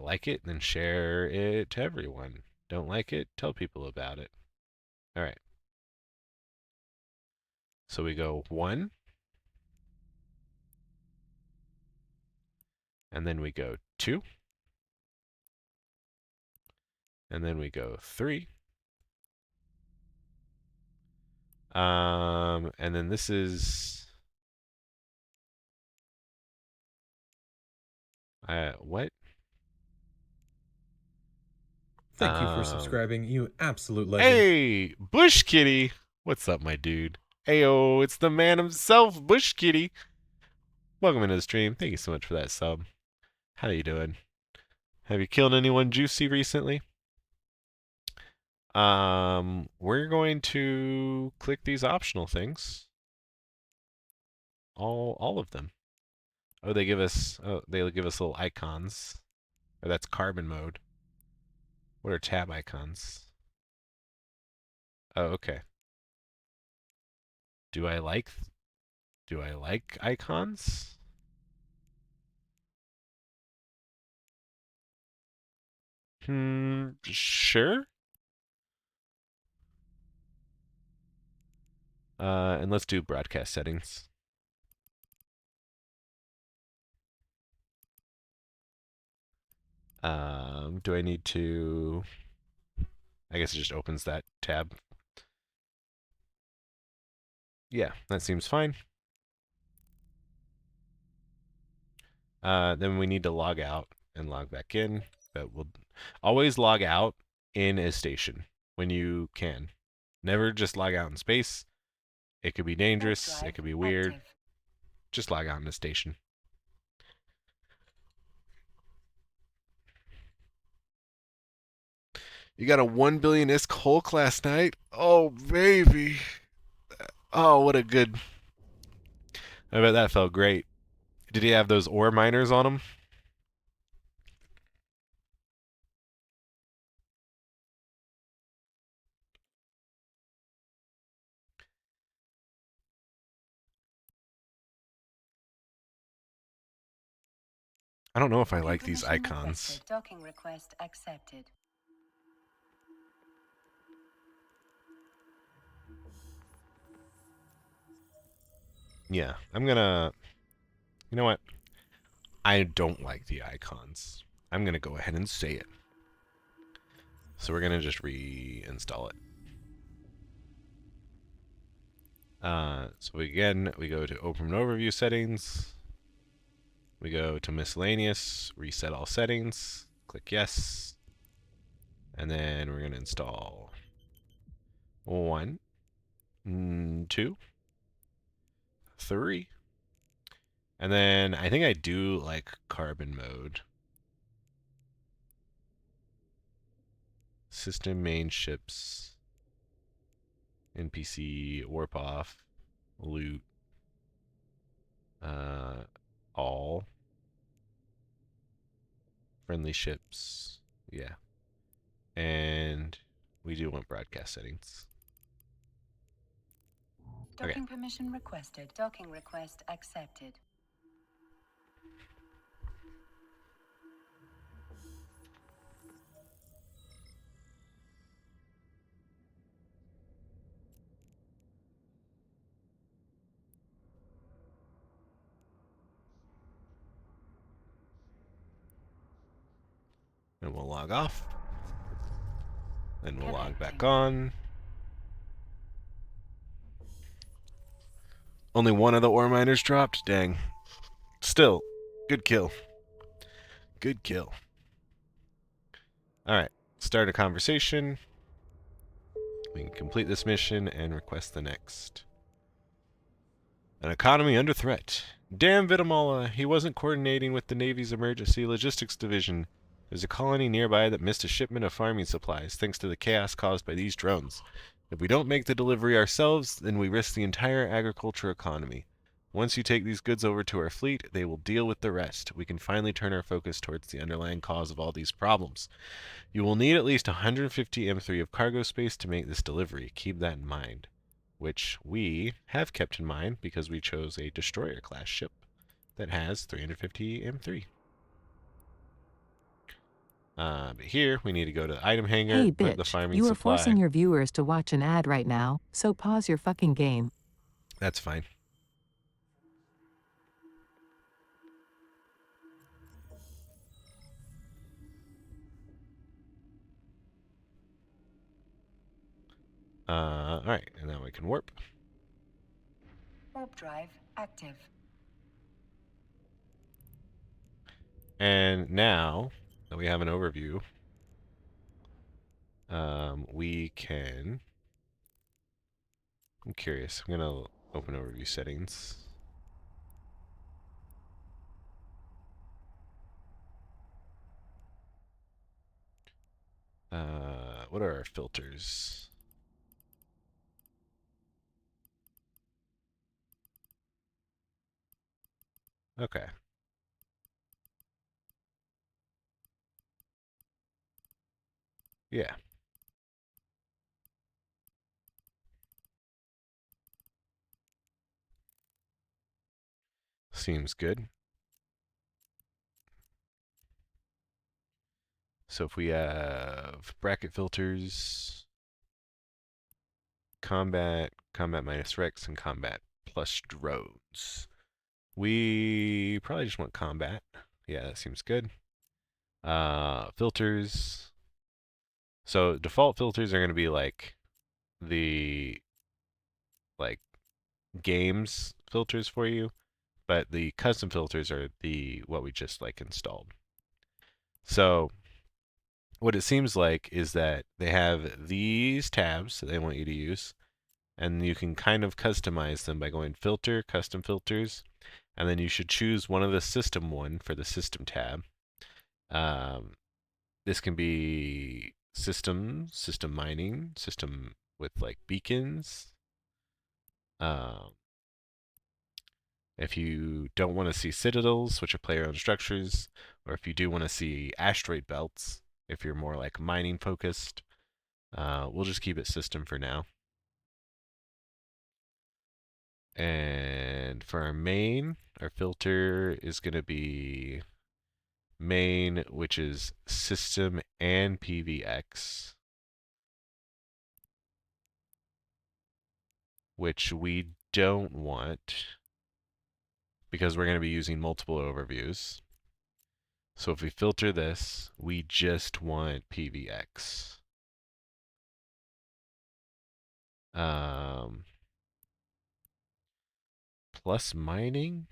Like it, then share it to everyone. Don't like it, tell people about it. Alright. So we go 1. And then we go 2. And then we go 3. And then this is... what? Thank you for subscribing, you absolute legend. Hey, Bush Kitty! What's up, my dude? Ayo, it's the man himself, Bush Kitty! Welcome into the stream. Thank you so much for that sub. How you doing? Have you killed anyone juicy recently? We're going to click these optional things. All of them. Oh, they give us little icons. Oh, that's carbon mode. What are tab icons? Oh, okay. Do I like icons? Sure. And let's do broadcast settings. Do I need to... I guess it just opens that tab. Yeah, that seems fine. Then we need to log out and log back in. But we'll always log out in a station when you can. Never just log out in space. It could be dangerous. It could be weird. Active. Just log out in a station. You got a 1 billion ISK Hulk last night? Oh, baby. Oh, what a good... I bet that felt great. Did he have those ore miners on him? I don't know if I like these Permission icons. requested. Docking request accepted. Yeah, I'm gonna... You know what? I don't like the icons. I'm gonna go ahead and say it. So we're gonna just reinstall it. So again, we go to Open Overview Settings. We go to Miscellaneous, Reset All Settings. Click Yes. And then we're gonna install 1, 2, 3. And then I think I do like carbon mode. System main ships. NPC, warp off, loot, all. Friendly ships. Yeah. And we do want broadcast settings. Okay. Docking permission requested. Docking request accepted. And we'll log off. Then we'll log back Connecting. on. Only one of the ore miners dropped? Dang. Still, good kill. Good kill. Alright, start a conversation. We can complete this mission and request the next. An economy under threat. Damn Vitamala, he wasn't coordinating with the Navy's emergency logistics division. There's a colony nearby that missed a shipment of farming supplies thanks to the chaos caused by these drones. If we don't make the delivery ourselves, then we risk the entire agriculture economy. Once you take these goods over to our fleet, they will deal with the rest. We can finally turn our focus towards the underlying cause of all these problems. You will need at least 150 M3 of cargo space to make this delivery. Keep that in mind. Which we have kept in mind because we chose a destroyer class ship that has 350 M3. But here we need to go to the item hangar, Hey put the bitch, farming you are supply. forcing your viewers to watch an ad right now, so pause your fucking game. That's fine. Alright, and now we can warp. Warp drive active. And now that we have an overview, we can... I'm curious. I'm going to open overview settings. What are our filters? Okay. Yeah. Seems good. So if we have bracket filters, combat, combat minus Rex, and combat plus drones. We probably just want combat. Yeah, that seems good. Filters. So default filters are going to be like the games filters for you, but the custom filters are the what we just installed. So what it seems like is that they have these tabs that they want you to use, and you can kind of customize them by going filter, custom filters, and then you should choose one of the system one for the system tab. This can be system mining, system with beacons. If you don't want to see citadels, which are player-owned structures, or if you do want to see asteroid belts, if you're more mining focused, we'll just keep it system for now. And for our main, our filter is going to be main, which is system and PVX, which we don't want because we're going to be using multiple overviews. So if we filter this, we just want PVX. Plus mining?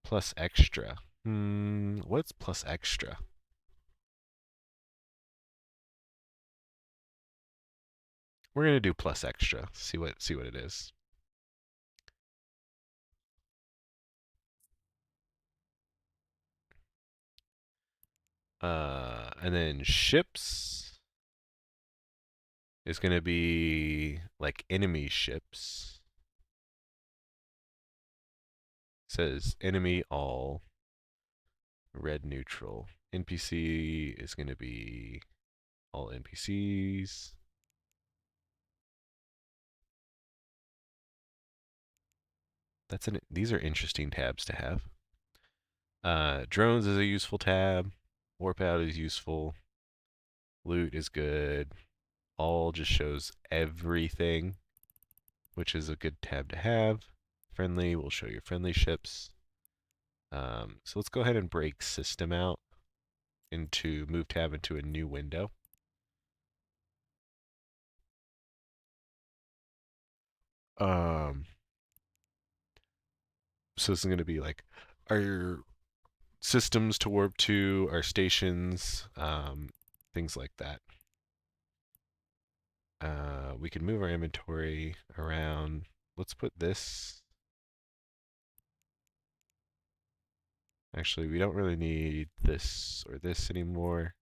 Plus extra. What's plus extra? We're gonna do plus extra. See what it is. And then ships is gonna be enemy ships. Says enemy all. red neutral. NPC is going to be all NPCs. These are interesting tabs to have. Drones is a useful tab. Warp out is useful. Loot is good. All just shows everything, which is a good tab to have. Friendly will show your friendly ships. So let's go ahead and break system out into move tab into a new window. So this is going to be like our systems to warp to, our stations, things like that. We can move our inventory around. Let's put this. Actually, we don't really need this or this anymore.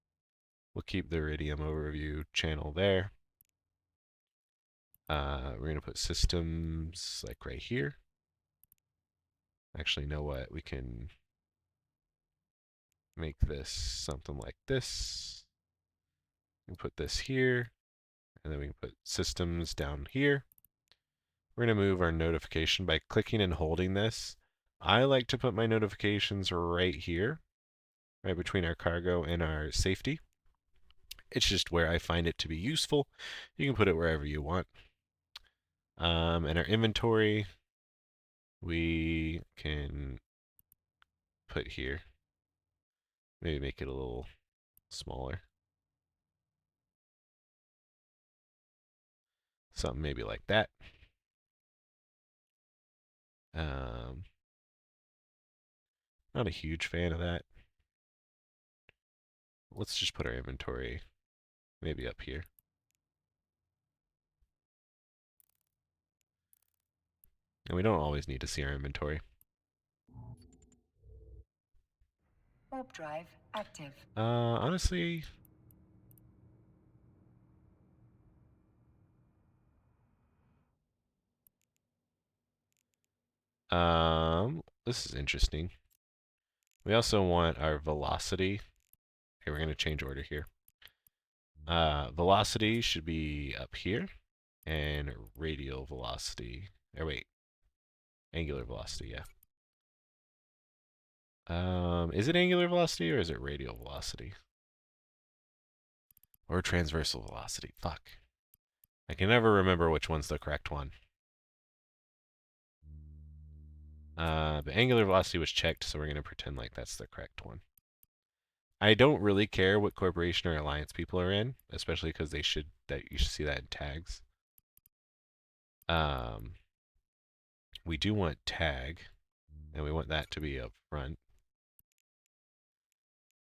We'll keep the Iridium overview channel there. We're going to put systems like right here. Actually, you know what? We can make this something like this. We can put this here, and then we can put systems down here. We're going to move our notification by clicking and holding this. I like to put my notifications right here, right between our cargo and our safety. It's just where I find it to be useful. You can put it wherever you want. And our inventory, we can put here. Maybe make it a little smaller. Something maybe like that. Not a huge fan of that. Let's just put our inventory maybe up here. And we don't always need to see our inventory. Warp drive active. Honestly, this is interesting. We also want our velocity. Okay, we're going to change order here. Velocity should be up here, and radial velocity. Or wait, angular velocity, yeah. Is it angular velocity or is it radial velocity? Or transversal velocity? Fuck. I can never remember which one's the correct one. The angular velocity was checked, so we're going to pretend like that's the correct one. I don't really care what corporation or alliance people are in, especially because you should see that in tags. We do want tag, and we want that to be up front.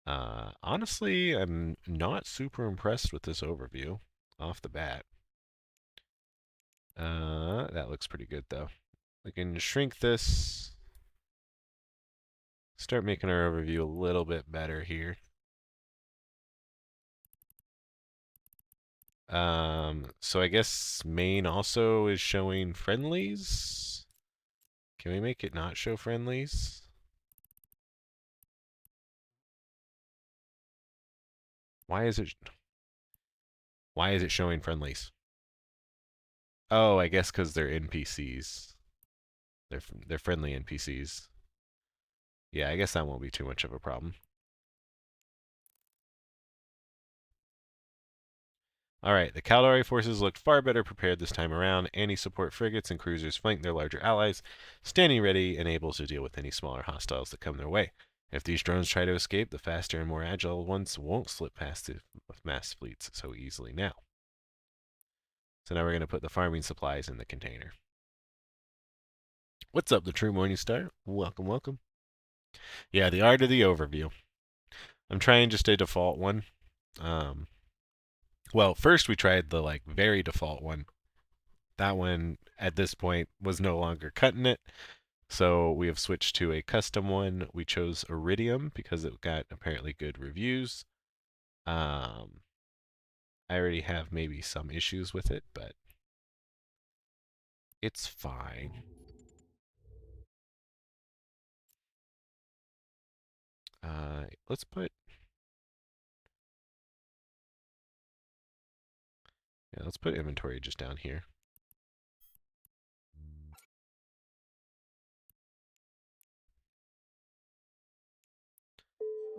Honestly, I'm not super impressed with this overview off the bat. That looks pretty good though. We can shrink this. Start making our overview a little bit better here. So I guess main also is showing friendlies. Can we make it not show friendlies? Why is it showing friendlies? Oh, I guess because they're NPCs. They're friendly NPCs. Yeah, I guess that won't be too much of a problem. Alright, the Caldari forces looked far better prepared this time around. Anti-support frigates and cruisers flank their larger allies, standing ready and able to deal with any smaller hostiles that come their way. If these drones try to escape, the faster and more agile ones won't slip past the mass fleets so easily now. So now we're going to put the farming supplies in the container. What's up, the True Morning Star? Welcome, welcome. Yeah, the art of the overview. I'm trying just a default one. Well, first we tried the very default one. That one at this point was no longer cutting it. So we have switched to a custom one. We chose Iridium because it got apparently good reviews. I already have maybe some issues with it, but it's fine. Let's put... Yeah, let's put inventory just down here.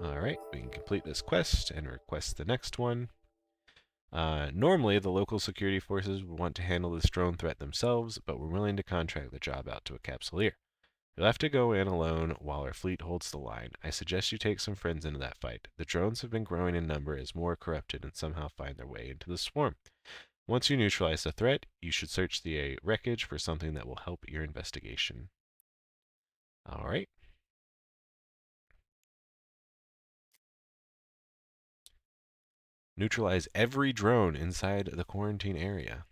Alright, we can complete this quest and request the next one. Normally, the local security forces would want to handle this drone threat themselves, but we're willing to contract the job out to a capsuleer. You'll have to go in alone while our fleet holds the line. I suggest you take some friends into that fight. The drones have been growing in number as more are corrupted and somehow find their way into the swarm. Once you neutralize the threat, you should search the wreckage for something that will help your investigation. Alright. Neutralize every drone inside the quarantine area.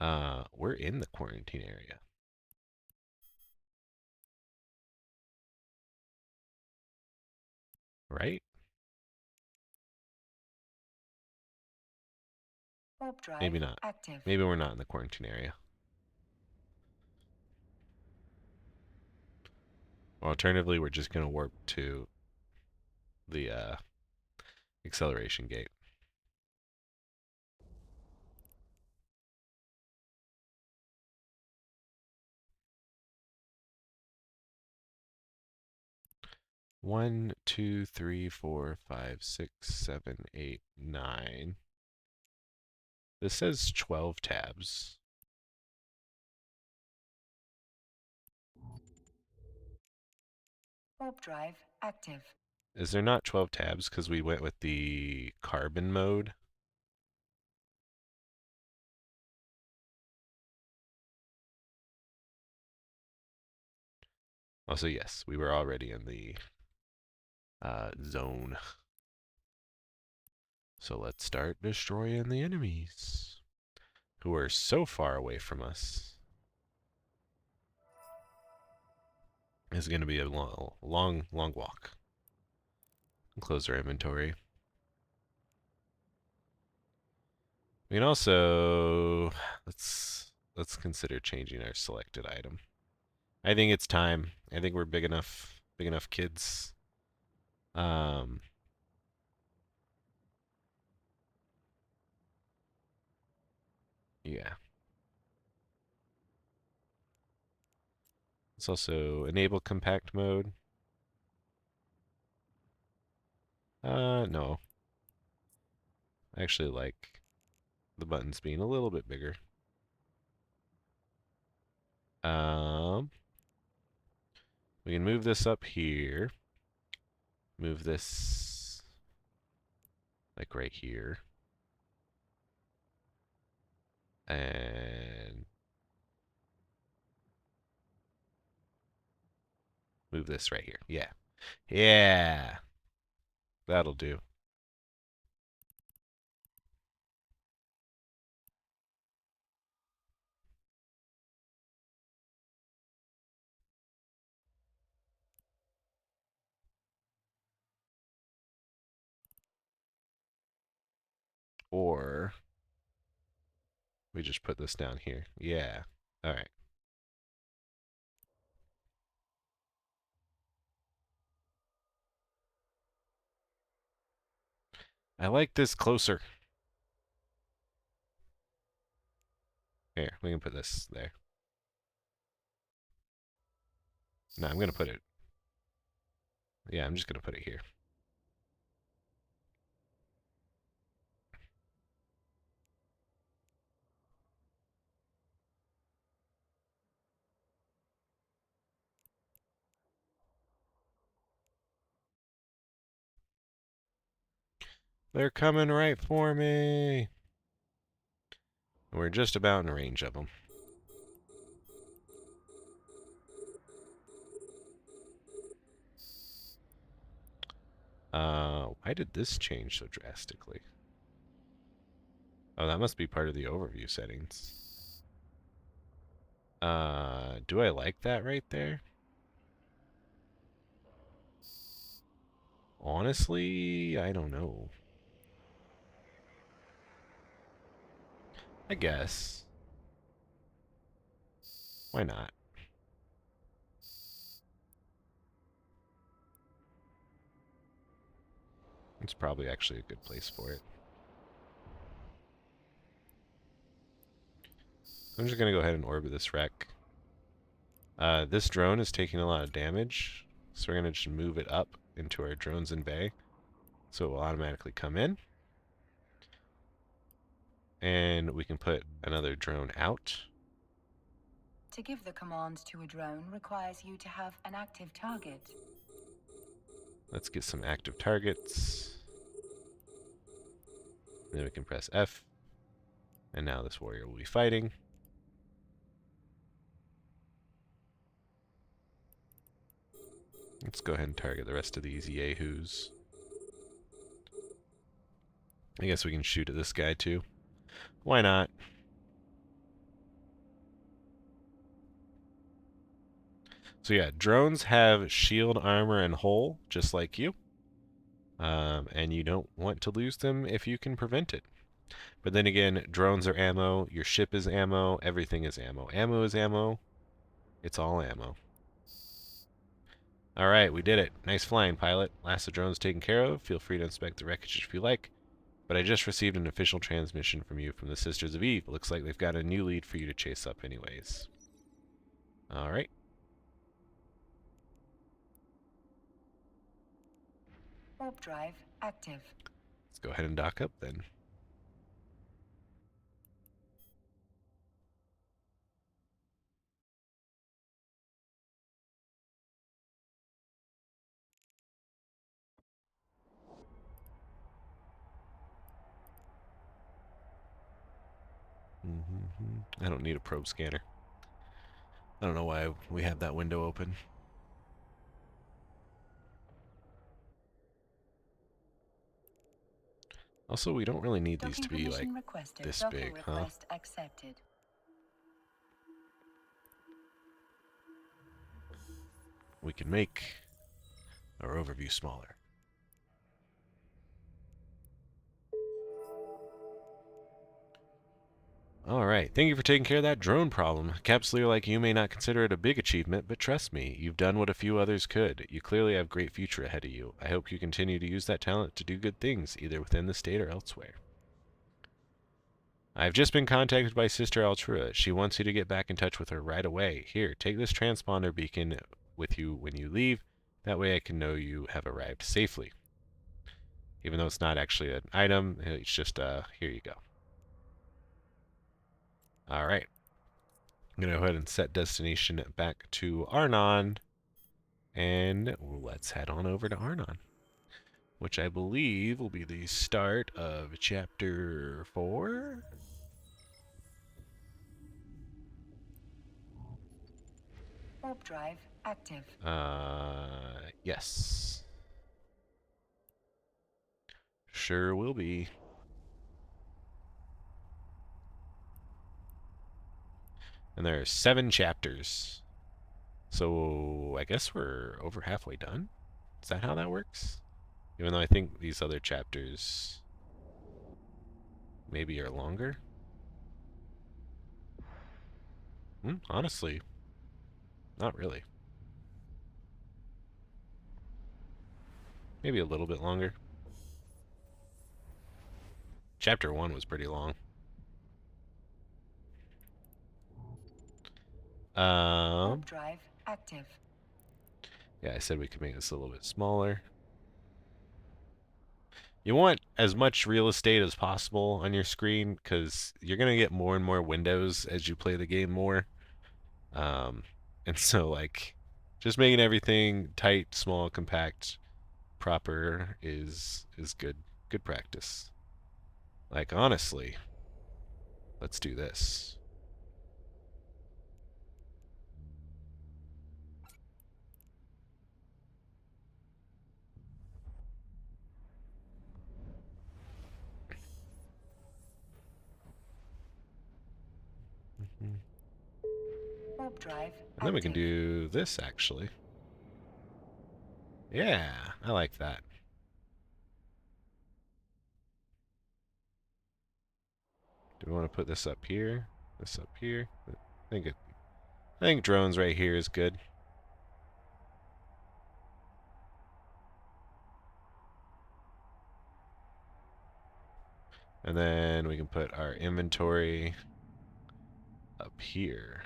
We're in the quarantine area. Right? Warp drive Maybe not. active. Maybe we're not in the quarantine area. Or alternatively, we're just going to warp to the acceleration gate. One, two, three, four, five, six, seven, eight, 9. This says 12 tabs. Warp drive active. Is there not 12 tabs because we went with the carbon mode? Also, yes, we were already in the zone. So let's start destroying the enemies who are so far away from us. It's going to be a long walk. Close our inventory. We can also let's consider changing our selected item. I think it's time. I think we're big enough kids. Yeah. Let's also enable compact mode. No. I actually like the buttons being a little bit bigger. We can move this up here. Move this like right here. And move this right here. Yeah. Yeah. That'll do. Or we just put this down here. Yeah. All right. I like this closer. Here, we can put this there. No, I'm going to put it... Yeah, I'm just going to put it here. They're coming right for me. We're just about in range of them. Why did this change so drastically? Oh, that must be part of the overview settings. Do I like that right there? Honestly, I don't know. I guess. Why not? It's probably actually a good place for it. I'm just going to go ahead and orbit this wreck. This drone is taking a lot of damage, so we're going to just move it up into our drones in bay, so it will automatically come in. And we can put another drone out. To give the command to a drone requires you to have an active target. Let's get some active targets. And then we can press F. And now this warrior will be fighting. Let's go ahead and target the rest of these yahoos. I guess we can shoot at this guy too. Why not? So yeah, drones have shield, armor, and hull, just like you. And you don't want to lose them if you can prevent it. But then again, drones are ammo, your ship is ammo, everything is ammo. Ammo is ammo. It's all ammo. Alright, we did it. Nice flying, pilot. Last of the drone's taken care of. Feel free to inspect the wreckage if you like. But I just received an official transmission from you from the Sisters of Eve. Looks like they've got a new lead for you to chase up anyways. Alright. Warp drive active. Let's go ahead and dock up then. I don't need a probe scanner. I don't know why we have that window open. Also, we don't really need these to be like this big, huh? Request accepted. We can make our overview smaller. Alright, thank you for taking care of that drone problem. Capsuleer like you may not consider it a big achievement, but trust me, you've done what a few others could. You clearly have a great future ahead of you. I hope you continue to use that talent to do good things, either within the state or elsewhere. I've just been contacted by Sister Altrua. She wants you to get back in touch with her right away. Here, take this transponder beacon with you when you leave. That way I can know you have arrived safely. Even though it's not actually an item, it's just, here you go. Alright. I'm going to go ahead and set destination back to Arnon. And let's head on over to Arnon. Which I believe will be the start of Chapter 4? Warp drive active. Yes. Sure will be. And there are 7 chapters. So I guess we're over halfway done? Is that how that works? Even though I think these other chapters maybe are longer? Honestly, not really. Maybe a little bit longer. Chapter 1 was pretty long. Warp drive active. Yeah, I said we could make this a little bit smaller. You want as much real estate as possible on your screen, because you're going to get more and more windows as you play the game more. And so, like, just making everything tight, small, compact, proper is good practice. Like, honestly, let's do this. Warp drive And then we can do this, actually. Yeah, I like that. Do we want to put this up here? This up here? I think drones right here is good. And then we can put our inventory up here.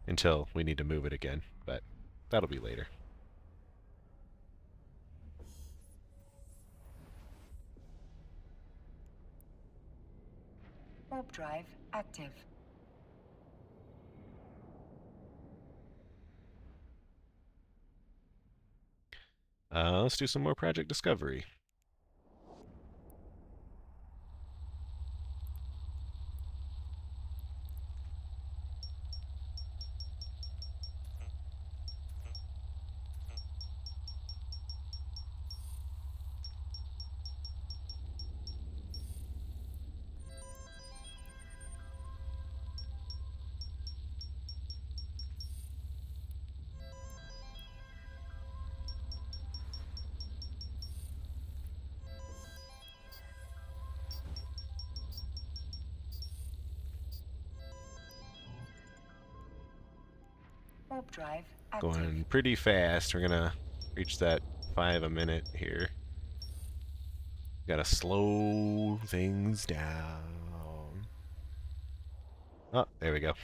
Until we need to move it again, but that'll be later. Warp drive active. Let's do some more project discovery. Warp drive active. Going pretty fast. We're gonna reach that 5 a minute here. Gotta slow things down. Oh, there we go.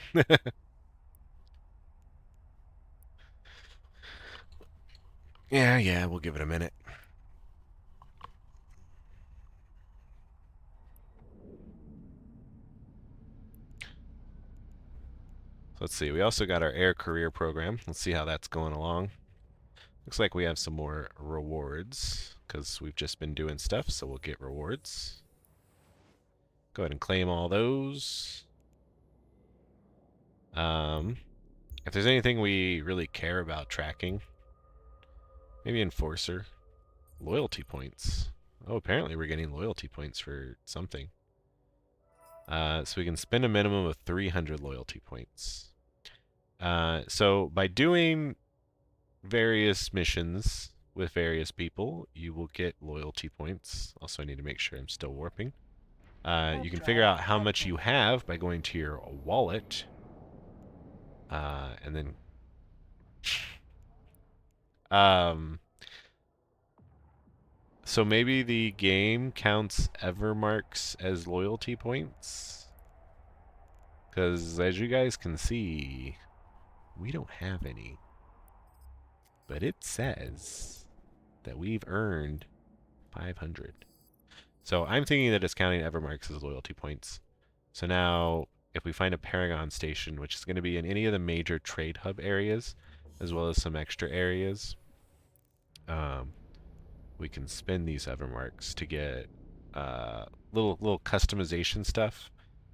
Yeah, we'll give it a minute. Let's see, we also got our air career program. Let's see how that's going along. Looks like we have some more rewards, because we've just been doing stuff, so we'll get rewards. Go ahead and claim all those. If there's anything we really care about tracking, maybe Enforcer. Loyalty points. Oh, apparently we're getting loyalty points for something. So we can spend a minimum of 300 loyalty points. So by doing various missions with various people, you will get loyalty points. Also, I need to make sure I'm still warping. You can figure out how much you have by going to your wallet. And then... So maybe the game counts Evermarks as loyalty points? Because as you guys can see, we don't have any. But it says that we've earned 500. So I'm thinking that it's counting Evermarks as loyalty points. So now, if we find a Paragon station, which is going to be in any of the major trade hub areas, as well as some extra areas, we can spend these Evermarks to get little customization stuff.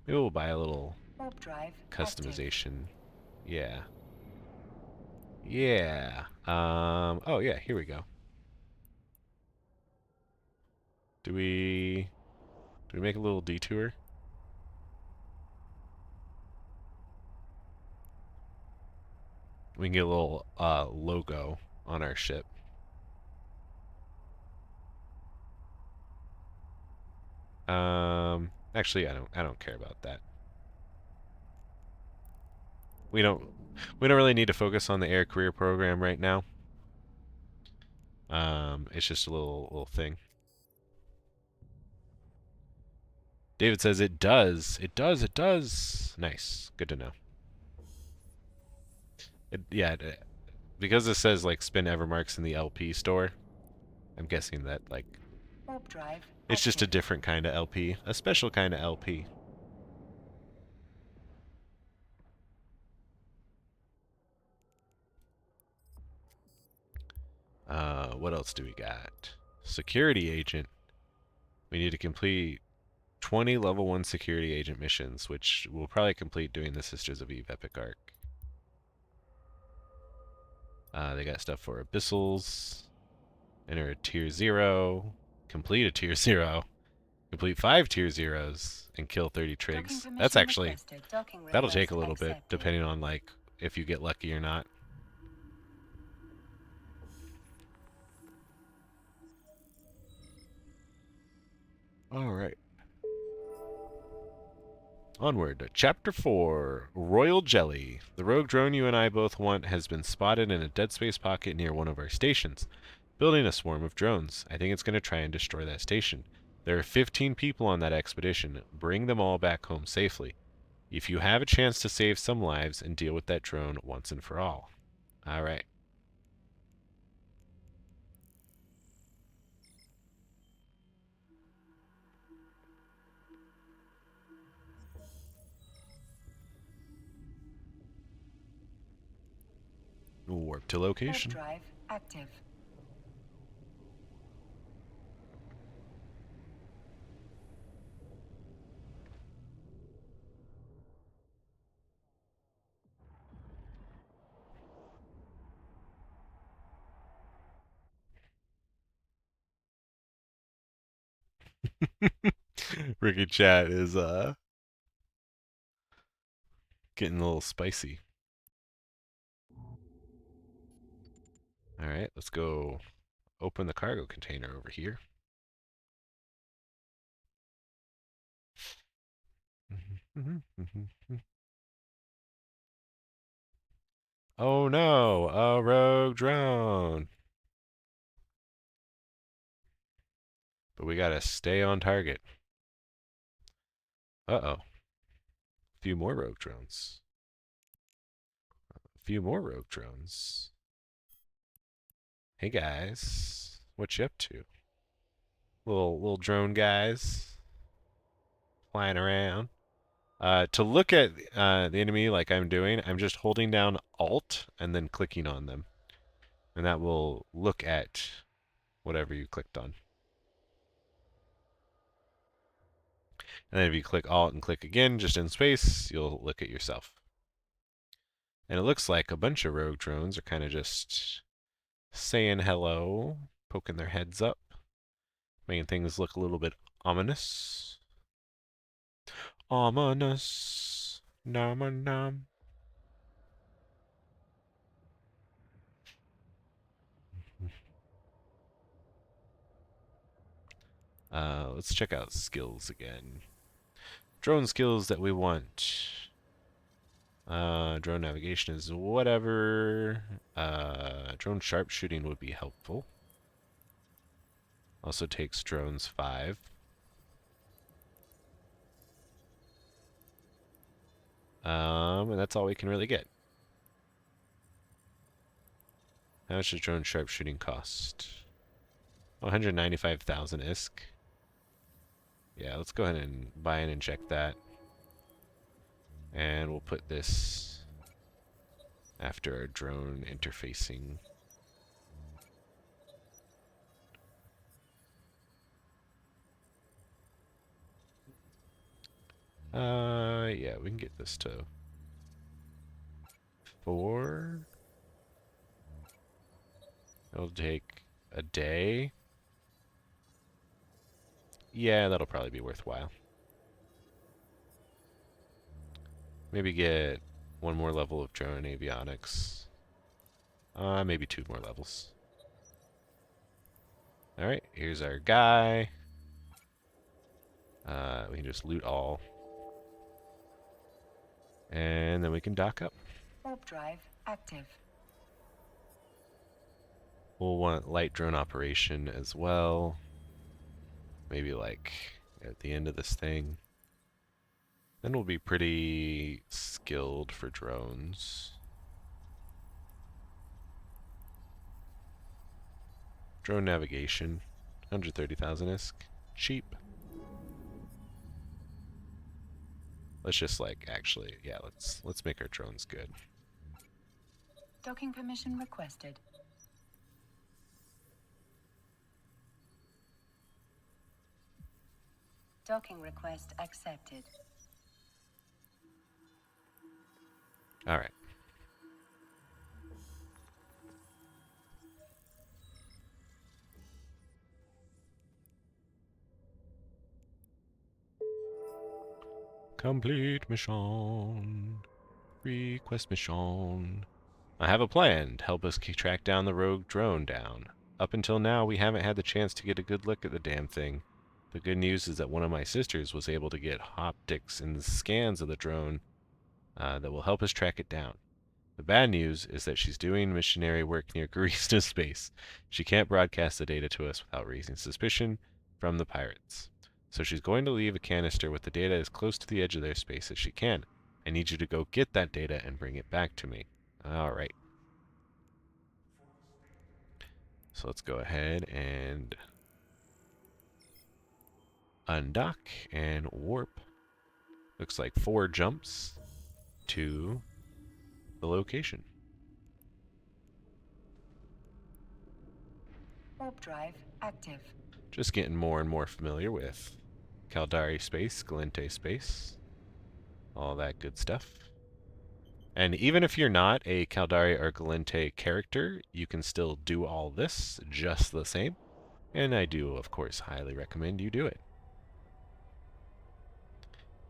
Maybe we'll buy a little Warp drive customization. Yeah. Yeah. Oh yeah, here we go. Do we make a little detour? We can get a little logo on our ship. Actually, I don't care about that. We don't really need to focus on the air career program right now. It's just a little thing. David says it does. It does. Nice. Good to know. Because it says like spin Evermarks in the LP store, I'm guessing that like warp drive it's just a different kind of LP, a special kind of LP. What else do we got? Security agent. We need to complete 20 level 1 security agent missions, which we'll probably complete doing the Sisters of Eve Epic Arc. They got stuff for Abyssals. Enter a tier 0. Complete a tier 0. Complete 5 tier 0s and kill 30 trigs. That's actually, that'll take a little bit depending on like if you get lucky or not. Alright. Onward to Chapter 4, Royal Jelly. The rogue drone you and I both want has been spotted in a dead space pocket near one of our stations. Building a swarm of drones. I think it's going to try and destroy that station. There are 15 people on that expedition. Bring them all back home safely. If you have a chance to save some lives and deal with that drone once and for all. Alright. Warp to location. Warp drive active. Ricky Chat is getting a little spicy. Alright, let's go open the cargo container over here. Oh no, a rogue drone. But we gotta stay on target. Uh-oh. A few more rogue drones. A few more rogue drones. Hey guys, what you up to? Little drone guys flying around. To look at the enemy like I'm doing, I'm just holding down Alt and then clicking on them. And that will look at whatever you clicked on. And then if you click Alt and click again, just in space, you'll look at yourself. And it looks like a bunch of rogue drones are kind of just saying hello, poking their heads up, making things look a little bit ominous. Ominous. Nom nom. Let's check out skills again. Drone skills that we want. Drone navigation is whatever. Drone sharpshooting would be helpful. Also takes drones 5. And that's all we can really get. How much does drone sharpshooting cost? 195,000 ISK. Yeah, let's go ahead and buy and inject that. And we'll put this after our drone interfacing. Yeah, we can get this to 4. It'll take a day. Yeah, that'll probably be worthwhile. Maybe get 1 more level of drone avionics. Maybe 2 more levels. Alright, here's our guy. We can just loot all. And then we can dock up. Warp drive active. We'll want light drone operation as well. Maybe like at the end of this thing. Then we'll be pretty skilled for drones. Drone navigation, 130,000 ISK. Cheap. Let's just like actually, yeah, let's make our drones good. Docking permission requested. Docking request accepted. All right. Complete mission. Request mission. I have a plan to help us track down the rogue drone down. Up until now, we haven't had the chance to get a good look at the damn thing. The good news is that one of my sisters was able to get optics and scans of the drone that will help us track it down. The bad news is that she's doing missionary work near Garista space. She can't broadcast the data to us without raising suspicion from the pirates. So she's going to leave a canister with the data as close to the edge of their space as she can. I need you to go get that data and bring it back to me. Alright. So let's go ahead and undock and warp. Looks like 4 jumps to the location. Warp drive active. Just getting more and more familiar with Caldari space, Galente space, all that good stuff. And even if you're not a Caldari or Galente character, you can still do all this just the same. And I do, of course, highly recommend you do it.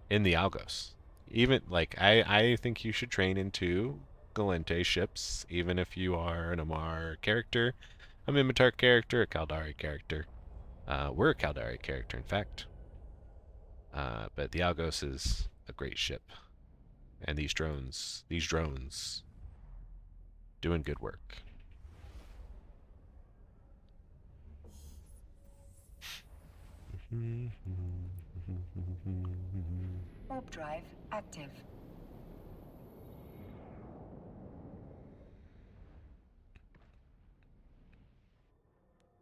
In the Algos. Even, like, I think you should train into Galente ships, even if you are an Amar character, a Mimitar character, a Caldari character. We're a Caldari character, in fact. But the Algos is a great ship. And these drones, doing good work. Warp drive active.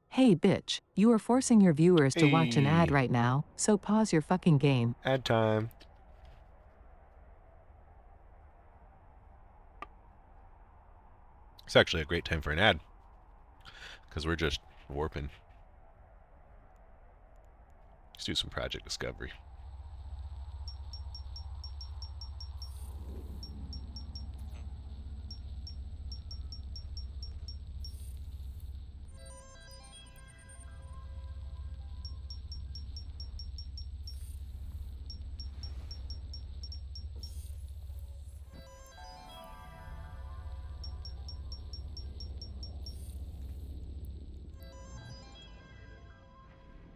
Hey bitch, you are forcing your viewers to watch an ad Hey. right now, so pause your fucking game. Ad time. It's actually a great time for an ad, because we're just warping. Let's do some project discovery.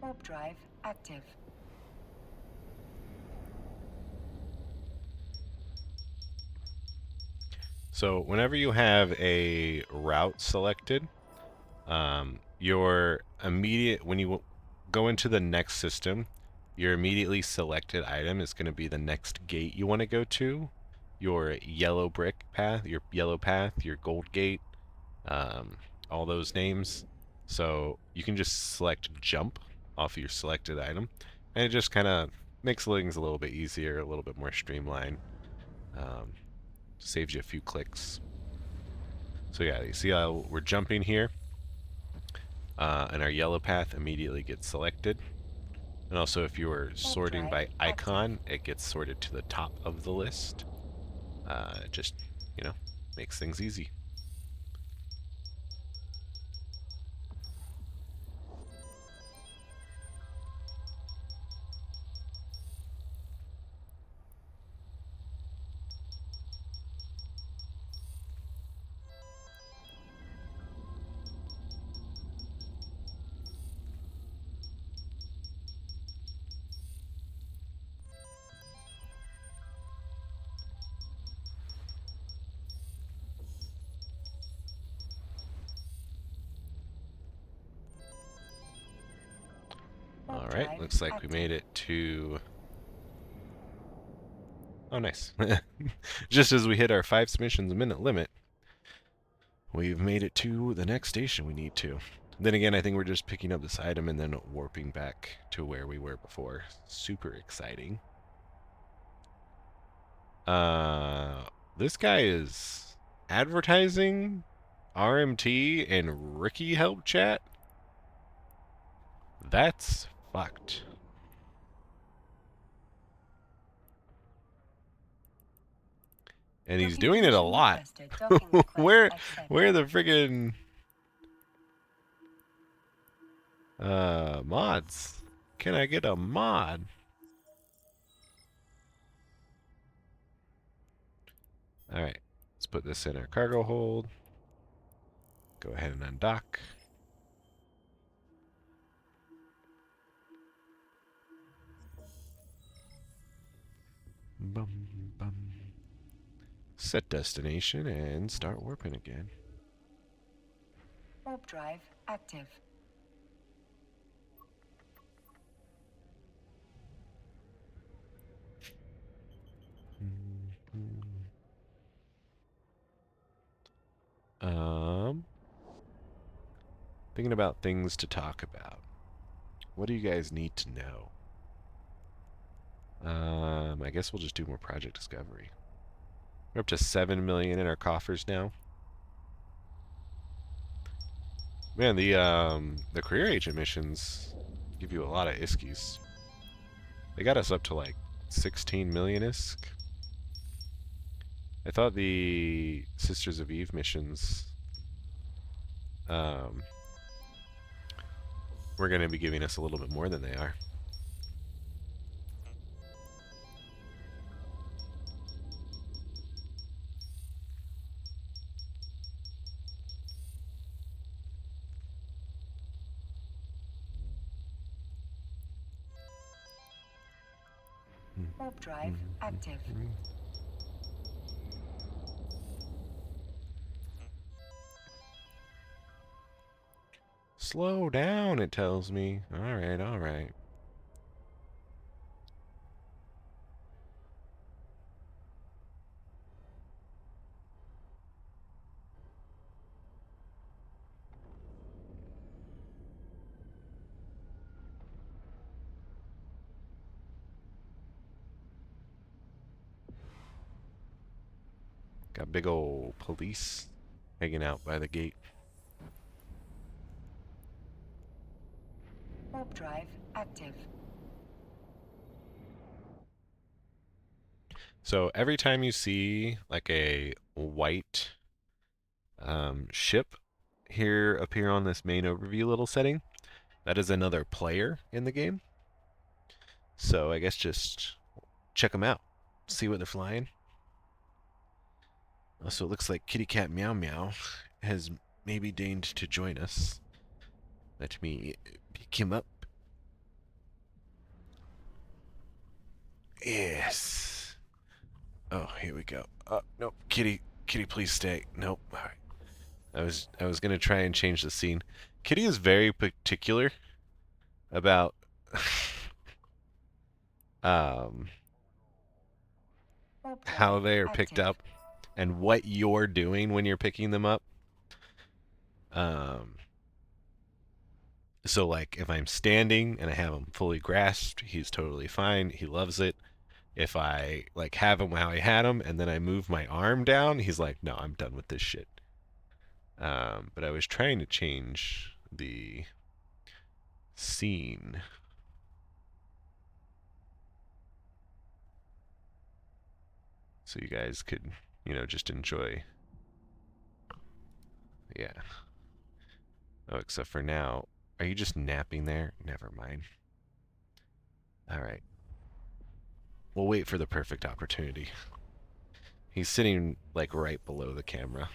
Warp drive active. So whenever you have a route selected, your immediate, when you go into the next system, your immediately selected item is going to be the next gate you want to go to. Your yellow brick path, your yellow path, your gold gate, all those names. So you can just select jump off of your selected item, and it just kind of makes things a little bit easier, a little bit more streamlined. Saves you a few clicks. So yeah, you see how we're jumping here, and our yellow path immediately gets selected. And also if you are sorting by icon, it gets sorted to the top of the list. It just, you know, makes things easy. Alright, looks like we made it to... Oh, nice. Just as we hit our 5 submissions a minute limit, we've made it to the next station we need to. Then again, I think we're just picking up this item and then warping back to where we were before. Super exciting. This guy is advertising RMT and Ricky help chat? That's fucked. And he's doing it a lot. Where the friggin' mods? Can I get a mod? Alright, let's put this in our cargo hold. Go ahead and undock. Bum, bum. Set destination and start warping again. Warp drive active. Thinking about things to talk about. What do you guys need to know? I guess we'll just do more project discovery. We're up to 7 million in our coffers now. Man, the career agent missions give you a lot of iskies. They got us up to like 16 million isk. I thought the Sisters of Eve missions were going to be giving us a little bit more than they are. Warp drive active. Slow down, it tells me. Alright, alright. Got big old police hanging out by the gate. Warp drive active. So every time you see like a white ship here appear on this main overview little setting, that is another player in the game. So I guess just check them out, see what they're flying. Also, it looks like Kitty Cat Meow Meow has maybe deigned to join us. Let me pick him up. Yes. Oh, here we go. Nope. Kitty, please stay. Nope. All right. I was gonna try and change the scene. Kitty is very particular about how they are picked up and what you're doing when you're picking them up. So like if I'm standing and I have him fully grasped, he's totally fine. He loves it. If I like have him how I had him and then I move my arm down, he's like, no, I'm done with this shit. But I was trying to change the scene. So you guys could, you know, just enjoy. Yeah. Oh, except for now. Are you just napping there? Never mind. Alright. We'll wait for the perfect opportunity. He's sitting, like, right below the camera.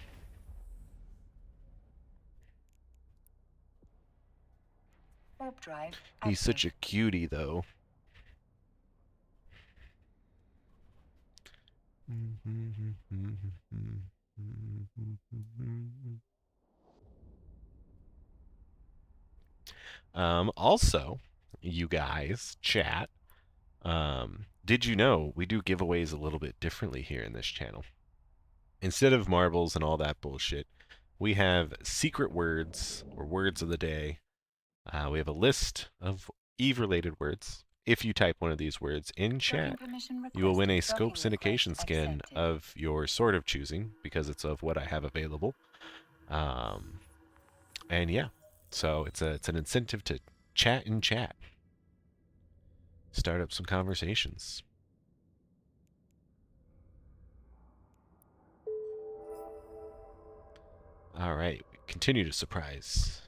Warp drive He's active. such a cutie, though. Also, you guys, chat, did you know we do giveaways a little bit differently here in this channel? Instead of marbles and all that bullshit, we have secret words, or words of the day. We have a list of Eve-related words. If you type one of these words in chat, you will win a scope syndication skin of your sort of choosing, because it's of what I have available. And yeah, so it's an incentive to chat in chat. Start up some conversations. Alright, continue to surprise.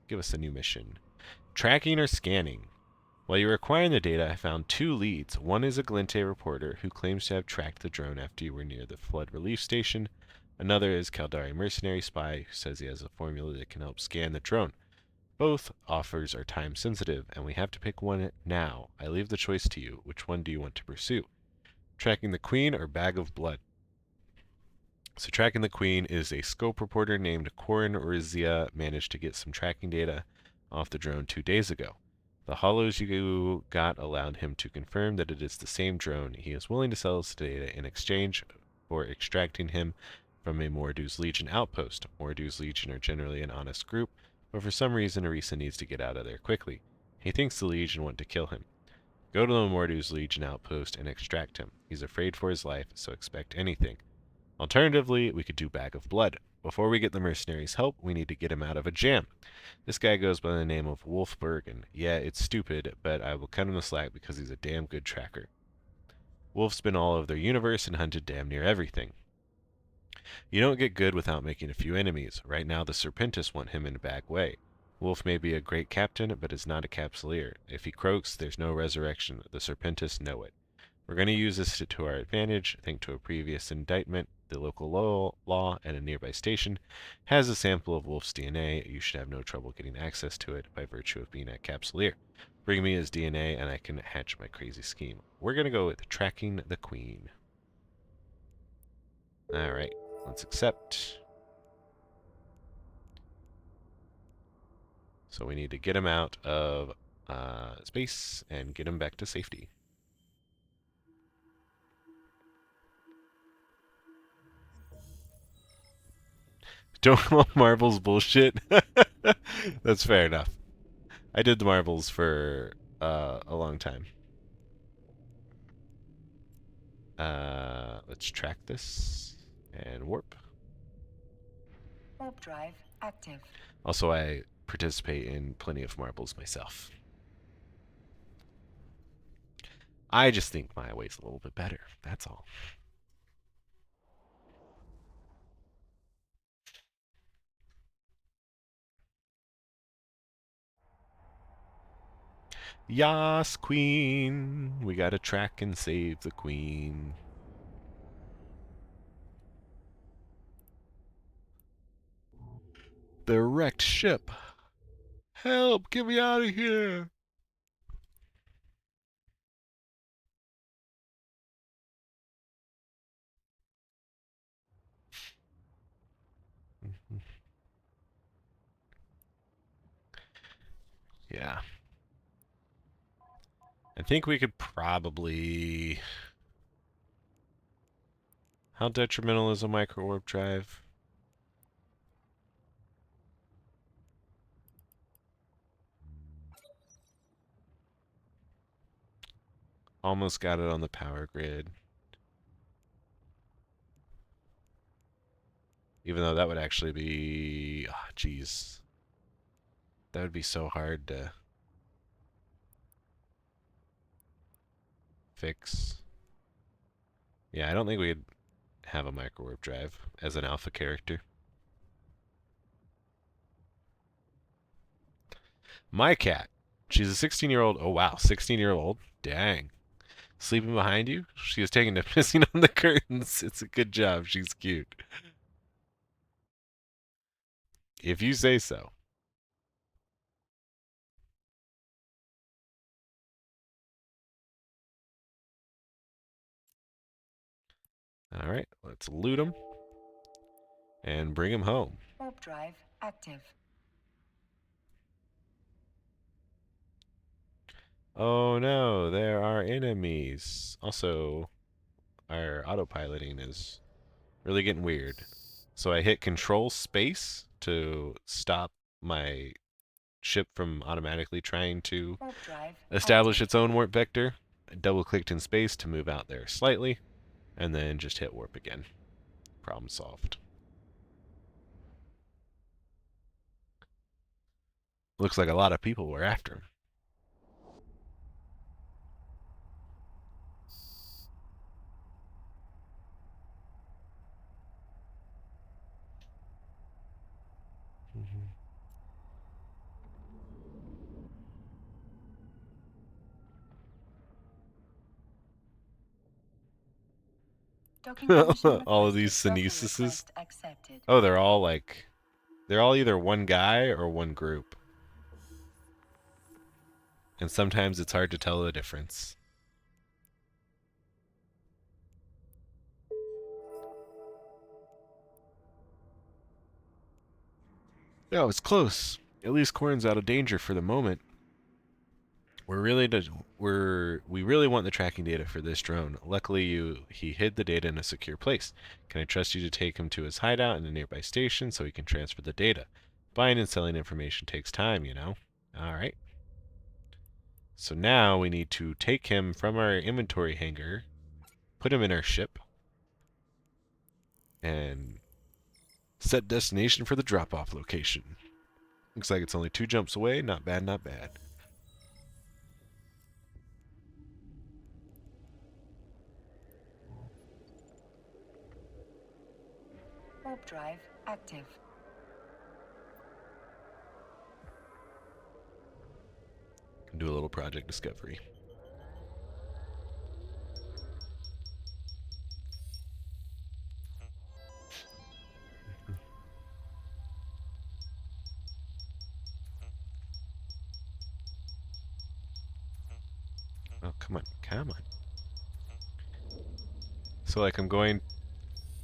Give us a new mission. Tracking or scanning. While you were acquiring the data, I found 2 leads. One is a Glinte reporter who claims to have tracked the drone after you were near the flood relief station. Another is Caldari mercenary spy who says he has a formula that can help scan the drone. Both offers are time sensitive, and we have to pick one now. I leave the choice to you. Which one do you want to pursue? Tracking the Queen or Bag of Blood? So tracking the queen is a scope reporter named Corin Rizia managed to get some tracking data off the drone 2 days ago. The hollows you got allowed him to confirm that it is the same drone. He is willing to sell us data in exchange for extracting him from a Mordu's Legion outpost. Mordu's Legion are generally an honest group, but for some reason Arisa needs to get out of there quickly. He thinks the Legion want to kill him. Go to the Mordu's Legion outpost and extract him. He's afraid for his life, so expect anything. Alternatively, we could do Bag of Blood. Before we get the mercenaries' help, we need to get him out of a jam. This guy goes by the name of Wolf Bergen. Yeah, it's stupid, but I will cut him the slack because he's a damn good tracker. Wolf's been all over their universe and hunted damn near everything. You don't get good without making a few enemies. Right now, the Serpentis want him in a bad way. Wolf may be a great captain, but is not a capsuleer. If he croaks, there's no resurrection. The Serpentis know it. We're going to use this to our advantage. Think to a previous indictment. The local law at a nearby station has a sample of Wolf's DNA. You should have no trouble getting access to it by virtue of being a capsuleer. Bring me his DNA and I can hatch my crazy scheme. We're going to go with tracking the queen. Alright, let's accept. So we need to get him out of space and get him back to safety. Don't want marbles bullshit. That's fair enough. I did the marbles for a long time. Let's track this and warp. Warp drive active. Also, I participate in plenty of marbles myself. I just think my way's a little bit better. That's all. Yas, queen. We gotta track and save the queen. The wrecked ship. Help! Get me out of here! Yeah. I think we could probably... How detrimental is a micro warp drive? Almost got it on the power grid. Even though that would actually be... Oh, jeez. That would be so hard to fix. Yeah, I don't think we'd have a micro warp drive as an alpha character. My cat. She's a 16-year-old. Oh, wow. 16-year-old. Dang. Sleeping behind you? She is taking to pissing on the curtains. It's a good job. She's cute. If you say so. Alright, let's loot him. And bring him home. Warp drive active. Oh no, there are enemies. Also, our autopiloting is really getting weird. So I hit Control Space to stop my ship from automatically trying to Warp drive establish active. its own warp vector. I double-clicked in space to move out there slightly, and then just hit warp again. Problem solved. Looks like a lot of people were after him. Docking permission All of requested. these Docking synesises. request accepted. Oh, they're all like... They're all either one guy or one group. And sometimes it's hard to tell the difference. No, it's close. At least Corn's out of danger for the moment. We really want the tracking data for this drone. Luckily, he hid the data in a secure place. Can I trust you to take him to his hideout in a nearby station so he can transfer the data? Buying and selling information takes time, you know. All right. So now we need to take him from our inventory hangar, put him in our ship, and set destination for the drop-off location. Looks like it's only 2 jumps away. Not bad, not bad. Warp drive active. Can do a little project discovery. Oh, come on, come on. So, like, I'm going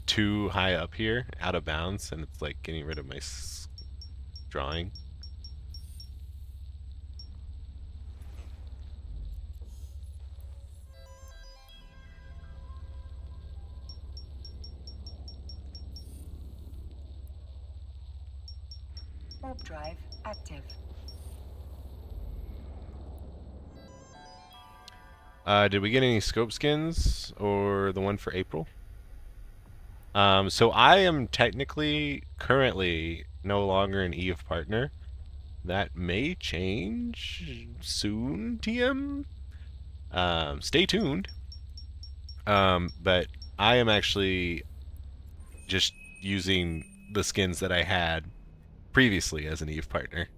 too high up here, out of bounds, and it's like getting rid of my drawing. Warp drive active. Did we get any scope skins or the one for April? So I am technically currently no longer an Eve partner. That may change soon, TM. Stay tuned. But I am actually just using the skins that I had previously as an Eve partner.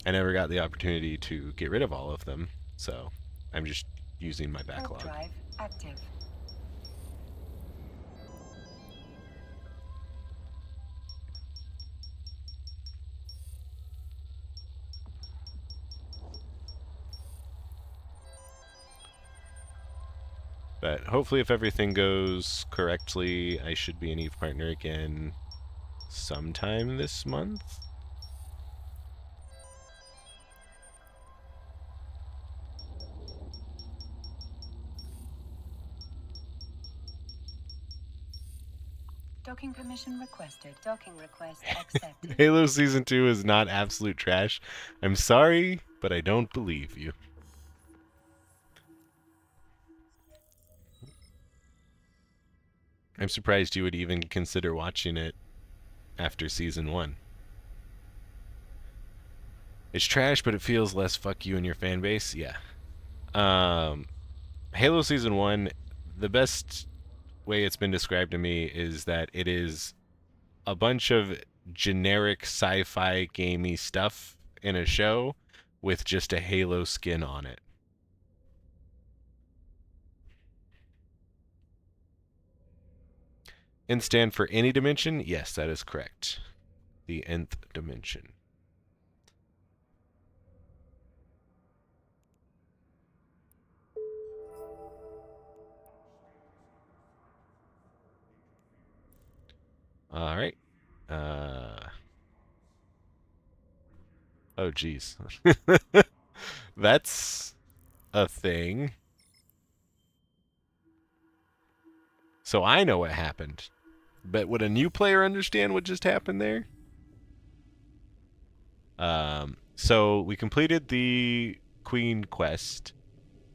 I never got the opportunity to get rid of all of them, so I'm just using my backlog. Warp drive active. But hopefully if everything goes correctly, I should be an Eve partner again sometime this month. Docking permission requested. Docking request accepted. Halo Season 2 is not absolute trash. I'm sorry, but I don't believe you. I'm surprised you would even consider watching it after Season 1. It's trash, but it feels less fuck you and your fan base. Yeah. Halo Season 1, the best way it's been described to me is that it is a bunch of generic sci-fi gamey stuff in a show with just a Halo skin on it. And stand for any dimension? Yes, that is correct. The nth dimension. All right. Oh, geez. That's a thing. So I know what happened. But would a new player understand what just happened there? So we completed the Queen quest.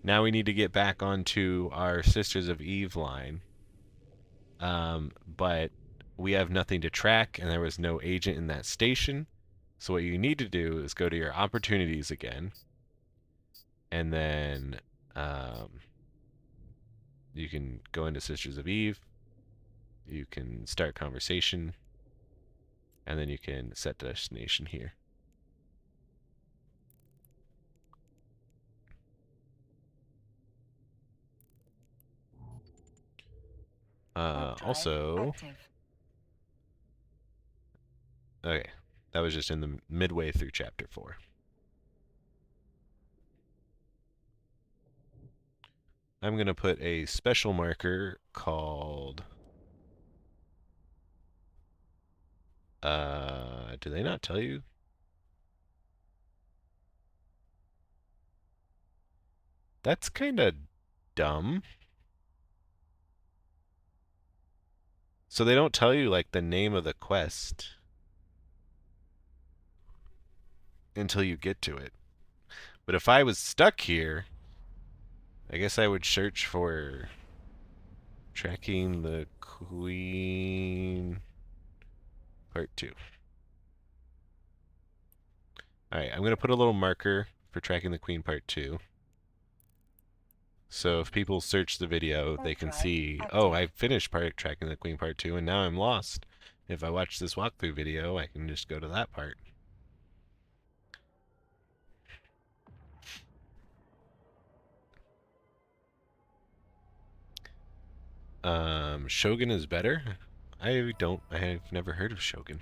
Now we need to get back onto our Sisters of Eve line. But we have nothing to track, and there was no agent in that station. So what you need to do is go to your opportunities again. And then you can go into Sisters of Eve. You can start conversation. And then you can set destination here. Also, okay, that was just in the midway through chapter 4. I'm going to put a special marker called Do they not tell you? That's kind of dumb. So they don't tell you, like, the name of the quest until you get to it. But if I was stuck here, I guess I would search for tracking the Queen Part 2. Alright, I'm going to put a little marker for tracking the Queen Part 2. So if people search the video, they can see, oh, I finished tracking the Queen Part 2, and now I'm lost. If I watch this walkthrough video, I can just go to that part. Shogun is better? I've never heard of Shogun.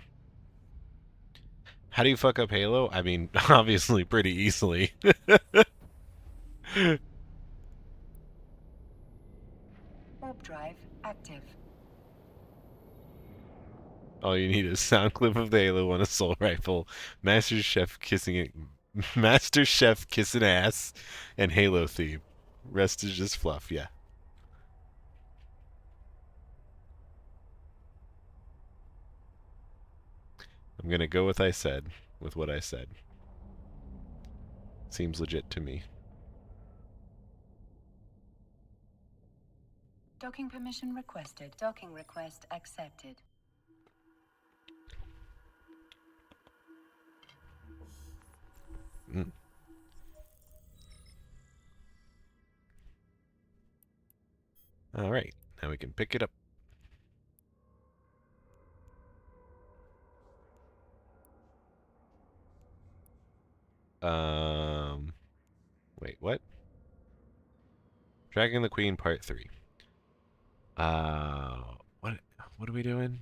How do you fuck up Halo? I mean, obviously pretty easily. Warp drive active. All you need is sound clip of the Halo on assault rifle, Master Chef kissing ass, and Halo theme. Rest is just fluff, yeah. I'm gonna go with what I said. Seems legit to me. Docking permission requested. Docking request accepted. Alright, now we can pick it up. Wait, what? Tracking the Queen Part 3. What are we doing?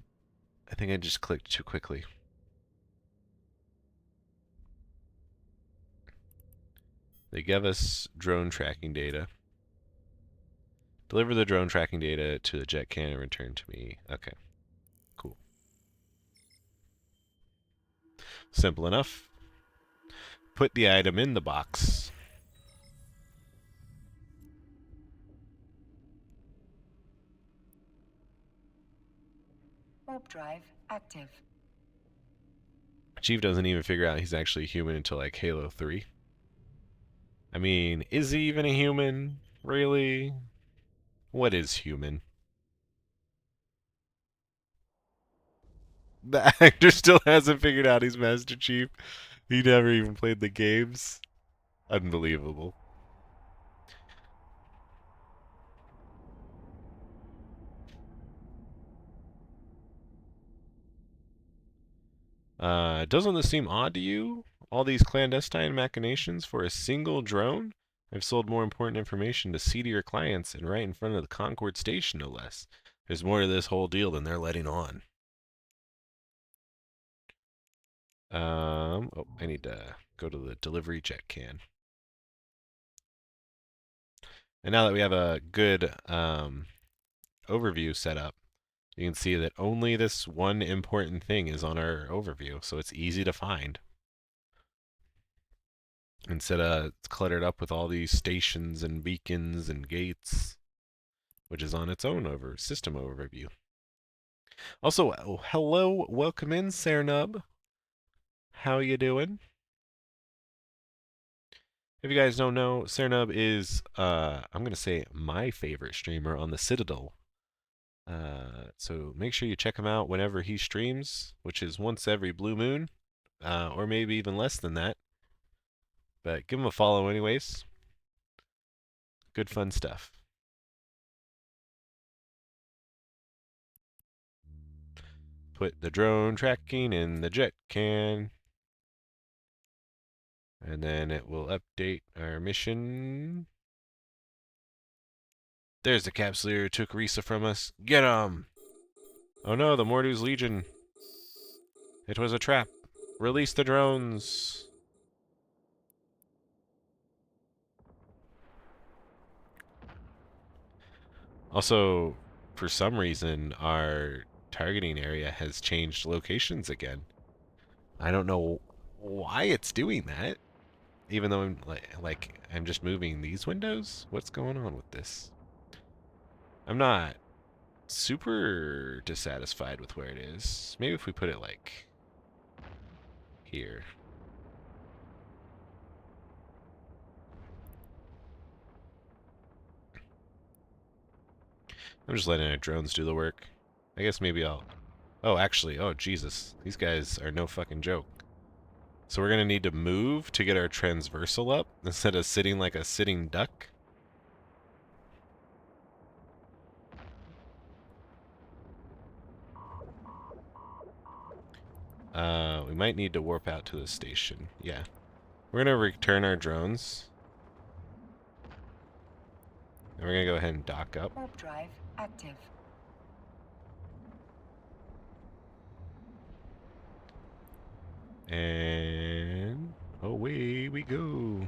I think I just clicked too quickly. They give us drone tracking data. Deliver the drone tracking data to the jet can and return to me. Okay. Cool. Simple enough. Put the item in the box. Warp drive active. Chief doesn't even figure out he's actually human until like Halo 3. I mean, is he even a human? Really? What is human? The actor still hasn't figured out he's Master Chief. He never even played the games. Unbelievable. Doesn't this seem odd to you? All these clandestine machinations for a single drone? I've sold more important information to seedier clients and right in front of the Concord station, no less. There's more to this whole deal than they're letting on. Oh, I need to go to the delivery jet can. And now that we have a good overview set up, you can see that only this one important thing is on our overview, so it's easy to find. Instead of it's cluttered up with all these stations and beacons and gates, which is on its own system overview. Also, hello, welcome in, Cernub. How you doing? If you guys don't know, Cernub is, I'm going to say, my favorite streamer on the Citadel. So make sure you check him out whenever he streams, which is once every blue moon, or maybe even less than that. But give him a follow anyways. Good fun stuff. Put the drone tracking in the jet can. And then it will update our mission. There's the capsuleer who took Risa from us. Get him! Oh no, the Mordu's Legion. It was a trap. Release the drones. Also, for some reason, our targeting area has changed locations again. I don't know why it's doing that. Even though I'm I'm just moving these windows? What's going on with this? I'm not super dissatisfied with where it is. Maybe if we put it like here. I'm just letting our drones do the work. I guess maybe I'll... Oh, actually, oh Jesus. These guys are no fucking joke. So we're gonna need to move to get our transversal up instead of sitting like a sitting duck. We might need to warp out to the station. Yeah. We're gonna return our drones. And we're gonna go ahead and dock up. Warp drive active. And away we go.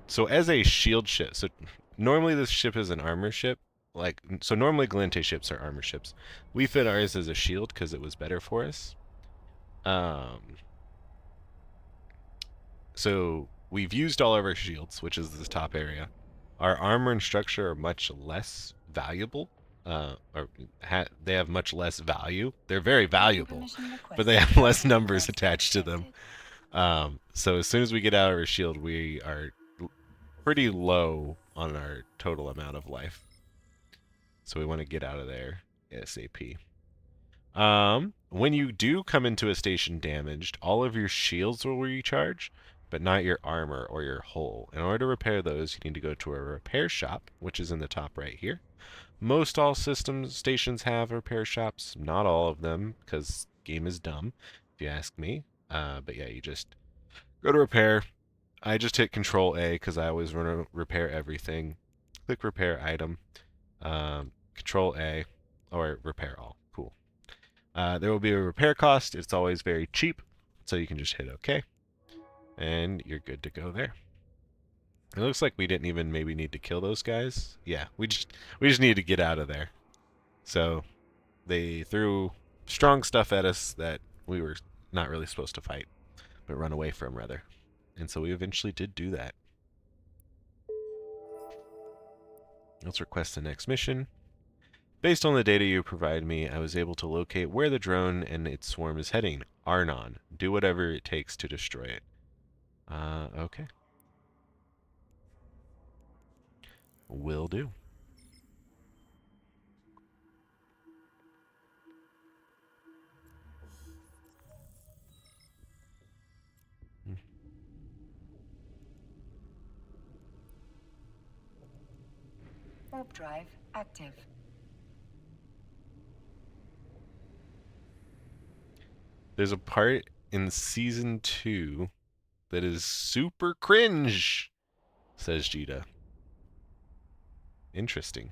So as a shield ship, so normally this ship is an armor ship. So normally Galente ships are armor ships. We fit ours as a shield because it was better for us. So we've used all of our shields, which is this top area. Our armor and structure are much less valuable. They have much less value. They're very valuable, but they have less numbers attached to them. So as soon as we get out of our shield, we are pretty low on our total amount of life. So we want to get out of there ASAP. When you do come into a station damaged, all of your shields will recharge, but not your armor or your hull. In order to repair those, you need to go to a repair shop, which is in the top right here. Most all system stations have repair shops. Not all of them, because game is dumb, if you ask me. But yeah, you just go to repair. I just hit Control A because I always want to repair everything. Click repair item. Control A, or repair all. Cool. There will be a repair cost. It's always very cheap, so you can just hit OK. And you're good to go there. It looks like we didn't even maybe need to kill those guys. Yeah, we just need to get out of there. So they threw strong stuff at us that we were not really supposed to fight, but run away from rather. And so we eventually did do that. Let's request the next mission. Based on the data you provided me, I was able to locate where the drone and its swarm is heading. Arnon. Do whatever it takes to destroy it. Okay. Will do. Warp drive active. There's a part in Season 2 that is super cringe, says Jita. Interesting.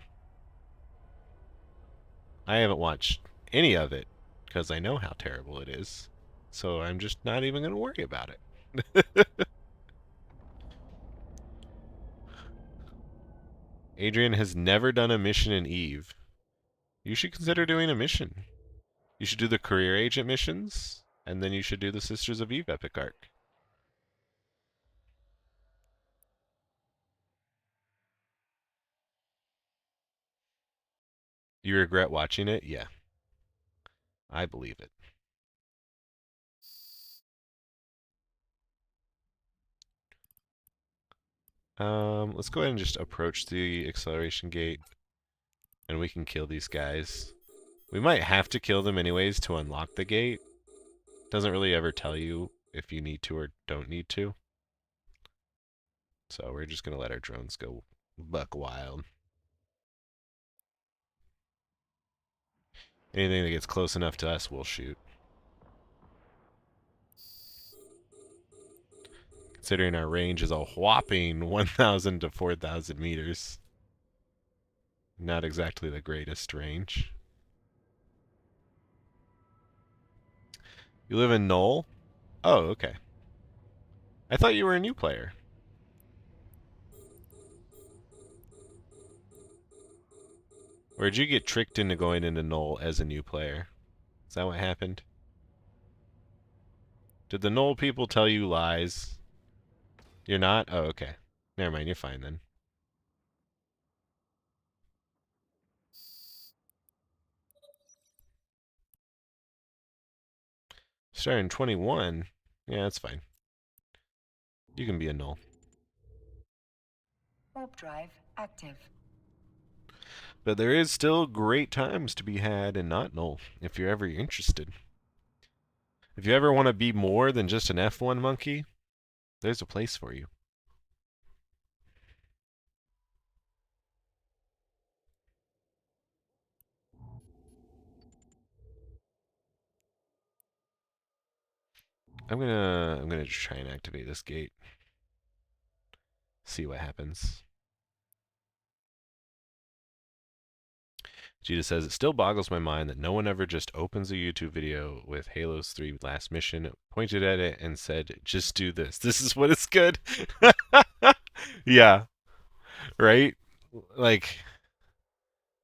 I haven't watched any of it because I know how terrible it is. So I'm just not even going to worry about it. Adrian has never done a mission in Eve. You should consider doing a mission. You should do the career agent missions, and then you should do the Sisters of Eve epic arc. You regret watching it? Yeah. I believe it. Let's go ahead and just approach the acceleration gate, and we can kill these guys. We might have to kill them anyways to unlock the gate. Doesn't really ever tell you if you need to or don't need to. So we're just gonna let our drones go buck wild. Anything that gets close enough to us, we'll shoot. Considering our range is a whopping 1,000 to 4,000 meters. Not exactly the greatest range. You live in Knoll? Oh, okay. I thought you were a new player. Or did you get tricked into going into Knoll as a new player? Is that what happened? Did the Knoll people tell you lies? You're not? Oh, okay. Never mind, you're fine then. Starting 21? Yeah, that's fine. You can be a Knoll. Warp drive active. But there is still great times to be had in not Knoll, if you're ever interested. If you ever want to be more than just an F1 monkey, there's a place for you. I'm gonna just try and activate this gate. See what happens. Jita says, it still boggles my mind that no one ever just opens a YouTube video with Halo's 3 last mission, pointed at it, and said, just do this. This is what it's good. Yeah. Right? Like,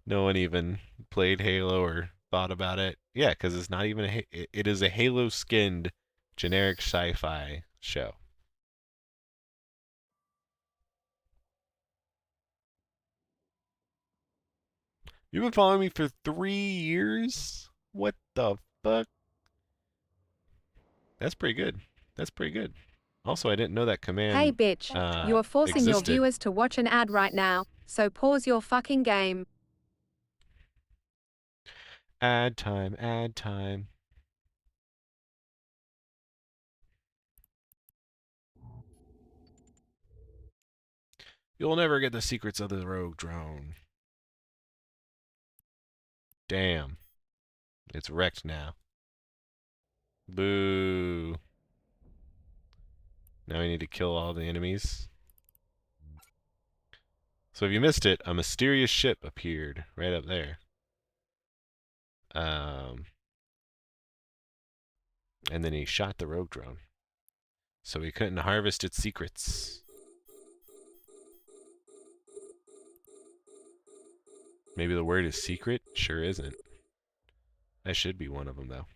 no one even played Halo or thought about it. Yeah, because it's not even it is a Halo-skinned generic sci-fi show. You've been following me for 3 years? What the fuck? That's pretty good. That's pretty good. Also, I didn't know that command Hey bitch, you are forcing your existed. viewers to watch an ad right now, so pause your fucking game. Ad time, ad time. You'll never get the secrets of the rogue drone. Damn. It's wrecked now. Boo. Now we need to kill all the enemies. So if you missed it, a mysterious ship appeared right up there. And then he shot the rogue drone. So he couldn't harvest its secrets. Maybe the word is secret? Sure isn't. That should be one of them, though.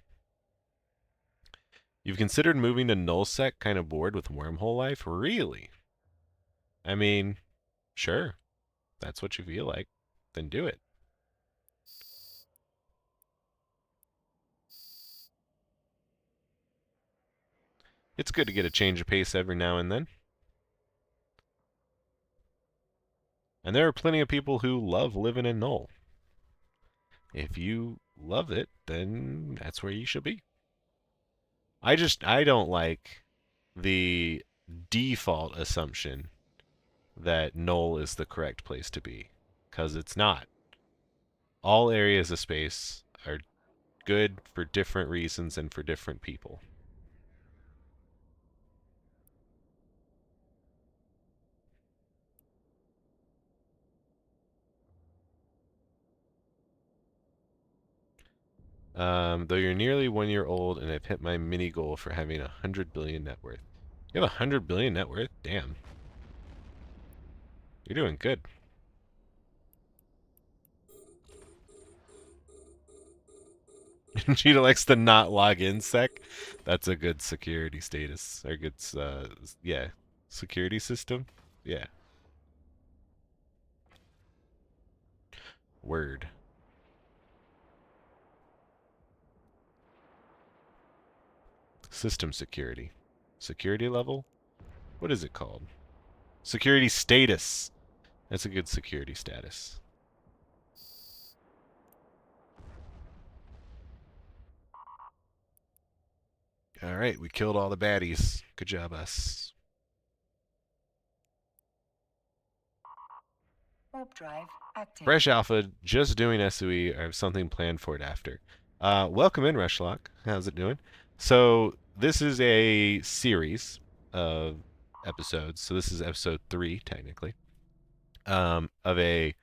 You've considered moving to nullsec, kind of bored with wormhole life? Really? I mean, sure. That's what you feel like. Then do it. It's good to get a change of pace every now and then. And there are plenty of people who love living in Null. If you love it, then that's where you should be. I don't like the default assumption that Null is the correct place to be, because it's not. All areas of space are good for different reasons and for different people. Though you're nearly 1 year old and I've hit my mini goal for having 100 billion net worth. You have 100 billion net worth? Damn. You're doing good. Cheetah likes the not log in sec. That's a good security status. Or good, yeah. Security system? Yeah. Word. System security. Security level? What is it called? Security status. That's a good security status. Alright, we killed all the baddies. Good job, us. Warp drive active. Fresh Alpha, just doing SoE. I have something planned for it after. Welcome in, Rushlock. How's it doing? So, this is a series of episodes. So, this is episode 3, technically, of a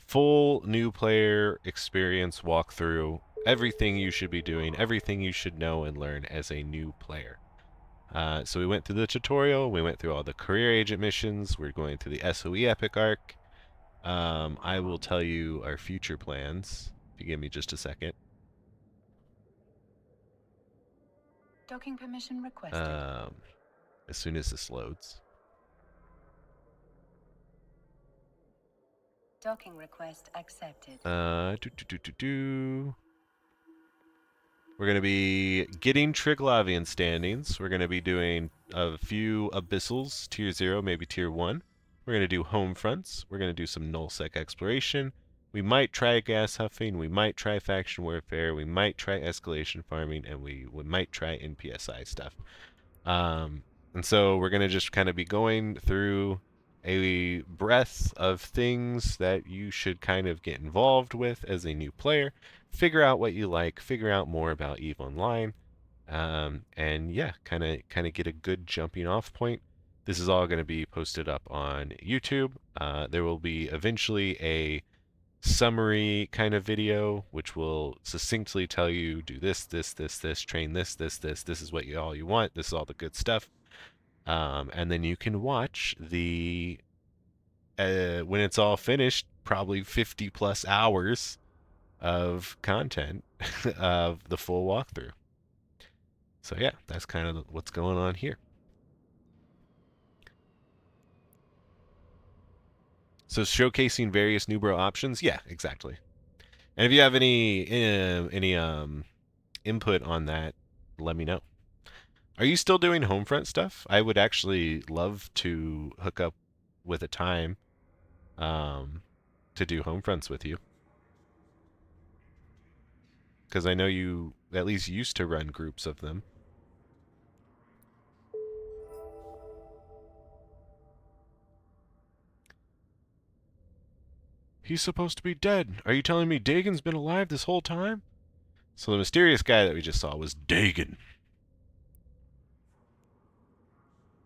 full new player experience walkthrough. Everything you should be doing, everything you should know and learn as a new player. So, we went through the tutorial, we went through all the career agent missions, we're going through the SoE epic arc. I will tell you our future plans, if you give me just a second. Docking permission requested. As soon as this loads. Docking request accepted. We're going to be getting Triglavian standings. We're going to be doing a few abyssals, tier 0, maybe tier 1. We're going to do home fronts. We're going to do some nullsec exploration. We might try gas huffing. We might try faction warfare. We might try escalation farming. And we might try NPSI stuff. And so we're going to just kind of be going through a breadth of things that you should kind of get involved with as a new player. Figure out what you like, figure out more about EVE Online, and yeah, kind of get a good jumping off point. This is all going to be posted up on YouTube. There will be eventually a summary kind of video, which will succinctly tell you, do this, this, this, this, train this, this, this, this is what all you want, this is all the good stuff. And then you can watch the, when it's all finished, probably 50 plus hours of content of the full walkthrough. So yeah, that's kind of what's going on here. So showcasing various newbro options, yeah, exactly. And if you have any input on that, let me know. Are you still doing homefront stuff? I would actually love to hook up with a time to do homefronts with you. Because I know you at least used to run groups of them. He's supposed to be dead. Are you telling me Dagon's been alive this whole time? So the mysterious guy that we just saw was Dagon.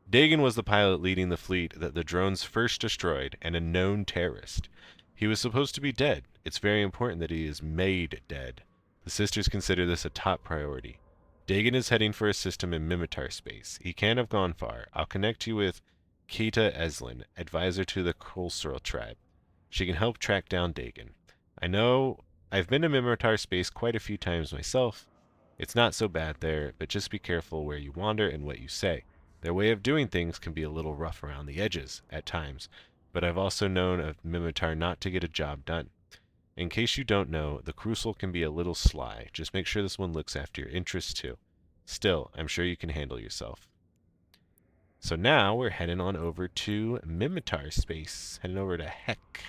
Dagon was the pilot leading the fleet that the drones first destroyed and a known terrorist. He was supposed to be dead. It's very important that he is made dead. The sisters consider this a top priority. Dagon is heading for a system in Mimitar space. He can't have gone far. I'll connect you with Jita Eslin, advisor to the Kolsral tribe. She can help track down Dagon. I know I've been to Mimitar space quite a few times myself. It's not so bad there, but just be careful where you wander and what you say. Their way of doing things can be a little rough around the edges at times, but I've also known of Mimitar not to get a job done. In case you don't know, the Crucial can be a little sly. Just make sure this one looks after your interests too. Still, I'm sure you can handle yourself. So now we're heading on over to Mimitar space. Heading over to Heck.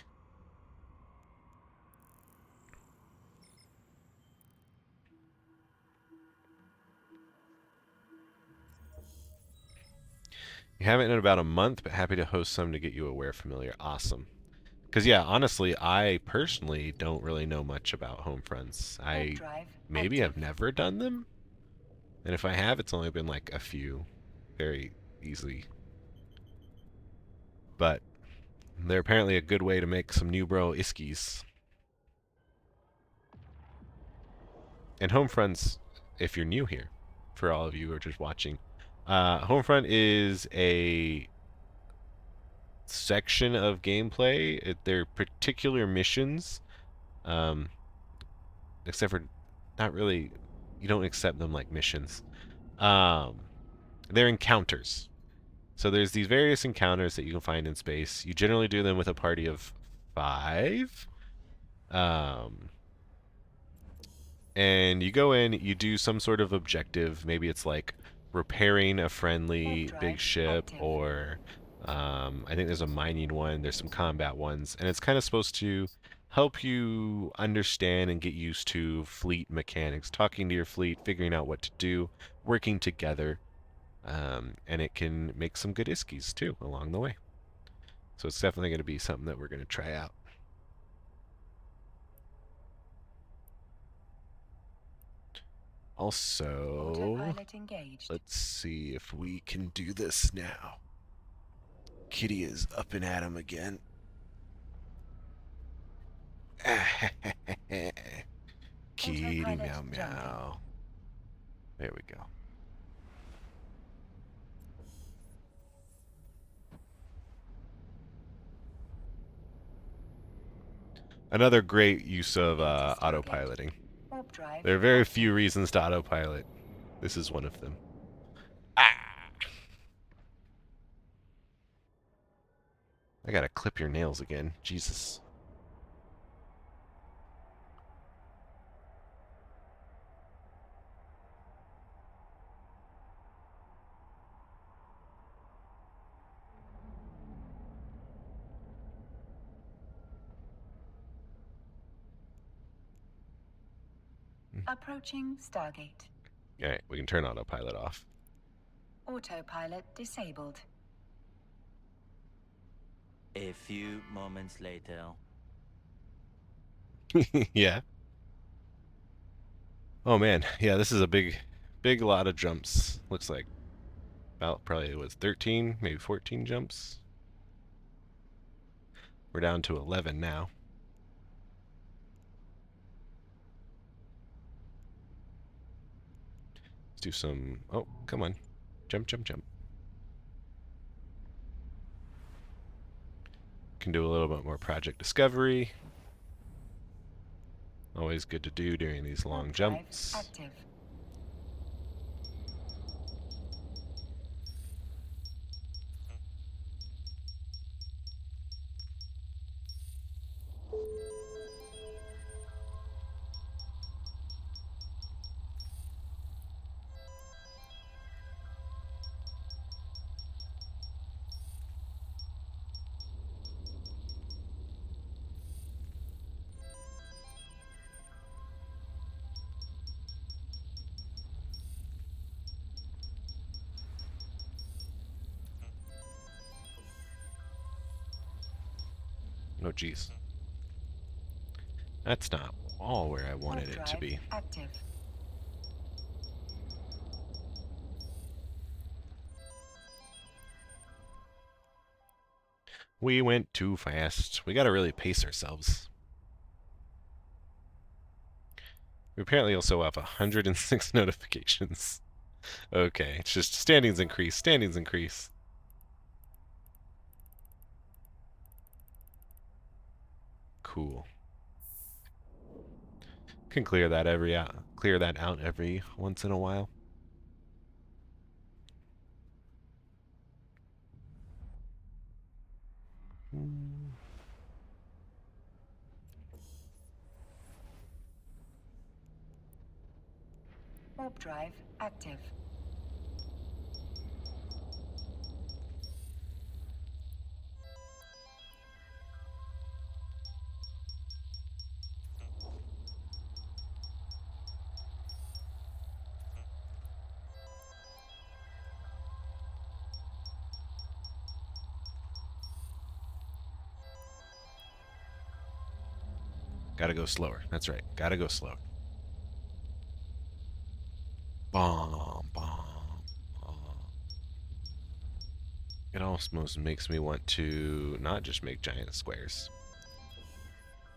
You haven't in about a month, but happy to host some to get you aware familiar. Awesome. Because, yeah, honestly, I personally don't really know much about home fronts. I maybe have never done them. And if I have, it's only been like a few. Very easily. But they're apparently a good way to make some newbro iskies. And home fronts, if you're new here, for all of you who are just watching, Homefront is a section of gameplay. They're particular missions, except for not really, you don't accept them like missions. They're encounters. So there's these various encounters that you can find in space. You generally do them with a party of 5. And you go in, you do some sort of objective. Maybe it's like repairing a friendly big ship, or I think there's a mining one, there's some combat ones, and it's kind of supposed to help you understand and get used to fleet mechanics, talking to your fleet, figuring out what to do, working together, and it can make some good iskies too along the way. So it's definitely going to be something that we're going to try out. Also, let's see if we can do this now. Kitty is up and at him again. Kitty meow meow. There we go. Another great use of autopiloting. There are very few reasons to autopilot. This is one of them. Ah! I gotta clip your nails again. Jesus. Approaching Stargate. Alright, we can turn autopilot off. Autopilot disabled. A few moments later. Yeah. Oh man, yeah, this is a big lot of jumps. Looks like about probably it was 13, maybe 14 jumps. We're down to 11 now. Let's do some... Oh, come on. Jump, jump, jump. Can do a little bit more project discovery. Always good to do during these long jumps. Active. Oh, geez. That's not all where I wanted it to be. Active. We went too fast. We gotta really pace ourselves. We apparently also have 106 notifications. Okay, it's just standings increase, standings increase. Cool. Can clear that out every once in a while. Warp drive active. Gotta go slower. That's right. Gotta go slower. Bomb, bomb, bomb. It almost makes me want to not just make giant squares.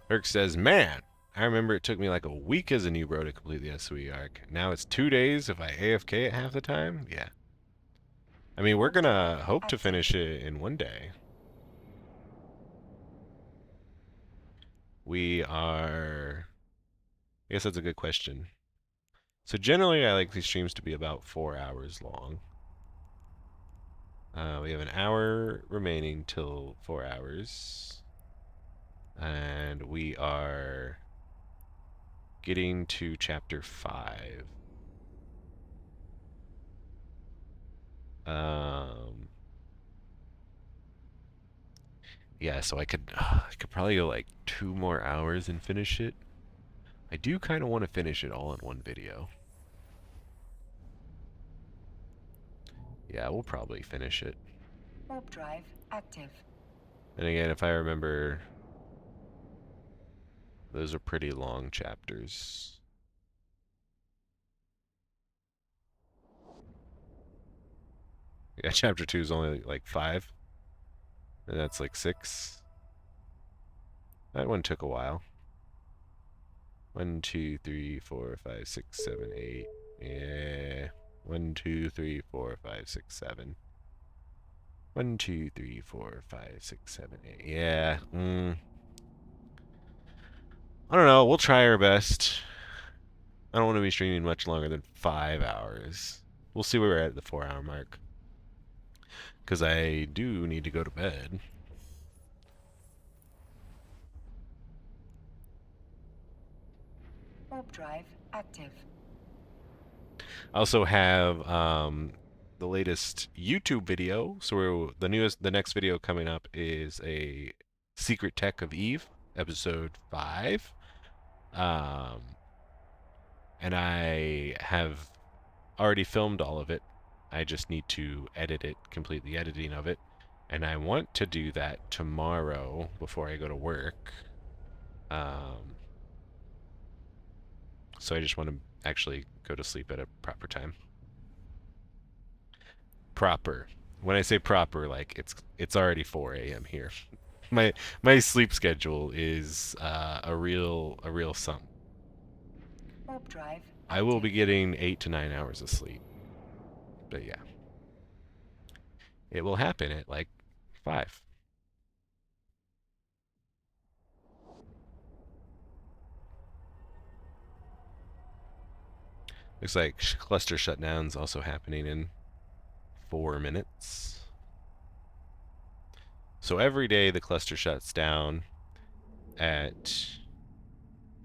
Herc says, man, I remember it took me like a week as a newbro to complete the SoE arc. Now it's 2 days if I AFK it half the time? Yeah. I mean, we're gonna hope to finish it in 1 day. We are... I guess that's a good question. So generally, I like these streams to be about 4 hours long. We have an hour remaining till 4 hours. And we are getting to chapter 5. Yeah, so I could probably go like 2 more hours and finish it. I do kind of want to finish it all in one video. Yeah, we'll probably finish it. Warp drive active. And again, if I remember, those are pretty long chapters. Yeah, chapter 2 is only like 5. And that's like 6. That one took a while. 1, 2, 3, 4, 5, 6, 7, 8. Yeah. 1, 2, 3, 4, 5, 6, 7. 1, 2, 3, 4, 5, 6, 7, 8. Yeah. I don't know. We'll try our best. I don't want to be streaming much longer than 5 hours. We'll see where we're at the 4-hour mark. Because I do need to go to bed. Warp drive active. I also have the latest YouTube video. So the next video coming up is a Secret Tech of Eve, episode 5. And I have already filmed all of it. I just need to edit it, complete the editing of it. And I want to do that tomorrow before I go to work. So I just want to actually go to sleep at a proper time. Proper. When I say proper, like it's already 4 a.m. here. My sleep schedule is a real something. Warp drive. I will be getting 8 to 9 hours of sleep. But yeah. It will happen at like 5. Looks like cluster shutdown's also happening in 4 minutes. So every day the cluster shuts down at,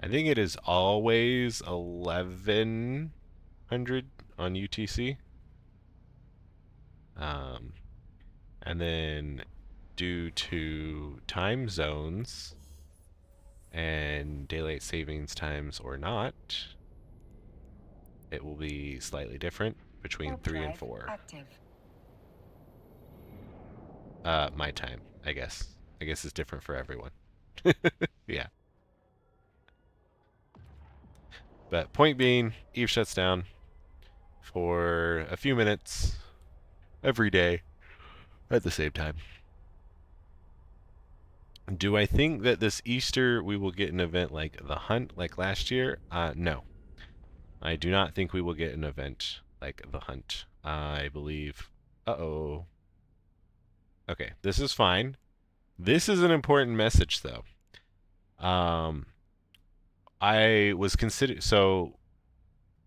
I think it is always 1100 on UTC. And then due to time zones and daylight savings times or not, it will be slightly different between Warp 3 and drive 4. active. My time, I guess. I guess it's different for everyone. Yeah. But point being, Eve shuts down for a few minutes every day at the same time. Do I think that this Easter we will get an event like the Hunt like last year? No. I do not think we will get an event like the Hunt. I believe... Uh-oh. Okay, this is fine. This is an important message, though. I was so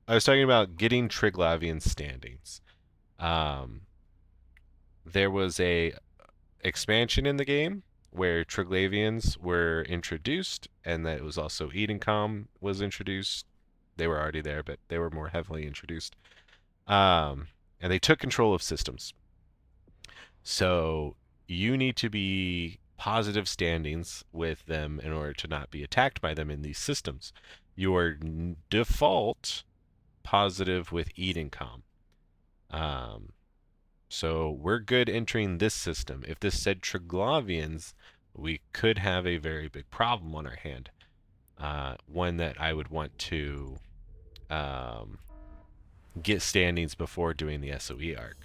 I was talking about getting Triglavian standings. There was a expansion in the game where Triglavians were introduced, and that it was also Edencom was introduced. They were already there, but they were more heavily introduced. And they took control of systems. So you need to be positive standings with them in order to not be attacked by them in these systems. Your default positive with Edencom. So we're good entering this system. If this said Triglavians, we could have a very big problem on our hand. One that I would want to get standings before doing the SoE arc.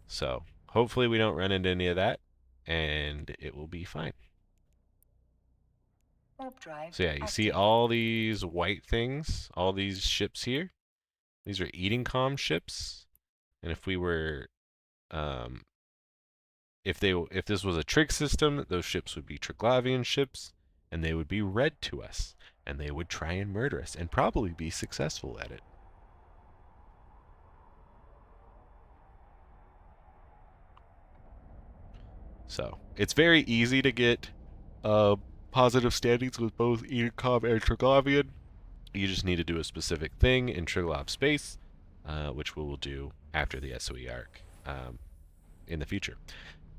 So hopefully we don't run into any of that, and it will be fine. Warp drive So yeah, you see active. all these white things, all these ships here. These are Edencom ships, and if we were, if this was a trig system, those ships would be Triglavian ships, and they would be red to us, and they would try and murder us, and probably be successful at it. So it's very easy to get positive standings with both Edencom and Triglavian. You just need to do a specific thing in Triglav space, which we will do after the SoE arc in the future.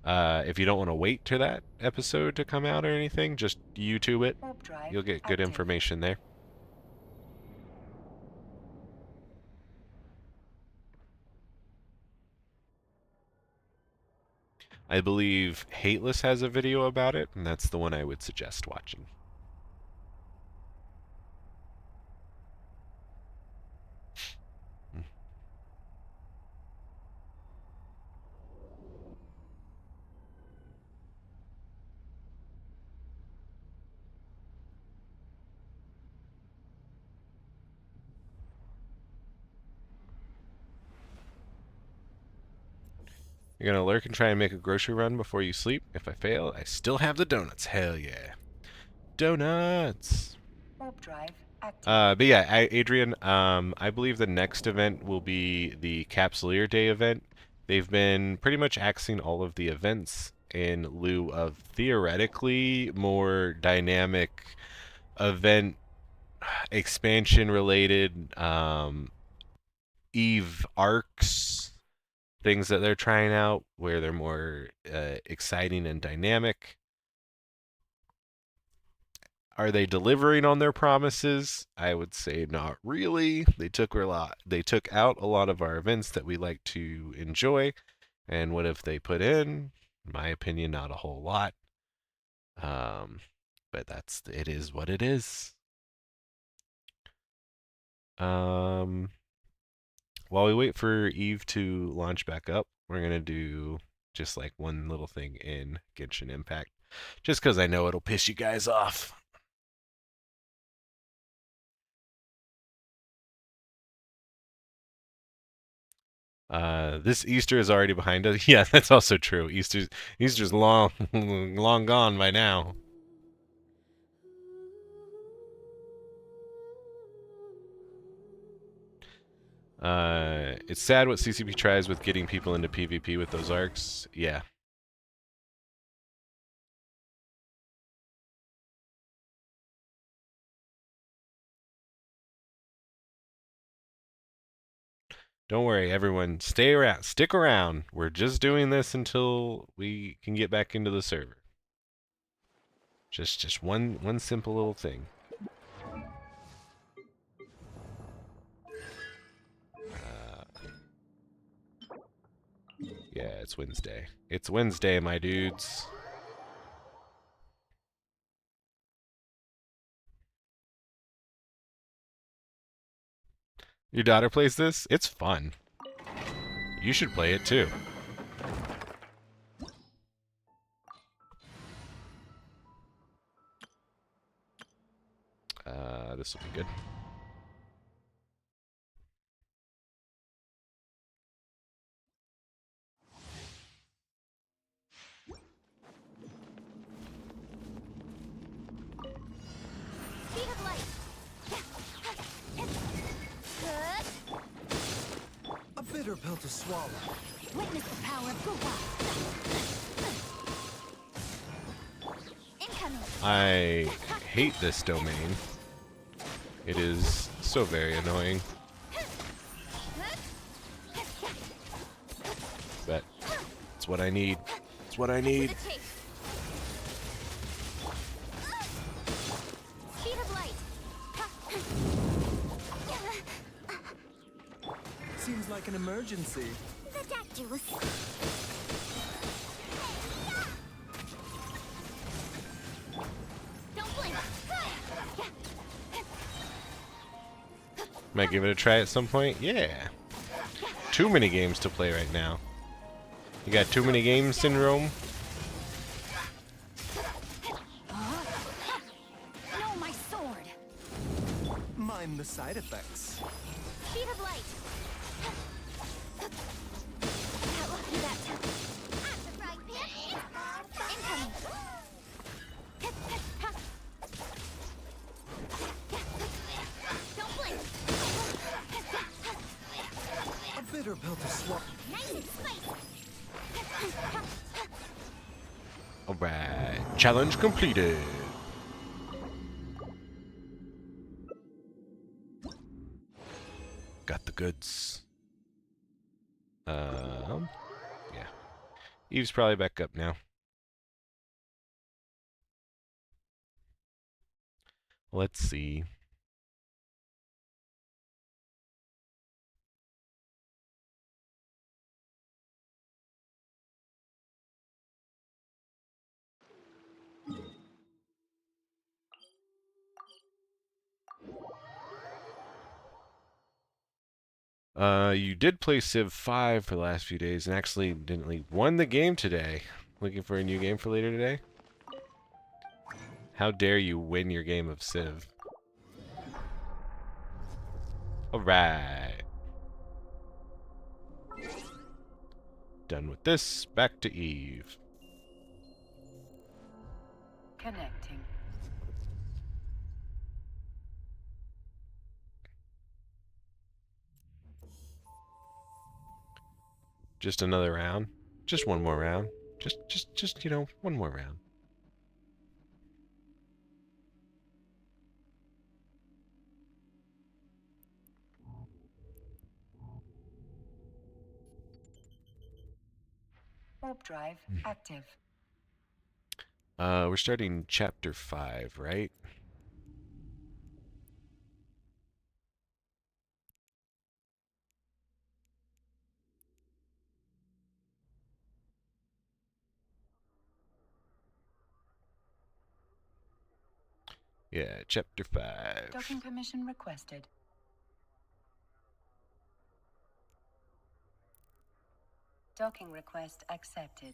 If you don't want to wait to that episode to come out or anything, just YouTube it. Warp drive You'll get good active. information there. I believe Hateless has a video about it, and that's the one I would suggest watching. You're gonna lurk and try and make a grocery run before you sleep. If I fail, I still have the donuts. Hell yeah. Donuts! Warp drive Active. But yeah, Adrian, I believe the next event will be the Capsuleer Day event. They've been pretty much axing all of the events in lieu of theoretically more dynamic event expansion related Eve arcs, things that they're trying out where they're more exciting and dynamic. Are they delivering on their promises? I would say not really. They took out a lot of our events that we like to enjoy, and what have they put in? In my opinion, not a whole lot. But it is what it is. While we wait for Eve to launch back up, we're gonna do just like one little thing in Genshin Impact, just because I know it'll piss you guys off. This Easter is already behind us. Yeah, that's also true. Easter's long, long gone by now. It's sad what CCP tries with getting people into PvP with those arcs. Yeah. Don't worry, everyone. Stick around. We're just doing this until we can get back into the server. Just one simple little thing. Yeah, it's Wednesday. It's Wednesday, my dudes. Your daughter plays this? It's fun. You should play it too. This will be good. Speed of light. A bitter pill to swallow. Witness the power of Google. Incoming. I hate this domain. It is so very annoying. But it's what I need. It's what I need. Speed of light. Seems like an emergency. Ridiculous. Don't blink. Might give it a try at some point. Yeah. Too many games to play right now. You got too many games syndrome? No, my sword. Mind the side effects. Speed of light. Got lucky that time. At the right pit. Incoming. Don't blink. A bitter pill to swallow. Nice and spicy. Alright. Challenge completed. Got the goods. Yeah. Eve's probably back up now. Let's see. You did play Civ 5 for the last few days and actually won the game today. Looking for a new game for later today? How dare you win your game of Civ? Alright. Done with this. Back to Eve. Connecting. Just another round. Just one more round. Just, you know, one more round. Warp drive active. We're starting chapter 5, right? Yeah, chapter 5. Docking permission requested. Docking request accepted.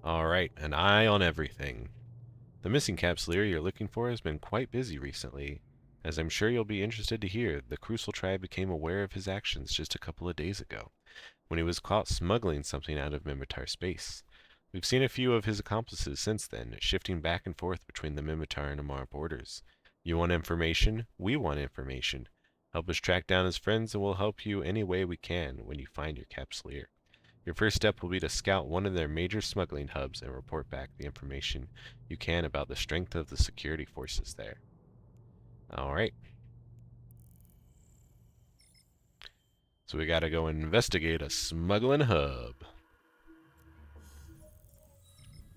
Alright, an eye on everything. The missing capsuleer you're looking for has been quite busy recently. As I'm sure you'll be interested to hear, the Crucial Tribe became aware of his actions just a couple of days ago, when he was caught smuggling something out of Mimitar space. We've seen a few of his accomplices since then, shifting back and forth between the Mimitar and Amar borders. You want information? We want information. Help us track down his friends and we'll help you any way we can when you find your capsuleer. Your first step will be to scout one of their major smuggling hubs and report back the information you can about the strength of the security forces there. Alright. So we gotta go investigate a smuggling hub.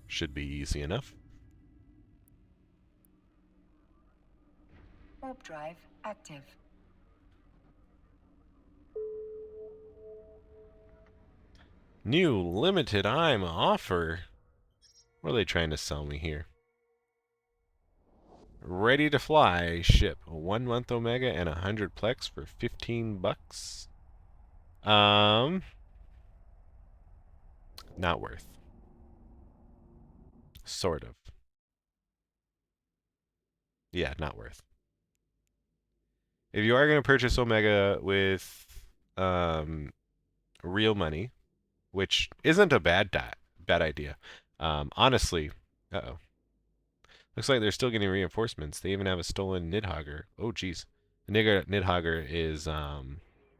Should be easy enough. Warp drive active. New limited time offer. What are they trying to sell me here? Ready to fly ship. 1 month Omega and 100 Plex for 15 bucks. Not worth. Sort of. Yeah, not worth. If you are going to purchase Omega with real money, which isn't a bad idea. Honestly, uh-oh. Looks like they're still getting reinforcements. They even have a stolen Nidhogger. Oh, jeez. The Nidhogger is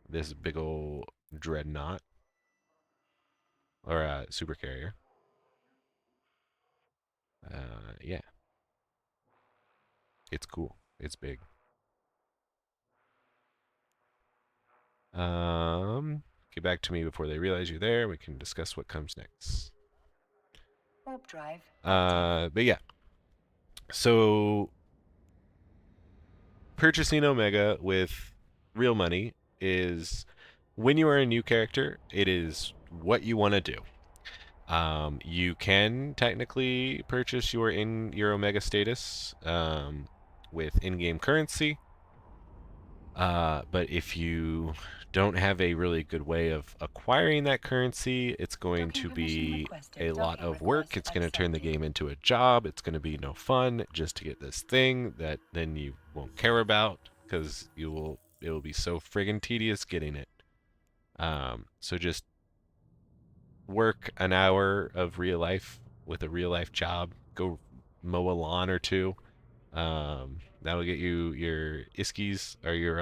this big ol' dreadnought. Or super carrier. Yeah. It's cool. It's big. Get back to me before they realize you're there. We can discuss what comes next. Warp drive. But yeah. So purchasing Omega with real money is, when you are a new character, it is what you want to do. You can technically purchase your Omega status with in-game currency. But if you don't have a really good way of acquiring that currency, it's going to be a lot of work. It's going to turn the game into a job. It's going to be no fun just to get this thing that then you won't care about because it will be so friggin' tedious getting it. So just work an hour of real life with a real life job. Go mow a lawn or two. That'll get you your iskies or your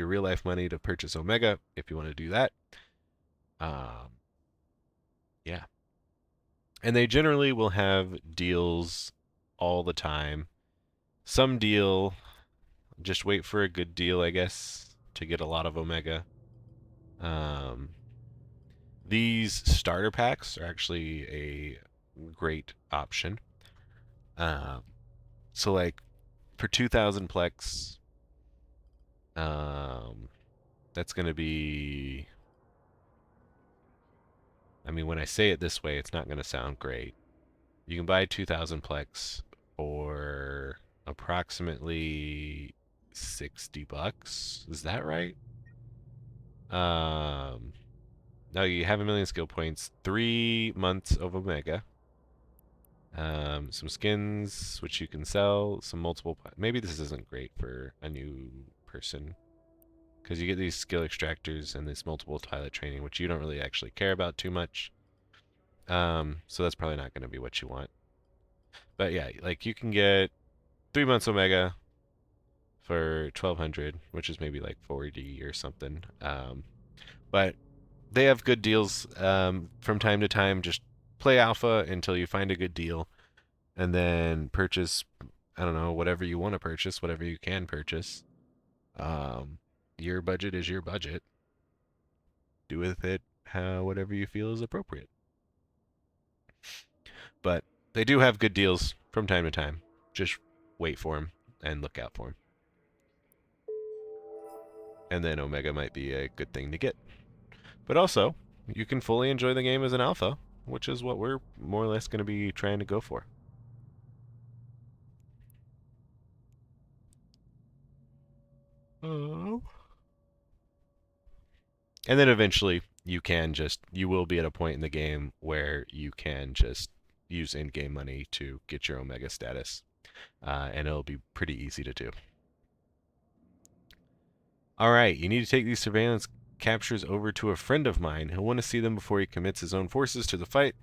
real life money to purchase Omega if you want to do that. Yeah. And they generally will have deals all the time. Some deal, just wait for a good deal, I guess, to get a lot of Omega. These starter packs are actually a great option. So like for 2,000 Plex, that's going to be, I mean, when I say it this way, it's not going to sound great. You can buy 2,000 Plex for approximately 60 bucks. Is that right? No, you have 1 million skill points, 3 months of Omega, some skins, which you can sell, some multiple, maybe this isn't great for a new person. because you get these skill extractors and this multiple pilot training, which you don't really actually care about too much. So that's probably not going to be what you want. But yeah, like you can get 3 months Omega for 1,200, which is maybe like 40 or something. But they have good deals from time to time. Just play alpha until you find a good deal, and then purchase, I don't know, whatever you want to purchase, whatever you can purchase. Your budget is your budget. Do with it whatever you feel is appropriate. But they do have good deals from time to time. Just wait for them and look out for them. And then Omega might be a good thing to get. But also, you can fully enjoy the game as an alpha, which is what we're more or less going to be trying to go for. Oh. And then eventually you will be at a point in the game where you can just use in-game money to get your Omega status. And it'll be pretty easy to do. Alright, you need to take these surveillance captures over to a friend of mine. He'll want to see them before he commits his own forces to the fight.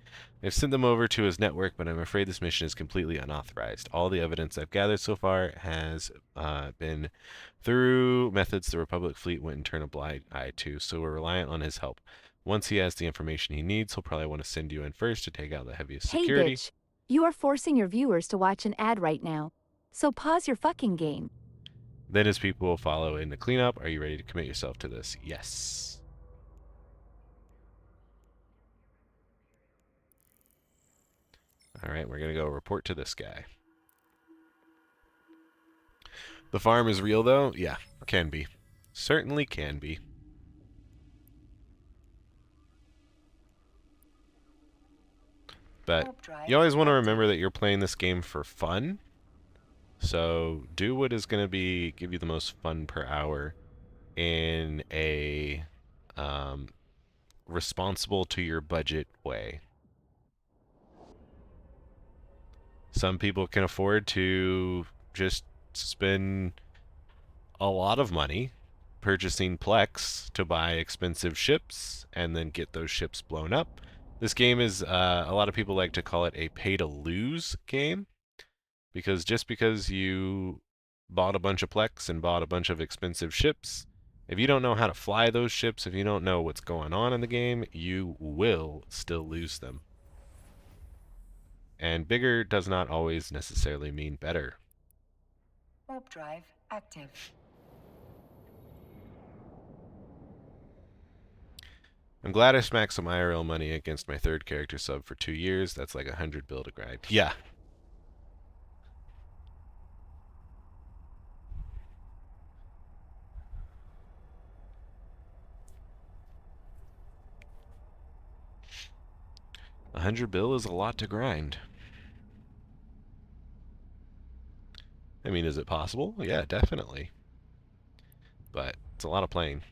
I've sent them over to his network, but I'm afraid this mission is completely unauthorized. All the evidence I've gathered so far has been through methods the Republic fleet went and turned a blind eye to, so we're reliant on his help. Once he has the information he needs, he'll probably want to send you in first to take out the heaviest security. Hey bitch, you are forcing your viewers to watch an ad right now. So pause your fucking game. Then his people will follow in the cleanup. Are you ready to commit yourself to this? Yes. Alright, we're going to go report to this guy. The farm is real, though? Yeah, can be. Certainly can be. But you always want to remember that you're playing this game for fun. So do what is going to give you the most fun per hour in a responsible to your budget way. Some people can afford to just spend a lot of money purchasing Plex to buy expensive ships and then get those ships blown up. This game is, a lot of people like to call it a pay-to-lose game. Because just because you bought a bunch of Plex and bought a bunch of expensive ships, if you don't know how to fly those ships, if you don't know what's going on in the game, you will still lose them. And bigger does not always necessarily mean better. Warp drive active. I'm glad I smacked some IRL money against my third character sub for 2 years. That's like 100 bill to grind. Yeah. $100 is a lot to grind. I mean, is it possible? Yeah, definitely. But it's a lot of playing.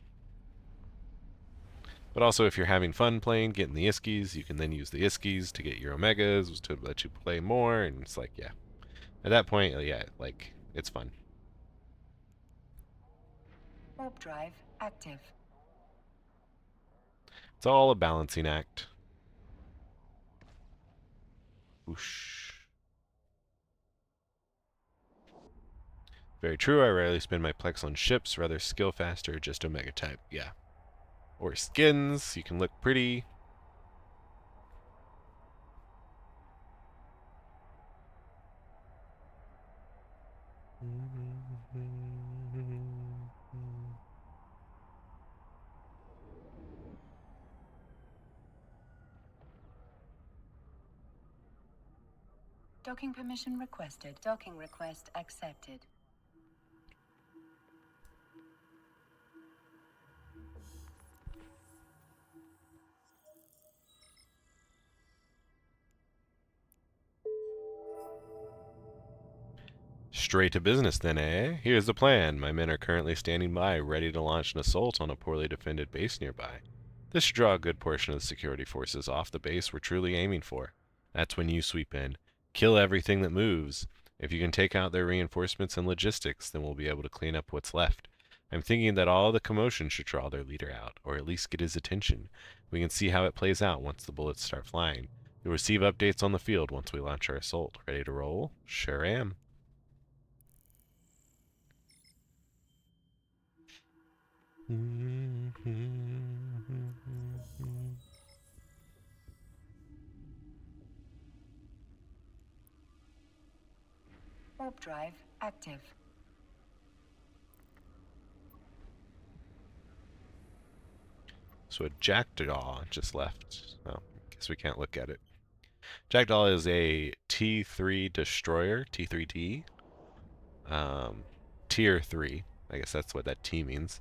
But also, if you're having fun playing, getting the iskies, you can then use the iskies to get your omegas to let you play more, and it's like, yeah. At that point, yeah, like, it's fun. Warp drive active. It's all a balancing act. Whoosh. Very true, I rarely spend my Plex on ships, rather skill faster or just Omega type. Yeah. Or skins, you can look pretty. Docking permission requested. Docking request accepted. Straight to business then, eh? Here's the plan. My men are currently standing by, ready to launch an assault on a poorly defended base nearby. This should draw a good portion of the security forces off the base we're truly aiming for. That's when you sweep in. Kill everything that moves. If you can take out their reinforcements and logistics, then we'll be able to clean up what's left. I'm thinking that all the commotion should draw their leader out, or at least get his attention. We can see how it plays out once the bullets start flying. You'll receive updates on the field once we launch our assault. Ready to roll? Sure am. Warp drive active. So a Jackdaw just left. Oh, guess we can't look at it. Jackdaw is a T3 destroyer, T3D. Tier 3. I guess that's what that T means.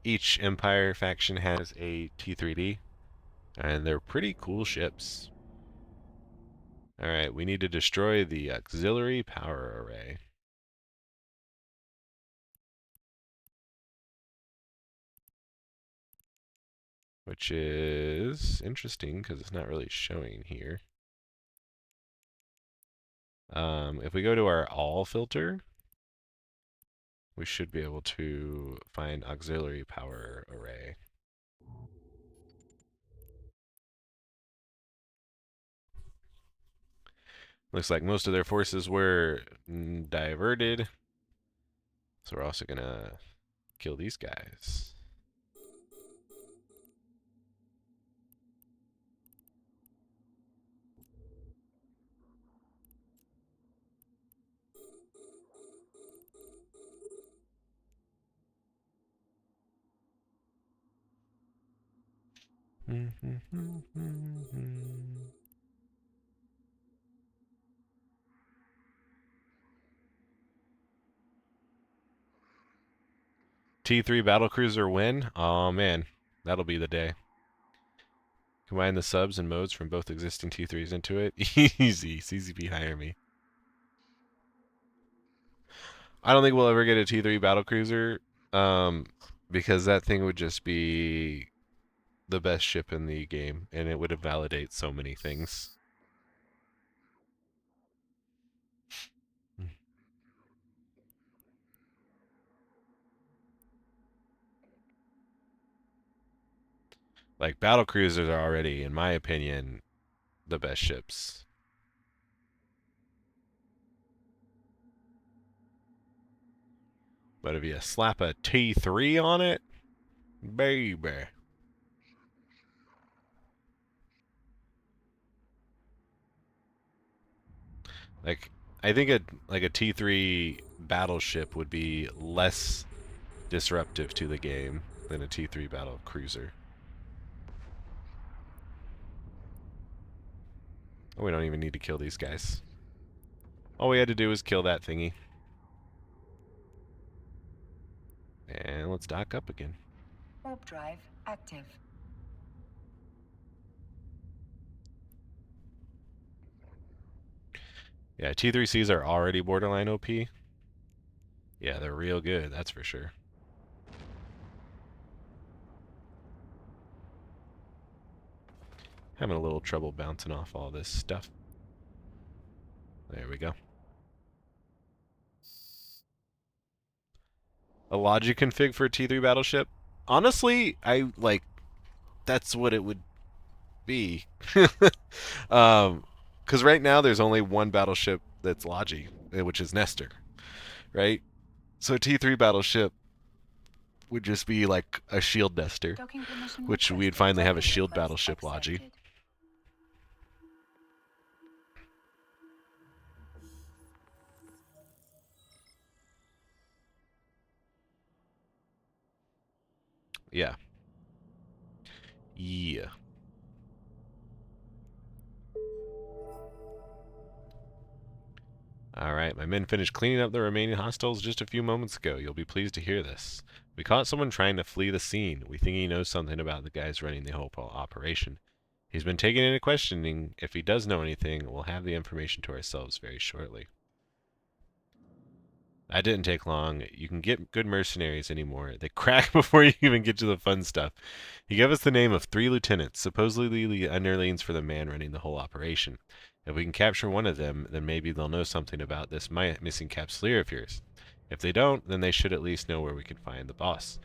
Each Empire faction has a T3D, and they're pretty cool ships. Alright, we need to destroy the auxiliary power array. Which is interesting because it's not really showing here. If we go to our all filter, we should be able to find auxiliary power array. Looks like most of their forces were diverted. So we're also gonna kill these guys. T3 battlecruiser win? Oh man, that'll be the day. Combine the subs and modes from both existing T3s into it. Easy. CCP hire me. I don't think we'll ever get a T3 battlecruiser, because that thing would just be the best ship in the game, and it would invalidate so many things. Like, battlecruisers are already, in my opinion, the best ships. But if you slap a T3 on it, baby. Like, I think a T3 battleship would be less disruptive to the game than a T3 battle cruiser. Oh, we don't even need to kill these guys. All we had to do was kill that thingy. And let's dock up again. Warp drive active. Yeah, T3Cs are already borderline OP. Yeah, they're real good, that's for sure. Having a little trouble bouncing off all this stuff. There we go. A logic config for a T3 battleship? Honestly, that's what it would be. Because right now there's only one battleship that's Logi, which is Nestor, right? So a T3 battleship would just be like a shield Nestor, which we'd finally have a shield battleship Logi. Yeah. Yeah. Alright, my men finished cleaning up the remaining hostiles just a few moments ago. You'll be pleased to hear this. We caught someone trying to flee the scene. We think he knows something about the guys running the whole operation. He's been taken into questioning. If he does know anything, we'll have the information to ourselves very shortly. That didn't take long. You can get good mercenaries anymore. They crack before you even get to the fun stuff. He gave us the name of 3 lieutenants, supposedly the underlings for the man running the whole operation. If we can capture one of them, then maybe they'll know something about this missing capsuleer of yours. If they don't, then they should at least know where we can find the boss.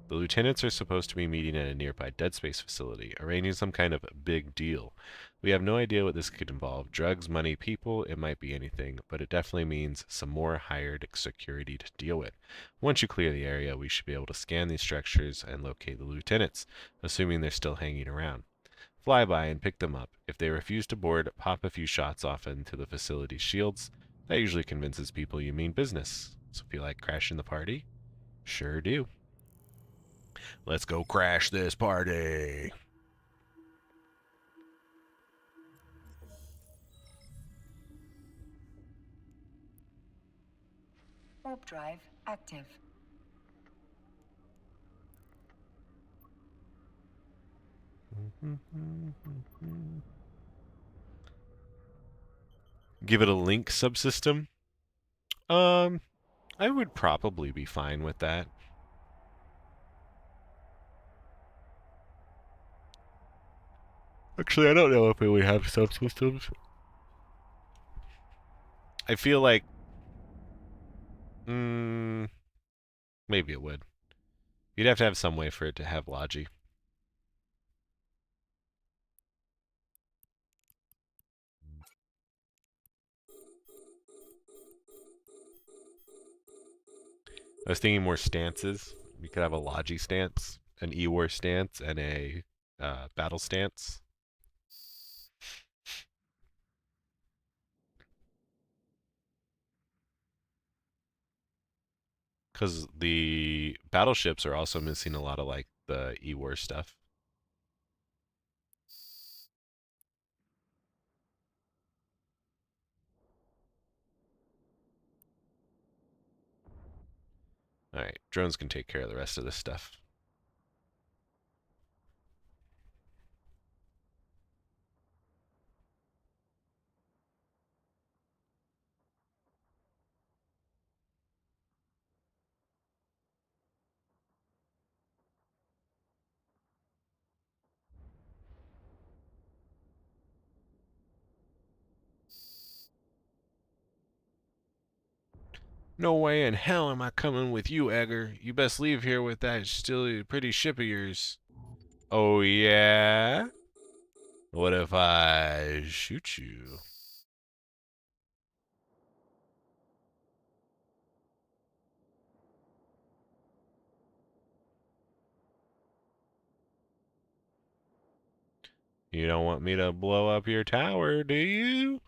The lieutenants are supposed to be meeting at a nearby dead space facility, arranging some kind of big deal. We have no idea what this could involve. Drugs, money, people, it might be anything, but it definitely means some more hired security to deal with. Once you clear the area, we should be able to scan these structures and locate the lieutenants, assuming they're still hanging around. Fly by and pick them up. If they refuse to board, pop a few shots off into the facility's shields. That usually convinces people you mean business. So if you like crashing the party, sure do. Let's go crash this party. Warp drive active. Give it a link subsystem? I would probably be fine with that. Actually, I don't know if it would have subsystems. I feel like... maybe it would. You'd have to have some way for it to have logi. I was thinking more stances. We could have a logi stance, an E-war stance, and a battle stance. Because the battleships are also missing a lot of, like, the E-war stuff. Alright, drones can take care of the rest of this stuff. No way in hell am I coming with you, Edgar. You best leave here with that still pretty ship of yours. Oh, yeah? What if I shoot you? You don't want me to blow up your tower, do you?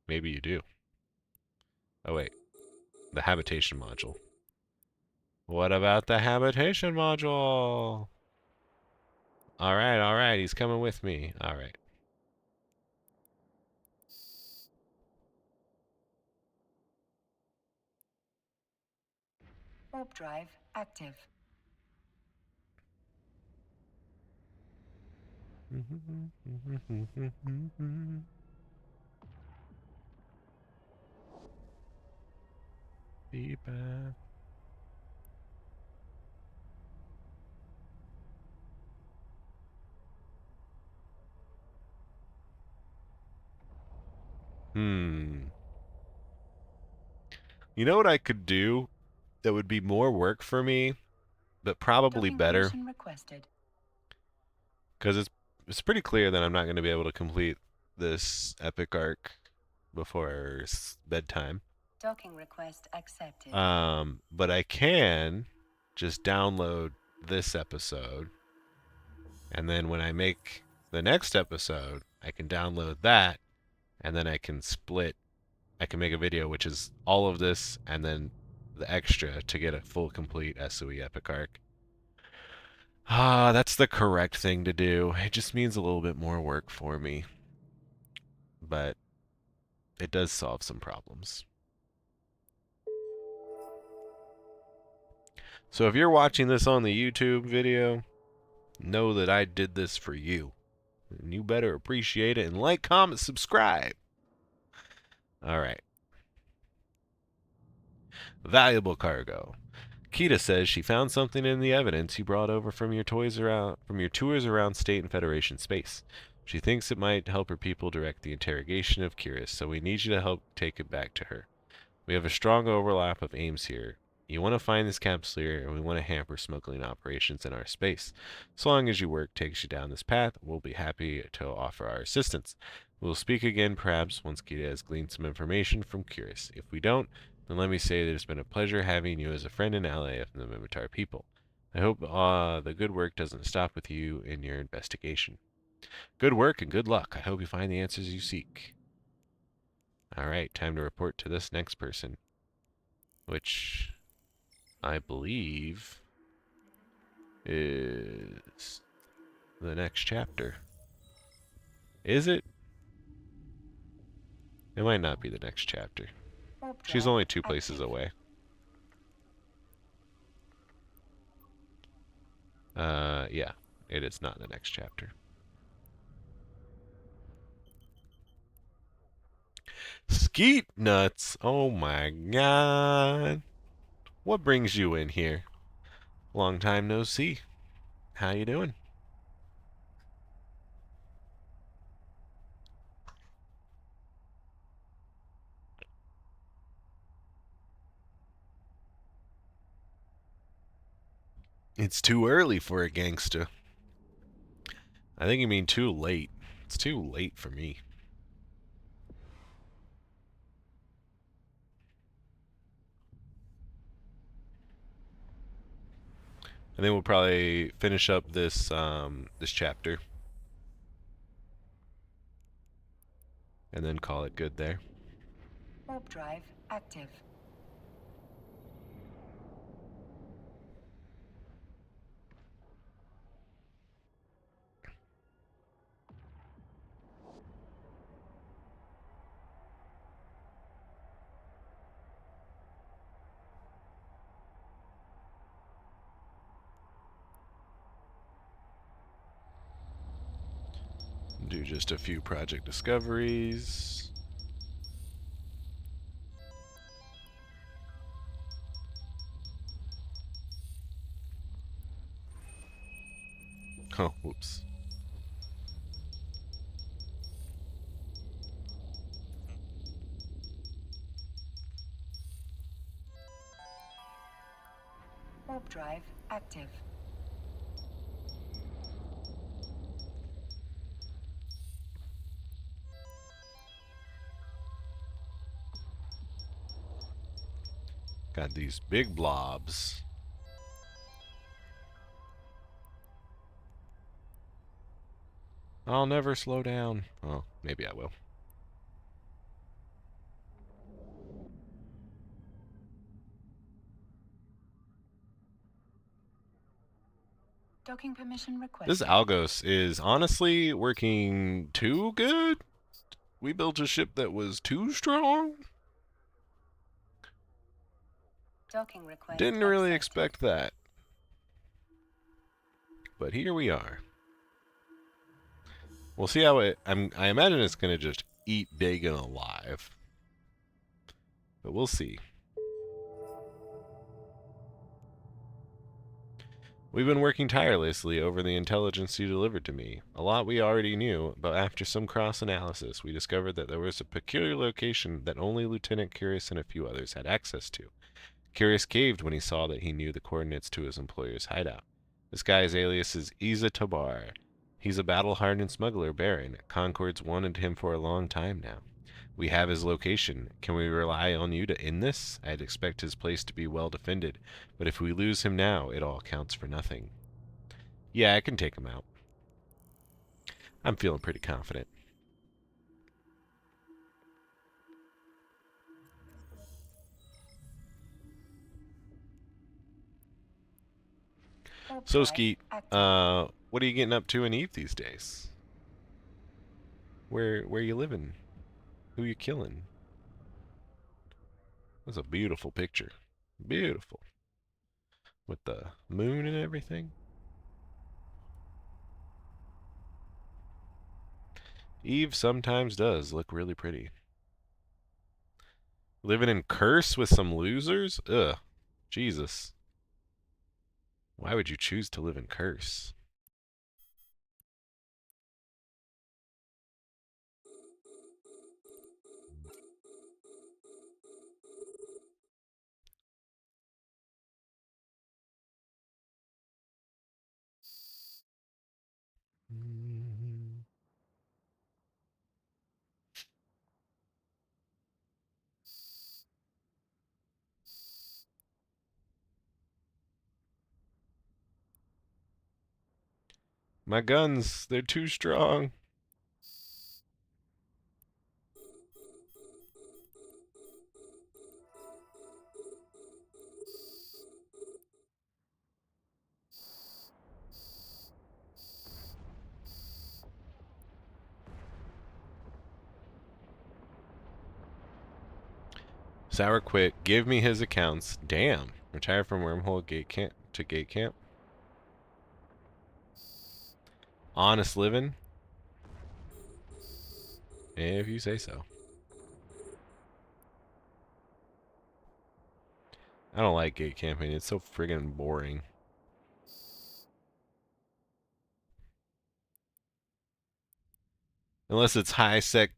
Maybe you do. Oh, wait. The habitation module. What about the habitation module? Alright, he's coming with me. Alright. Warp drive active. Be back. You know what I could do that would be more work for me, but probably Docking better? permission requested. Because it's pretty clear that I'm not going to be able to complete this epic arc before bedtime. Docking request accepted. But I can just download this episode, and then when I make the next episode, I can download that, and then I can make a video which is all of this and then the extra to get a full complete SoE epic arc. That's the correct thing to do. It just means a little bit more work for me, but it does solve some problems. So if you're watching this on the YouTube video, know that I did this for you. And you better appreciate it and like, comment, subscribe. Alright. Valuable cargo. Kita says she found something in the evidence you brought over from your tours around State and Federation space. She thinks it might help her people direct the interrogation of Curious, so we need you to help take it back to her. We have a strong overlap of aims here. You want to find this capsuleer, and we want to hamper smuggling operations in our space. So long as your work takes you down this path, we'll be happy to offer our assistance. We'll speak again, perhaps, once Gita has gleaned some information from Curious. If we don't, then let me say that it's been a pleasure having you as a friend and ally of the Mimitar people. I hope the good work doesn't stop with you in your investigation. Good work and good luck. I hope you find the answers you seek. Alright, time to report to this next person, which I believe is the next chapter. Is it? It might not be the next chapter. She's only 2 places away. Yeah, it is not the next chapter. Skeet nuts! Oh my god! What brings you in here? Long time no see. How you doing? It's too early for a gangster. I think you mean too late. It's too late for me. And then we'll probably finish up this this chapter, and then call it good there. Warp drive active. Do just a few project discoveries. Oh, whoops. Warp drive active. Got these big blobs. I'll never slow down. Oh, maybe I will. Docking permission requested. This Algos is honestly working too good. We built a ship that was too strong. Docking request. Didn't really accepted. expect that. But here we are. We'll see how it... I imagine it's going to just eat big and alive. But we'll see. We've been working tirelessly over the intelligence you delivered to me. A lot we already knew, but after some cross-analysis, we discovered that there was a peculiar location that only Lieutenant Curious and a few others had access to. Curious caved when he saw that he knew the coordinates to his employer's hideout. This guy's alias is Azeotropic. He's a battle-hardened smuggler baron. Concord's wanted him for a long time now. We have his location. Can we rely on you to end this? I'd expect his place to be well defended, but if we lose him now, it all counts for nothing. Yeah, I can take him out. I'm feeling pretty confident. So, Skeet, what are you getting up to in Eve these days? Where you living? Who you killing? That's a beautiful picture. Beautiful. With the moon and everything. Eve sometimes does look really pretty. Living in Curse with some losers? Ugh. Jesus. Why would you choose to live in Curse? My guns, they're too strong. Sour quit. Give me his accounts. Damn. Retire from wormhole gate camp to gate camp. Honest living. If you say so. I don't like gate camping. It's so friggin' boring. Unless it's high-sec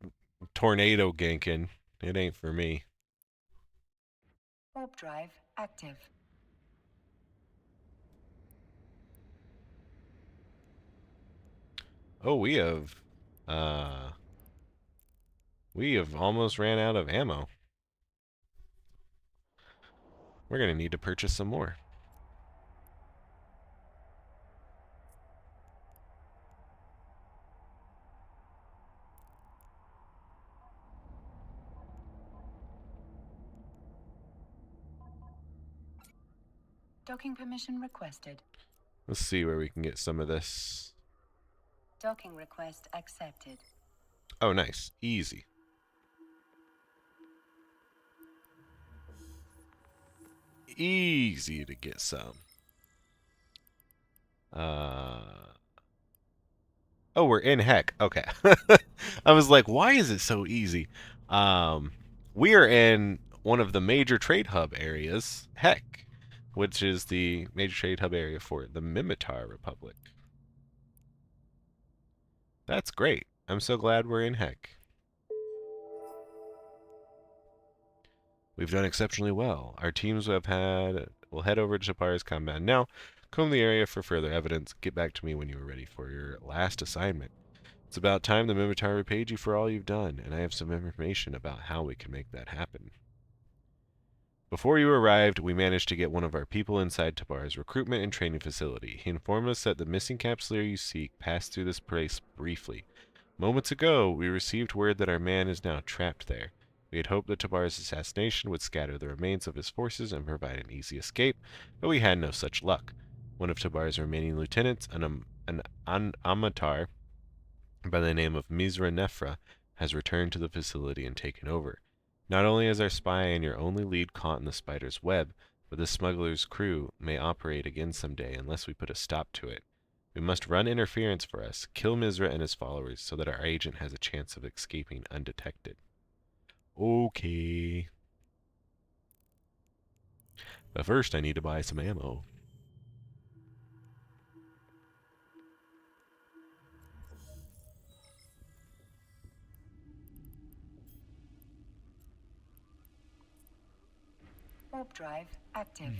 tornado ganking. It ain't for me. Warp drive active. Oh, we have almost ran out of ammo. We're gonna need to purchase some more. Docking permission requested. Let's see where we can get some of this. Docking request accepted. Oh, nice. Easy. Easy to get some. Oh, we're in heck. Okay. I was like, why is it so easy? We are in one of the major trade hub areas, heck, which is the major trade hub area for the Mimitar Republic. That's great. I'm so glad we're in heck. We've done exceptionally well. Our teams will head over to Chapar's compound now. Comb the area for further evidence. Get back to me when you are ready for your last assignment. It's about time the Mimitar repaid you for all you've done, and I have some information about how we can make that happen. Before you arrived, we managed to get one of our people inside Tabar's recruitment and training facility. He informed us that the missing capsuleer you seek passed through this place briefly. Moments ago, we received word that our man is now trapped there. We had hoped that Tabar's assassination would scatter the remains of his forces and provide an easy escape, but we had no such luck. One of Tabar's remaining lieutenants, an Amatar by the name of Misra Nefra, has returned to the facility and taken over. Not only is our spy and your only lead caught in the spider's web, but the smuggler's crew may operate again someday unless we put a stop to it. We must run interference for us, kill Misra and his followers, so that our agent has a chance of escaping undetected. Okay. But first I need to buy some ammo. Warp drive active.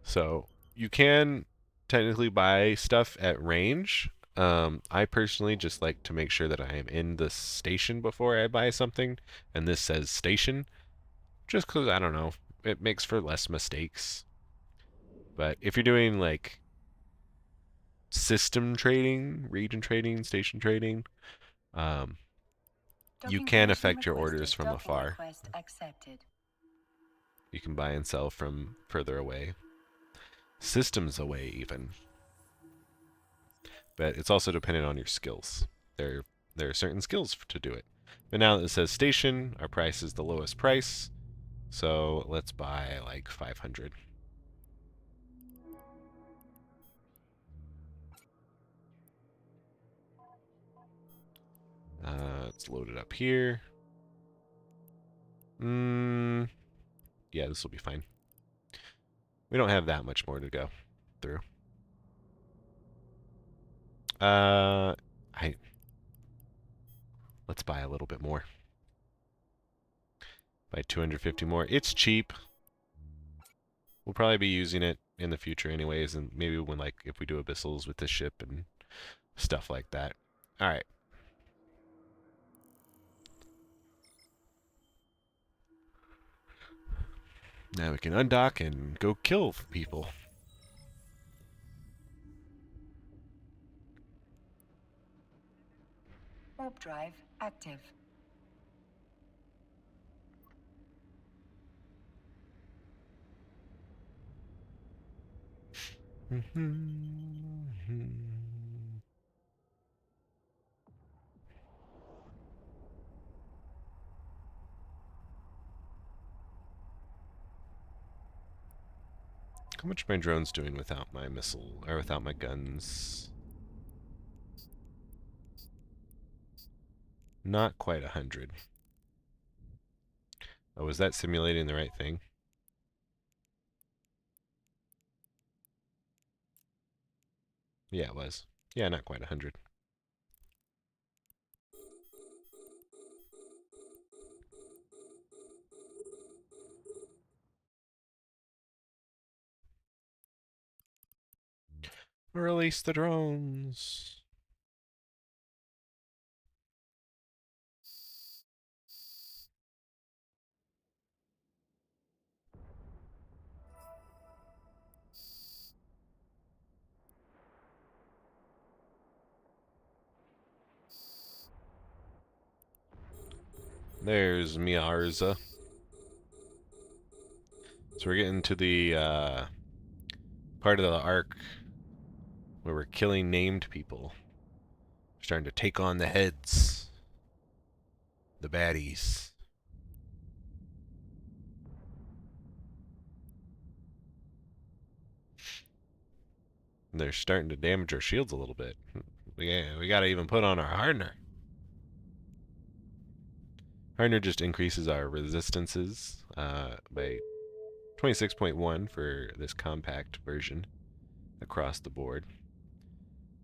So you can technically buy stuff at range. I personally just like to make sure that I am in the station before I buy something, and this says station, just because, I don't know, it makes for less mistakes. But if you're doing like system trading, region trading, station trading, you can affect your orders from afar. You can buy and sell from further away. Systems away, even. But it's also dependent on your skills. There are certain skills to do it. But now that it says station, our price is the lowest price. So let's buy like 500. Let's load it up here. Yeah, this will be fine. We don't have that much more to go through. Let's buy a little bit more. Buy 250 more. It's cheap. We'll probably be using it in the future anyways, and maybe when, like, if we do abyssals with the ship and stuff like that. Alright. Now we can undock and go kill people. Warp drive active. How much my drone's doing without my missile, or without my guns? Not quite 100. Oh, was that simulating the right thing? Yeah, it was. Yeah, not quite 100. Release the drones. There's Miarza. So we're getting to the part of the arc where we're killing named people. We're starting to take on the heads. The baddies. They're starting to damage our shields a little bit. We gotta even put on our Hardener. Hardener just increases our resistances by 26.1 for this compact version across the board.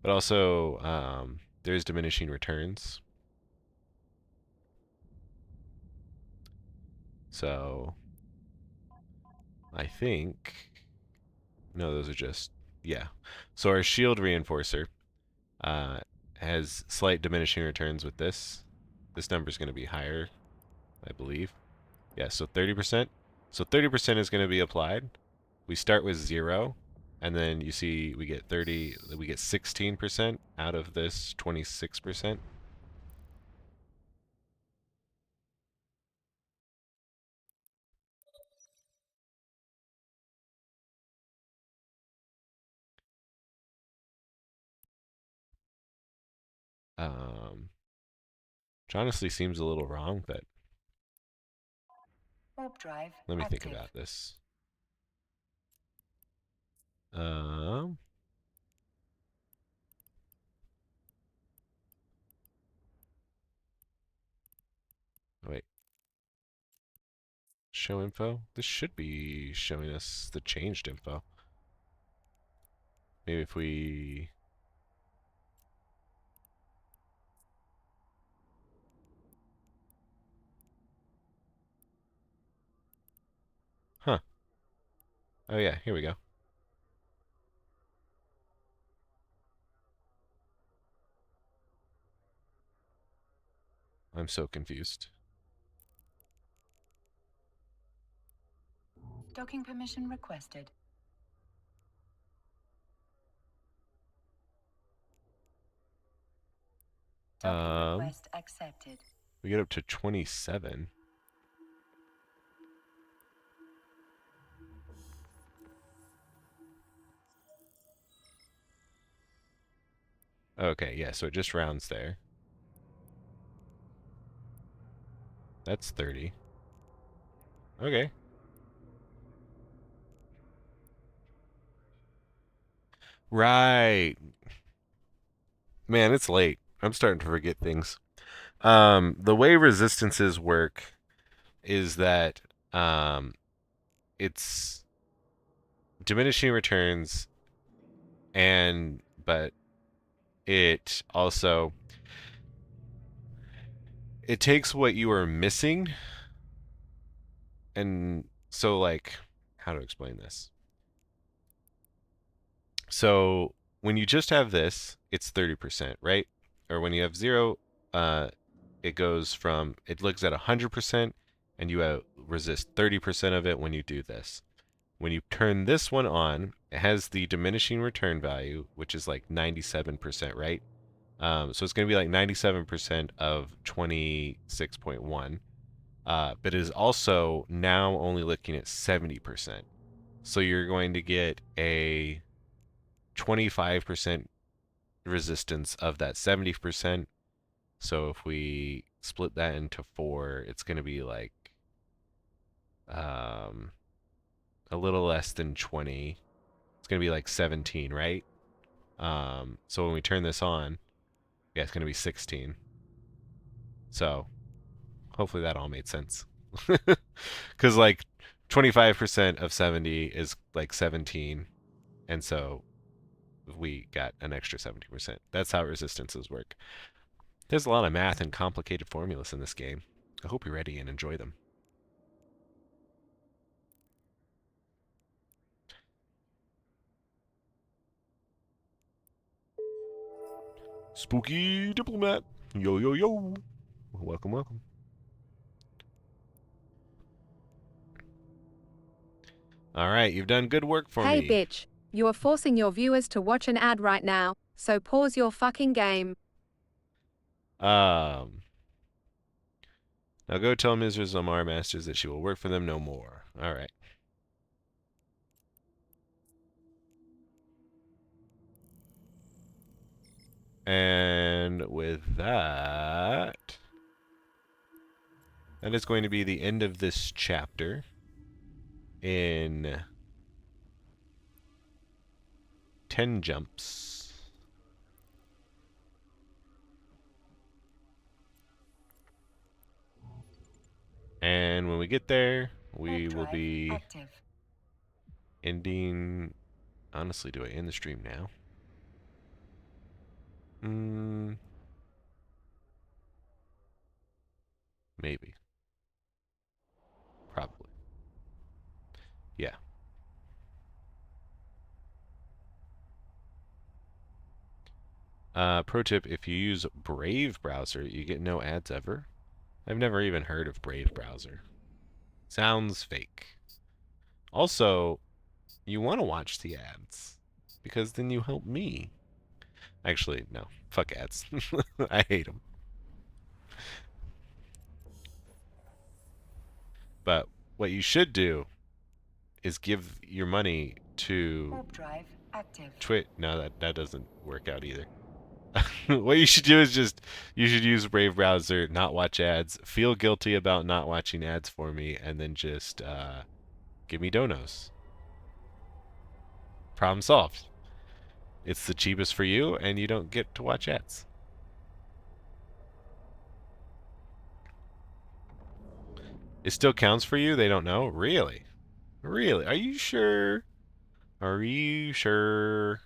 But also, there's diminishing returns. So, I think... No, those are just... Yeah. So our shield reinforcer has slight diminishing returns with this. This number is going to be higher, I believe. Yeah, so 30%. So 30% is going to be applied. We start with 0, and then you see we get 16% out of this 26%. Which honestly seems a little wrong, but Warp drive let me active. think about this. Wait. Show info? This should be showing us the changed info. Maybe if we... Huh. Oh yeah, here we go. I'm so confused. Docking permission requested. Docking request accepted. We get up to 27. Okay, yeah, so it just rounds there. That's 30. Okay. Right. Man, it's late. I'm starting to forget things. The way resistances work is that it's diminishing returns, but it also it takes what you are missing, and so like how to explain this. So when you just have this, it's 30%, right? Or when you have 0, it goes from, it looks at 100%, and you resist 30% of it when you do this. When you turn this one on, it has the diminishing return value, which is like 97%, right? So it's going to be like 97% of 26.1. But it is also now only looking at 70%. So you're going to get a 25% resistance of that 70%. So if we split that into 4, it's going to be like a little less than 20. It's going to be like 17, right? So when we turn this on, yeah, it's going to be 16. So hopefully that all made sense. Because like 25% of 70 is like 17. And so we got an extra 70%. That's how resistances work. There's a lot of math and complicated formulas in this game. I hope you're ready and enjoy them. Spooky Diplomat. Yo, yo, yo. Welcome, welcome. All right, you've done good work for Hey me. bitch, you are forcing your viewers to watch an ad right now, so pause your fucking game. Now go tell Mrs. Omar Masters that she will work for them no more. All right. And with that, that is going to be the end of this chapter in 10 jumps. And when we get there, we will be ending... Honestly, do I end the stream now? Maybe. Probably. Yeah. Pro tip, if you use Brave browser, you get no ads ever. I've never even heard of Brave browser. Sounds fake. Also, you want to watch the ads, because then you help me. Actually, no. Fuck ads. I hate them. But what you should do is give your money to Twitch. No, that doesn't work out either. What you should do is you should use Brave browser, not watch ads, feel guilty about not watching ads for me, and then just give me donos. Problem solved. It's the cheapest for you, and you don't get to watch ads. It still counts for you? They don't know? Really? Really? Are you sure? Are you sure?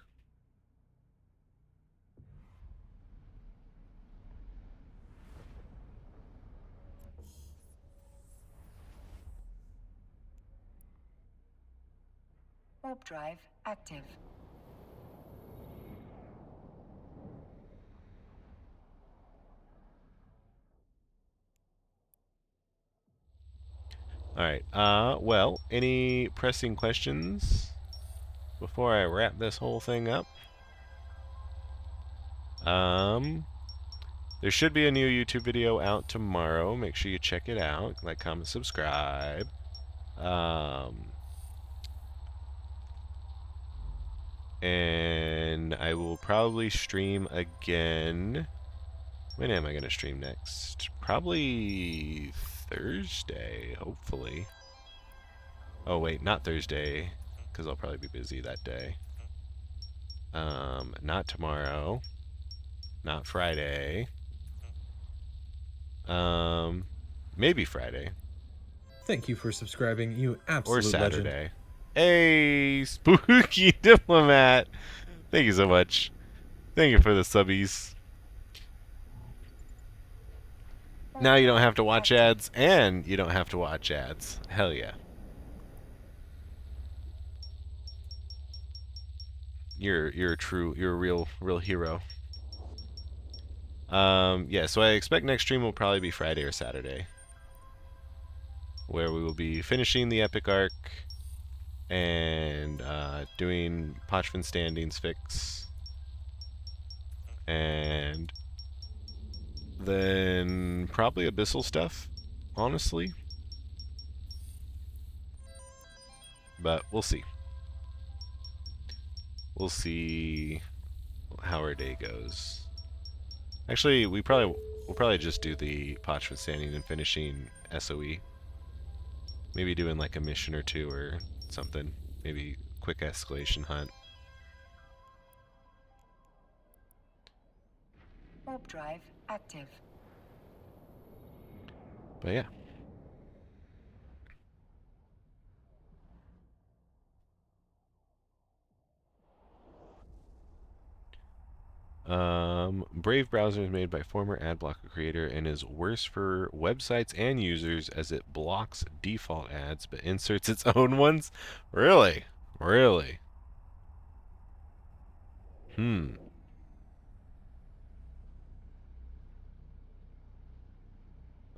Warp drive active. Alright, well, any pressing questions before I wrap this whole thing up? There should be a new YouTube video out tomorrow. Make sure you check it out. Like, comment, subscribe. And I will probably stream again. When am I going to stream next? Probably Thursday, hopefully. Oh, wait, not Thursday, because I'll probably be busy that day. Not tomorrow. Not Friday. Maybe Friday. Thank you for subscribing, you absolute Or Saturday. legend. Hey, Spooky Diplomat! Thank you so much. Thank you for the subbies. Now you don't have to watch ads, and you don't have to watch ads. Hell yeah. You're a real hero. Yeah, so I expect next stream will probably be Friday or Saturday, where we will be finishing the epic arc and doing Pochvan standings fix, and then probably abyssal stuff, honestly. But we'll see. We'll see how our day goes. Actually, we'll probably just do the Pochvan standing and finishing SoE. Maybe doing like a mission or two or something. Maybe quick escalation hunt. Warp drive active. But yeah. Brave browser is made by former adblocker creator and is worse for websites and users as it blocks default ads but inserts its own ones. Really? Really?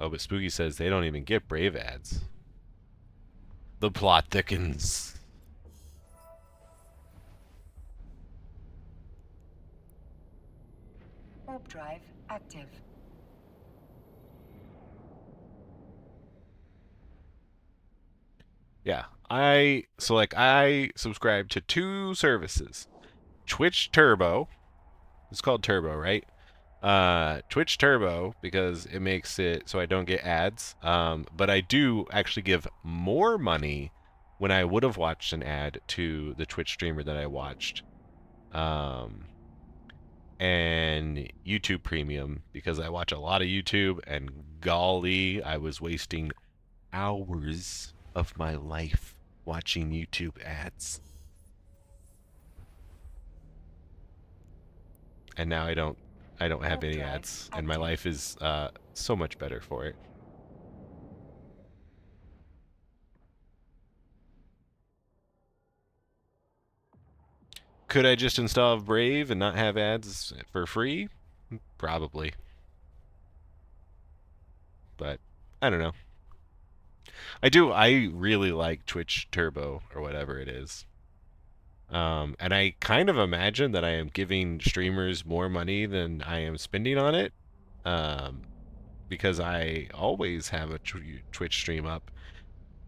Oh, but Spooky says they don't even get Brave ads. The plot thickens. Warp drive active. Yeah, I subscribe to 2 services. Twitch Turbo. It's called Turbo, right? Twitch Turbo, because it makes it so I don't get ads. But I do actually give more money when I would have watched an ad to the Twitch streamer that I watched. And YouTube Premium, because I watch a lot of YouTube, and golly, I was wasting hours of my life watching YouTube ads. And now I don't have any ads, and my life is so much better for it. Could I just install Brave and not have ads for free? Probably. But I don't know. I really like Twitch Turbo or whatever it is. And I kind of imagine that I am giving streamers more money than I am spending on it. Because I always have a Twitch stream up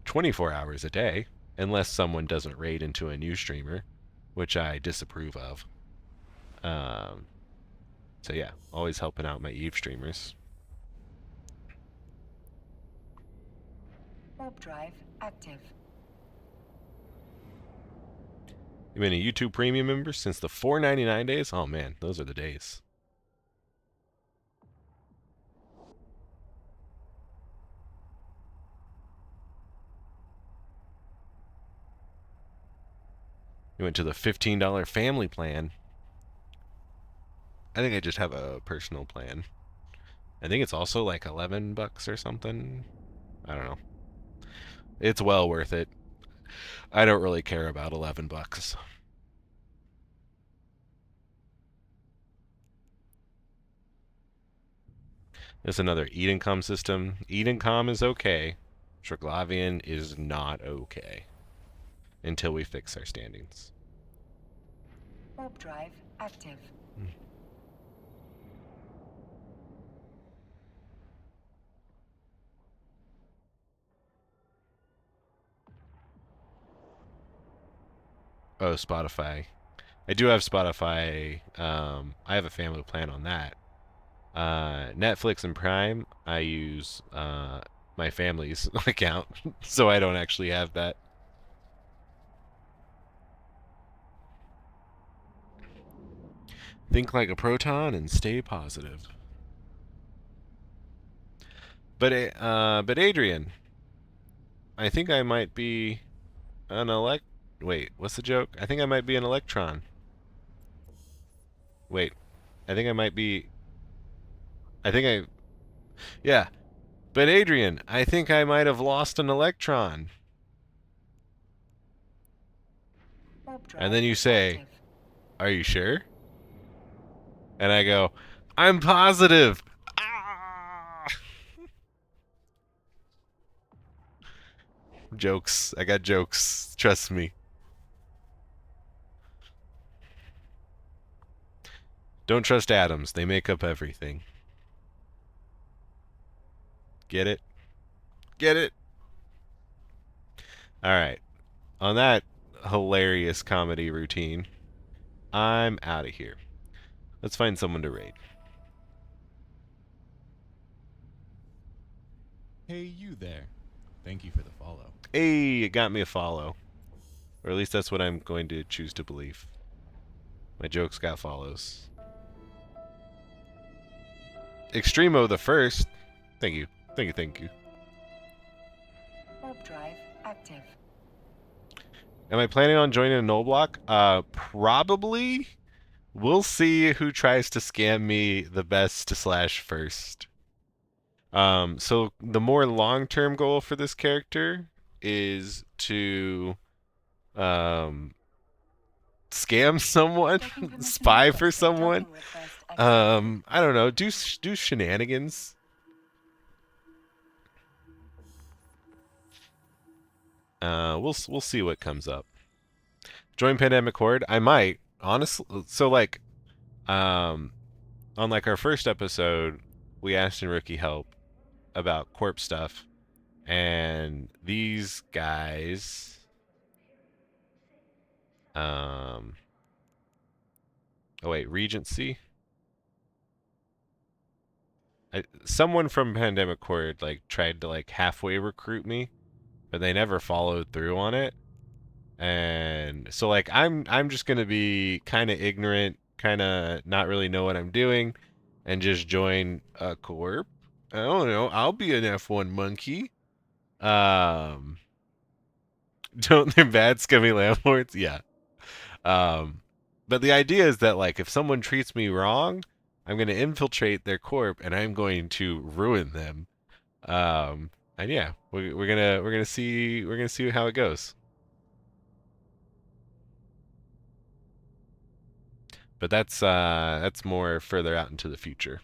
24 hours a day, unless someone doesn't raid into a new streamer, which I disapprove of. So yeah, always helping out my Eve streamers. Warp drive active. You've been a YouTube Premium member since the $4.99 days? Oh man, those are the days. You went to the $15 family plan. I think I just have a personal plan. I think it's also like $11 or something. I don't know. It's well worth it. I don't really care about $11. There's another Edencom system. Edencom is okay. Triglavian is not okay. Until we fix our standings. Warp drive active. Oh, Spotify. I do have Spotify. I have a family plan on that. Netflix and Prime, I use my family's account, so I don't actually have that. Think like a proton and stay positive. But Adrian, I think I might be an Wait, what's the joke? I think I might be an electron. Wait, I think I might be. Yeah. But Adrian, I think I might have lost an electron. And then you say, are you sure? And I go, I'm positive. Ah! Jokes. I got jokes. Trust me. Don't trust atoms. They make up everything. Get it? Get it? Alright. On that hilarious comedy routine, I'm out of here. Let's find someone to raid. Hey, you there. Thank you for the follow. Hey, it got me a follow. Or at least that's what I'm going to choose to believe. My jokes got follows. Extremo the first. Thank you. Thank you, thank you. Warp drive active. Am I planning on joining a null block? Probably. We'll see who tries to scam me the best / first. So the more long-term goal for this character is to scam someone, spy for someone. I don't know. Do shenanigans. We'll see what comes up. Join Pandemic Horde. I might honestly. So like, on like our first episode, we asked in Rookie Help about corp stuff, and these guys. Oh wait, Regency. Someone from Pandemic Horde like tried to like halfway recruit me, but they never followed through on it. And so like I'm just gonna be kind of ignorant, kind of not really know what I'm doing, and just join a corp. I don't know. I'll be an F1 monkey. Don't they bad scummy landlords? Yeah. But the idea is that like if someone treats me wrong, I'm gonna infiltrate their corp and I'm going to ruin them. And yeah, we're gonna see how it goes. But that's more further out into the future.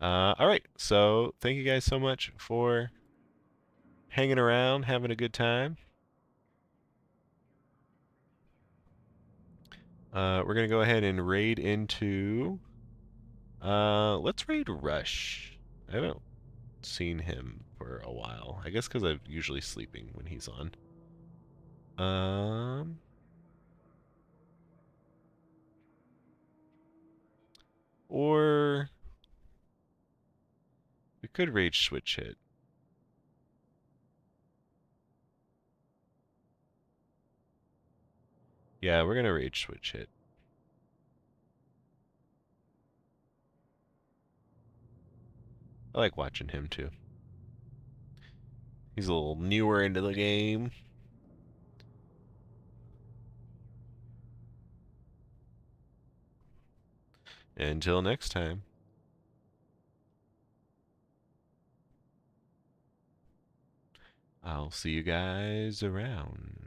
All right, so thank you guys so much for hanging around, having a good time. We're gonna go ahead and raid into. Let's raid Rush. I haven't seen him for a while. I guess because I'm usually sleeping when he's on. Or we could rage switch hit. Yeah, we're gonna rage switch hit. I like watching him too. He's a little newer into the game. Until next time. I'll see you guys around.